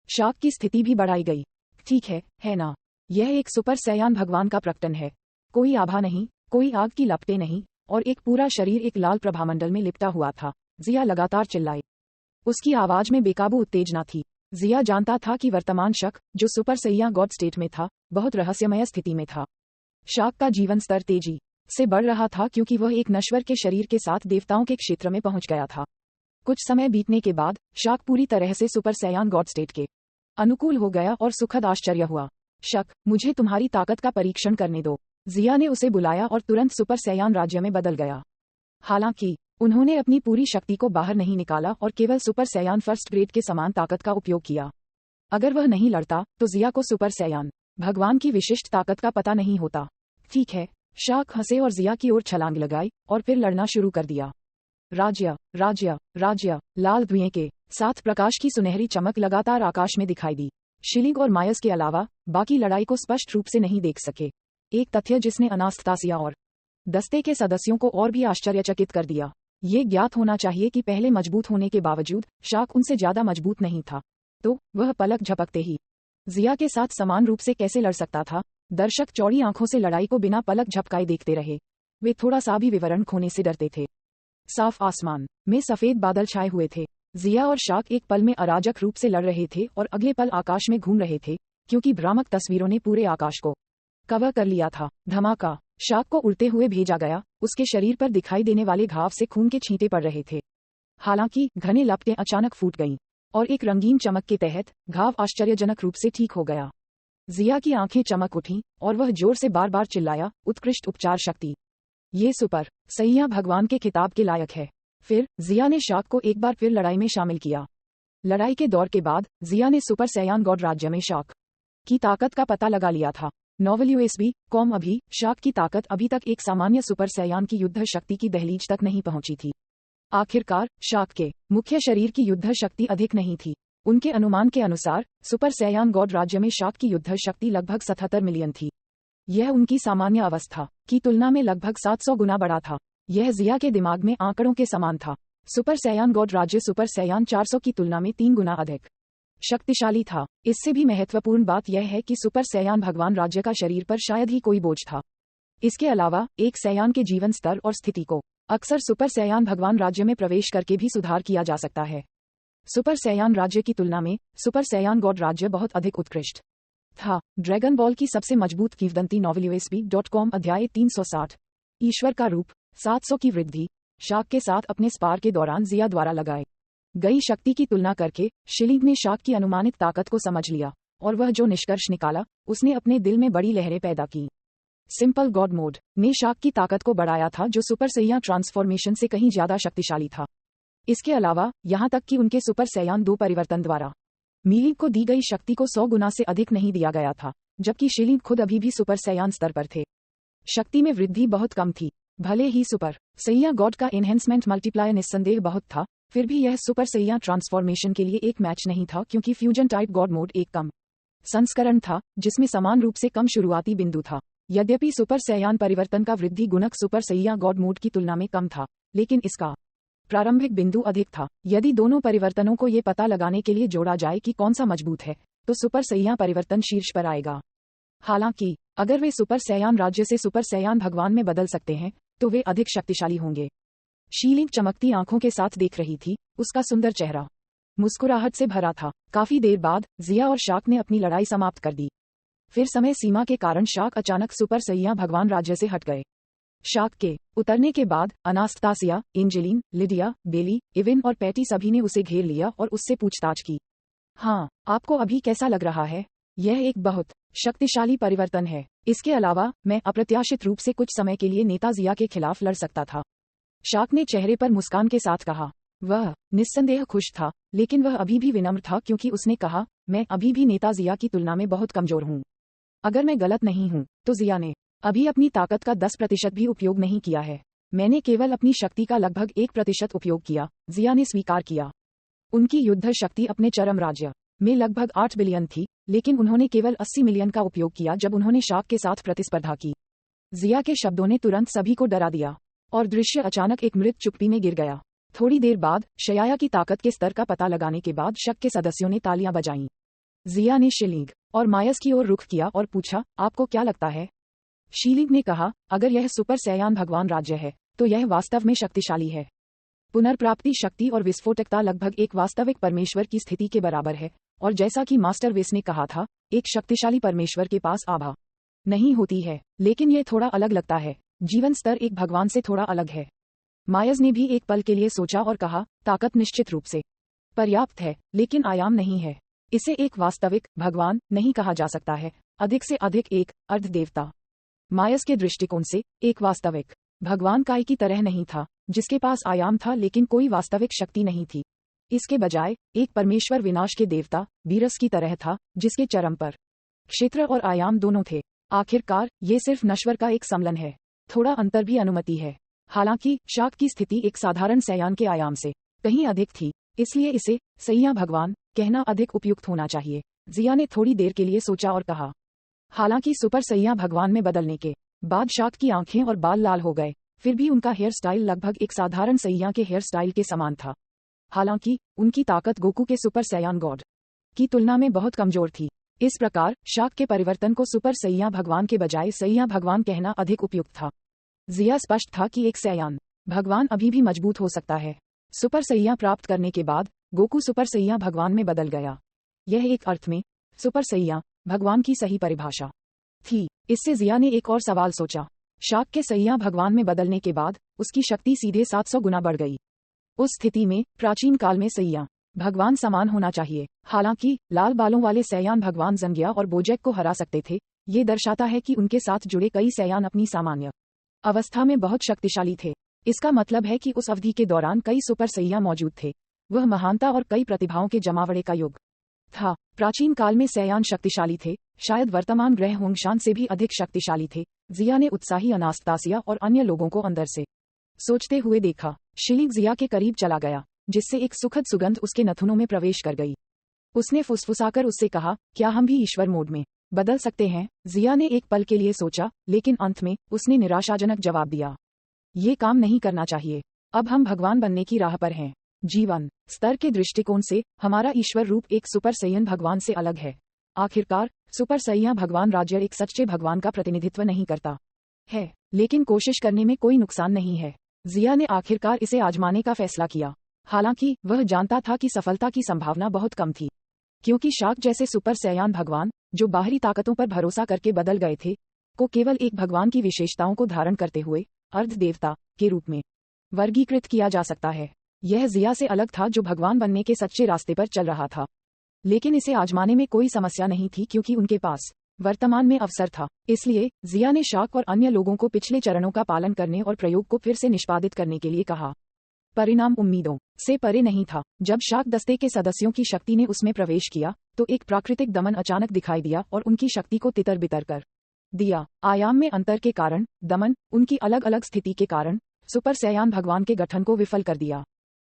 शार्क की स्थिति भी बढ़ाई गई। ठीक है ना? यह एक सुपर सैयान भगवान का प्रकटन है। कोई आभा नहीं, कोई आग की लपटें नहीं, और एक पूरा शरीर एक लाल प्रभामंडल में लिपटा हुआ था। जिया लगातार चिल्लाई। उसकी आवाज में बेकाबू उत्तेजना थी। जिया जानता था कि वर्तमान शक, जो सुपर सैया गॉड स्टेट में था, बहुत रहस्यमय स्थिति में था। शार्क का जीवन स्तर तेजी से बढ़ रहा था क्योंकि वह एक नश्वर के शरीर के साथ देवताओं के क्षेत्र में पहुंच गया था। कुछ समय बीतने के बाद शार्क पूरी तरह से सुपर सैयान गॉड स्टेट के अनुकूल हो गया और सुखद आश्चर्य हुआ। शक, मुझे तुम्हारी ताकत का परीक्षण करने दो। जिया ने उसे बुलाया और तुरंत सुपर सैयान राज्य में बदल गया। हालांकि उन्होंने अपनी पूरी शक्ति को बाहर नहीं निकाला और केवल सुपर सैयान फर्स्ट ग्रेड के समान ताकत का उपयोग किया। अगर वह नहीं लड़ता तो जिया को सुपर सैयान भगवान की विशिष्ट ताकत का पता नहीं होता। ठीक है, शार्क हंसे और जिया की ओर छलांग लगाई और फिर लड़ना शुरू कर दिया। राज्य राज्य राज्य लाल धुएं के साथ प्रकाश की सुनहरी चमक लगातार आकाश में दिखाई दी। शिलिंग और मायस के अलावा बाकी लड़ाई को स्पष्ट रूप से नहीं देख सके। एक तथ्य जिसने अनास्तासिया और दस्ते के सदस्यों को और भी आश्चर्यचकित कर दिया। ये ज्ञात होना चाहिए कि पहले मजबूत होने के बावजूद शार्क उनसे ज्यादा मजबूत नहीं था। तो वह पलक झपकते ही जिया के साथ समान रूप से कैसे लड़ सकता था? दर्शक चौड़ी आंखों से लड़ाई को बिना पलक झपकाए देखते रहे। वे थोड़ा सा भी विवरण खोने से डरते थे। साफ आसमान में सफेद बादल छाए हुए थे। जिया और शार्क एक पल में अराजक रूप से लड़ रहे थे और अगले पल आकाश में घूम रहे थे, क्योंकि भ्रामक तस्वीरों ने पूरे आकाश को कवर कर लिया था। धमाका! शार्क को उड़ते हुए भेजा गया। उसके शरीर पर दिखाई देने वाले घाव से खून के छींटे पड़ रहे थे। हालांकि घने लपटें अचानक फूट गईं और एक रंगीन चमक के तहत घाव आश्चर्यजनक रूप से ठीक हो गया। जिया की आंखें चमक उठीं और वह जोर से बार बार चिल्लाया, उत्कृष्ट उपचार शक्ति! ये सुपर सैया भगवान के खिताब के लायक है। फिर जिया ने शार्क को एक बार फिर लड़ाई में शामिल किया। लड़ाई के दौर के बाद जिया ने सुपर सैयान गॉड राज्य में शार्क की ताकत का पता लगा लिया था। नॉवल USB.com अभी शार्क की ताकत अभी तक एक सामान्य सुपर सैयान की युद्ध शक्ति की दहलीज तक नहीं पहुंची थी। आखिरकार शार्क के मुख्य शरीर की युद्ध शक्ति अधिक नहीं थी। उनके अनुमान के अनुसार सुपर सैयान गॉड राज्य में शार्क की युद्ध शक्ति लगभग 77 मिलियन थी। यह उनकी सामान्य अवस्था की तुलना में लगभग 700 गुना बड़ा था। यह जिया के दिमाग में आंकड़ों के समान था। सुपर सैयान गॉड राज्य सुपर सैयान 400 की तुलना में 3 गुना अधिक शक्तिशाली था। इससे भी महत्वपूर्ण बात यह है कि सुपर सैयान भगवान राज्य का शरीर पर शायद ही कोई बोझ था। इसके अलावा एक सैयान के जीवन स्तर और स्थिति को अक्सर सुपर सैयान भगवान राज्य में प्रवेश करके भी सुधार किया जा सकता है। सुपर सैयान राज्य की तुलना में सुपर सैयान गॉड राज्य बहुत अधिक उत्कृष्ट था। ड्रैगन बॉल की सबसे मजबूत किंवदंती नॉवल USB.com अध्याय 360 ईश्वर का रूप 700 की वृद्धि। शार्क के साथ अपने स्पार के दौरान जिया द्वारा लगाए गई शक्ति की तुलना करके शिलिंग ने शार्क की अनुमानित ताकत को समझ लिया और वह जो निष्कर्ष निकाला उसने अपने दिल में बड़ी लहरें पैदा की। सिंपल गॉड मोड ने शार्क की ताकत को बढ़ाया था, जो सुपर सैया ट्रांसफॉर्मेशन से कहीं ज्यादा शक्तिशाली था। इसके अलावा यहाँ तक कि उनके सुपर सैयान 2 परिवर्तन द्वारा मीलिंग को दी गई शक्ति को 100 गुना से अधिक नहीं दिया गया था, जबकि शिलिंग खुद अभी भी सुपर सैयान स्तर पर थे। शक्ति में वृद्धि बहुत कम थी। भले ही सुपर सैया गॉड का एनहेंसमेंट मल्टीप्लायर निस्संदेह बहुत था, फिर भी यह सुपर सैया ट्रांसफॉर्मेशन के लिए एक मैच नहीं था, क्योंकि फ्यूजन टाइप गॉड मोड एक कम संस्करण था जिसमें समान रूप से कम शुरुआती बिंदु था। यद्यपि सुपर सैयान परिवर्तन का वृद्धि गुणक सुपर सैया गॉड मोड की तुलना में कम था, लेकिन इसका प्रारंभिक बिंदु अधिक था। यदि दोनों परिवर्तनों को ये पता लगाने के लिए जोड़ा जाए कि कौन सा मजबूत है, तो सुपर सैया परिवर्तन शीर्ष पर आएगा। हालांकि अगर वे सुपर सैयान राज्य से सुपर सैयान भगवान में बदल सकते हैं, तो वे अधिक शक्तिशाली होंगे। शीलिंग चमकती आंखों के साथ देख रही थी। उसका सुंदर चेहरा मुस्कुराहट से भरा था। काफी देर बाद जिया और शार्क ने अपनी लड़ाई समाप्त कर दी। फिर समय सीमा के कारण शार्क अचानक सुपर सैया भगवान राज्य से हट गए। शार्क के उतरने के बाद अनास्तासिया, एंजेलिन, लिडिया, बेली, इविन और पैटी सभी ने उसे घेर लिया और उससे पूछताछ की। हाँ, आपको अभी कैसा लग रहा है? यह एक बहुत शक्तिशाली परिवर्तन है। इसके अलावा मैं अप्रत्याशित रूप से कुछ समय के लिए नेता जिया के खिलाफ लड़ सकता था। शार्क ने चेहरे पर मुस्कान के साथ कहा। वह निस्संदेह खुश था, लेकिन वह अभी भी विनम्र था, क्योंकि उसने कहा, मैं अभी भी नेता जिया की तुलना में बहुत कमजोर हूँ। अगर मैं गलत नहीं हूँ तो जिया ने अभी अपनी ताकत का 10% भी उपयोग नहीं किया है। मैंने केवल अपनी शक्ति का लगभग 1% उपयोग किया, जिया ने स्वीकार किया। उनकी युद्ध शक्ति अपने चरम राज्य में लगभग 8 बिलियन थी, लेकिन उन्होंने केवल 80 मिलियन का उपयोग किया जब उन्होंने शार्क के साथ प्रतिस्पर्धा की। जिया के शब्दों ने तुरंत सभी को डरा दिया और दृश्य अचानक एक मृत चुप्पी में गिर गया। थोड़ी देर बाद शयाया की ताकत के स्तर का पता लगाने के बाद शक के सदस्यों ने तालियां बजाईं। जिया ने शीलिंग और मायस की ओर रुख किया और पूछा, आपको क्या लगता है? शीलिंग ने कहा, अगर यह सुपर सैयान भगवान राज्य है तो यह वास्तव में शक्तिशाली है। पुनर्प्राप्ति शक्ति और विस्फोटकता लगभग एक वास्तविक परमेश्वर की स्थिति के बराबर है, और जैसा कि मास्टर वेस ने कहा था, एक शक्तिशाली परमेश्वर के पास आभा नहीं होती है, लेकिन यह थोड़ा अलग लगता है। जीवन स्तर एक भगवान से थोड़ा अलग है। मायस ने भी एक पल के लिए सोचा और कहा, ताकत निश्चित रूप से पर्याप्त है, लेकिन आयाम नहीं है। इसे एक वास्तविक भगवान नहीं कहा जा सकता है, अधिक से अधिक एक अर्ध देवता। मायस के दृष्टिकोण से एक वास्तविक भगवान काय की तरह नहीं था, जिसके पास आयाम था लेकिन कोई वास्तविक शक्ति नहीं थी। इसके बजाय एक परमेश्वर विनाश के देवता बीरस की तरह था, जिसके चरम पर क्षेत्र और आयाम दोनों थे। आखिरकार ये सिर्फ नश्वर का एक सम्मिलन है, थोड़ा अंतर भी अनुमति है। हालांकि शाक की स्थिति एक साधारण सैयान के आयाम से कहीं अधिक थी, इसलिए इसे सैया भगवान कहना अधिक उपयुक्त होना चाहिए। जिया ने थोड़ी देर के लिए सोचा और कहा, हालांकि सुपर सैया भगवान में बदलने के बाद शाक की आंखें और बाल लाल हो गए, फिर भी उनका हेयर स्टाइल लगभग एक साधारण सैया के हेयर स्टाइल के समान था। हालांकि उनकी ताकत गोकू के सुपर सैयान गॉड की तुलना में बहुत कमजोर थी। इस प्रकार शाक के परिवर्तन को सुपर सैया भगवान के बजाय सैया भगवान कहना अधिक उपयुक्त था। जिया स्पष्ट था कि एक सैयान भगवान अभी भी मजबूत हो सकता है। सुपर सैया प्राप्त करने के बाद गोकू सुपर सैया भगवान में बदल गया। यह एक अर्थ में सुपर सैया भगवान की सही परिभाषा थी। इससे जिया ने एक और सवाल सोचा। शाक के सैया भगवान में बदलने के बाद उसकी शक्ति सीधे 700 गुना बढ़ गई। उस स्थिति में प्राचीन काल में सैया भगवान समान होना चाहिए। हालांकि लाल बालों वाले सैयान भगवान जंगिया और बोजेक को हरा सकते थे। ये दर्शाता है कि उनके साथ जुड़े कई सैयान अपनी सामान्य अवस्था में बहुत शक्तिशाली थे। इसका मतलब है कि उस अवधि के दौरान कई सुपर सैया मौजूद थे। वह महानता और कई प्रतिभाओं के जमावड़े का युग था। प्राचीन काल में सैयान शक्तिशाली थे, शायद वर्तमान ग्रह होंगशान से भी अधिक शक्तिशाली थे। जिया ने उत्साही अनास्तासिया और अन्य लोगों को अंदर से सोचते हुए देखा। शिलिंग जिया के करीब चला गया, जिससे एक सुखद सुगंध उसके नथुनों में प्रवेश कर गई। उसने फुसफुसाकर उससे कहा, क्या हम भी ईश्वर मोड में बदल सकते हैं? जिया ने एक पल के लिए सोचा, लेकिन अंत में उसने निराशाजनक जवाब दिया, ये काम नहीं करना चाहिए। अब हम भगवान बनने की राह पर हैं। जीवन स्तर के दृष्टिकोण से हमारा ईश्वर रूप एक सुपर सैयन भगवान से अलग है। आखिरकार सुपर सैया भगवान राज्य एक सच्चे भगवान का प्रतिनिधित्व नहीं करता है, लेकिन कोशिश करने में कोई नुकसान नहीं है। जिया ने आखिरकार इसे आजमाने का फैसला किया। हालांकि वह जानता था कि सफलता की संभावना बहुत कम थी, क्योंकि शाक जैसे सुपर सैयान भगवान जो बाहरी ताकतों पर भरोसा करके बदल गए थे, को केवल एक भगवान की विशेषताओं को धारण करते हुए अर्ध देवता के रूप में वर्गीकृत किया जा सकता है। यह जिया से अलग था, जो भगवान बनने के सच्चे रास्ते पर चल रहा था। लेकिन इसे आजमाने में कोई समस्या नहीं थी, क्योंकि उनके पास वर्तमान में अवसर था। इसलिए जिया ने शाक और अन्य लोगों को पिछले चरणों का पालन करने और प्रयोग को फिर से निष्पादित करने के लिए कहा। परिणाम उम्मीदों से परे नहीं था। जब शाक दस्ते के सदस्यों की शक्ति ने उसमें प्रवेश किया, तो एक प्राकृतिक दमन अचानक दिखाई दिया और उनकी शक्ति को तितर बितर कर दिया। आयाम में अंतर के कारण दमन, उनकी अलग अलग स्थिति के कारण सुपर सैयान भगवान के गठन को विफल कर दिया।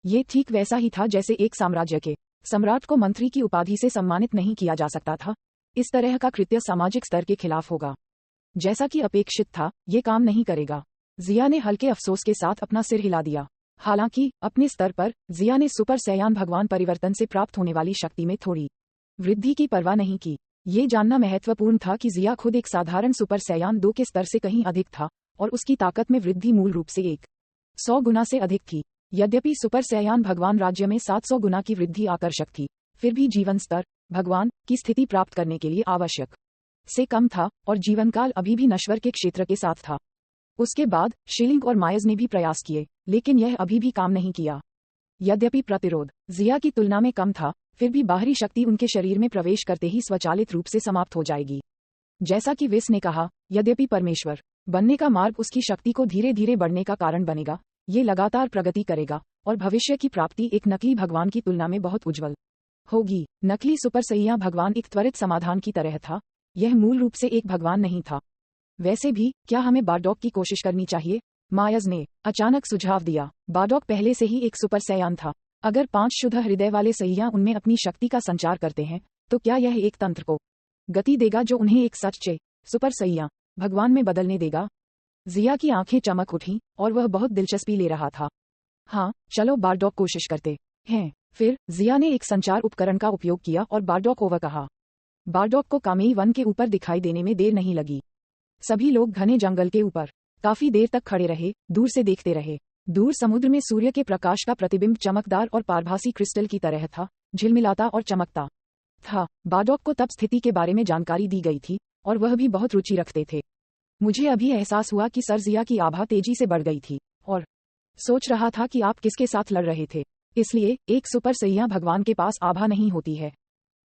ये ठीक वैसा ही था जैसे एक साम्राज्य के सम्राट को मंत्री की उपाधि से सम्मानित नहीं किया जा सकता था। इस तरह का कृत्य सामाजिक स्तर के खिलाफ होगा। जैसा कि अपेक्षित था, ये काम नहीं करेगा। जिया ने हल्के अफसोस के साथ अपना सिर हिला दिया। हालांकि अपने स्तर पर जिया ने सुपर सैयान भगवान परिवर्तन से प्राप्त होने वाली शक्ति में थोड़ी वृद्धि की परवाह नहीं की। ये जानना महत्वपूर्ण था कि जिया खुद एक साधारण सुपर सैयान 2 के स्तर से कहीं अधिक था, और उसकी ताकत में वृद्धि मूल रूप से 100 गुना से अधिक थी। यद्यपि सुपर सैयान भगवान राज्य में 700 गुना की वृद्धि आकर्षक थी, फिर भी जीवन स्तर भगवान की स्थिति प्राप्त करने के लिए आवश्यक से कम था, और जीवनकाल अभी भी नश्वर के क्षेत्र के साथ था। उसके बाद शिलिंग और मायज ने भी प्रयास किए, लेकिन यह अभी भी काम नहीं किया। यद्यपि प्रतिरोध जिया की तुलना में कम था, फिर भी बाहरी शक्ति उनके शरीर में प्रवेश करते ही स्वचालित रूप से समाप्त हो जाएगी। जैसा कि विस ने कहा, यद्यपि परमेश्वर बनने का मार्ग उसकी शक्ति को धीरे धीरे बढ़ने का कारण बनेगा, ये लगातार प्रगति करेगा, और भविष्य की प्राप्ति एक नकली भगवान की तुलना में बहुत उज्जवल होगी। नकली सुपर सैया भगवान एक त्वरित समाधान की तरह था, यह मूल रूप से एक भगवान नहीं था। वैसे भी क्या हमें बारडॉक की कोशिश करनी चाहिए? मायज ने अचानक सुझाव दिया। बारडॉक पहले से ही एक सुपर सैयान था। अगर 5 शुद्ध हृदय वाले सैयां उनमें अपनी शक्ति का संचार करते हैं तो क्या यह एक तंत्र को गति देगा जो उन्हें एक सच्चे सुपर सैया भगवान में बदलने देगा? जिया की आंखें चमक उठीं और वह बहुत दिलचस्पी ले रहा था। हाँ, चलो बारडॉक कोशिश करते हैं। फिर जिया ने एक संचार उपकरण का उपयोग किया और बारडॉक ओवर कहा। बारडॉक को कामेई वन के ऊपर दिखाई देने में देर नहीं लगी। सभी लोग घने जंगल के ऊपर काफी देर तक खड़े रहे, दूर से देखते रहे। दूर समुद्र में सूर्य के प्रकाश का प्रतिबिंब चमकदार और पारभासी क्रिस्टल की तरह था, झिलमिलाता और चमकता था। बारडॉक को तब स्थिति के बारे में जानकारी दी गई थी और वह भी बहुत रुचि रखते थे। मुझे अभी एहसास हुआ कि सर जिया की आभा तेजी से बढ़ गई थी और सोच रहा था कि आप किसके साथ लड़ रहे थे। इसलिए एक सुपर सैया भगवान के पास आभा नहीं होती है।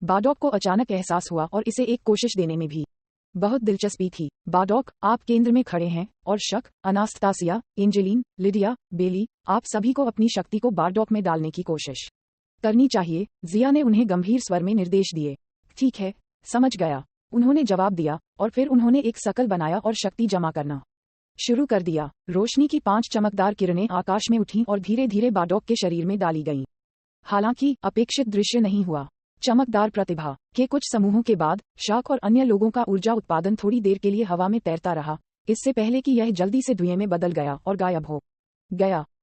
बारडॉक को अचानक एहसास हुआ और इसे एक कोशिश देने में भी बहुत दिलचस्पी थी। बारडॉक, आप केंद्र में खड़े हैं और शक, अनास्तासिया, एंजेलिन, लिडिया, बेली, आप सभी को अपनी शक्ति को बारडॉक में डालने की कोशिश करनी चाहिए। जिया ने उन्हें गंभीर स्वर में निर्देश दिए। ठीक है, समझ गया, उन्होंने जवाब दिया और फिर उन्होंने एक शकल बनाया और शक्ति जमा करना शुरू कर दिया। रोशनी की 5 चमकदार किरणें आकाश में उठीं और धीरे धीरे बारडॉक के शरीर में डाली गईं। हालांकि अपेक्षित दृश्य नहीं हुआ। चमकदार प्रतिभा के कुछ समूहों के बाद शाक और अन्य लोगों का ऊर्जा उत्पादन थोड़ी देर के लिए हवा में तैरता रहा, इससे पहले कि यह जल्दी से धुएं में बदल गया और गायब हो गया।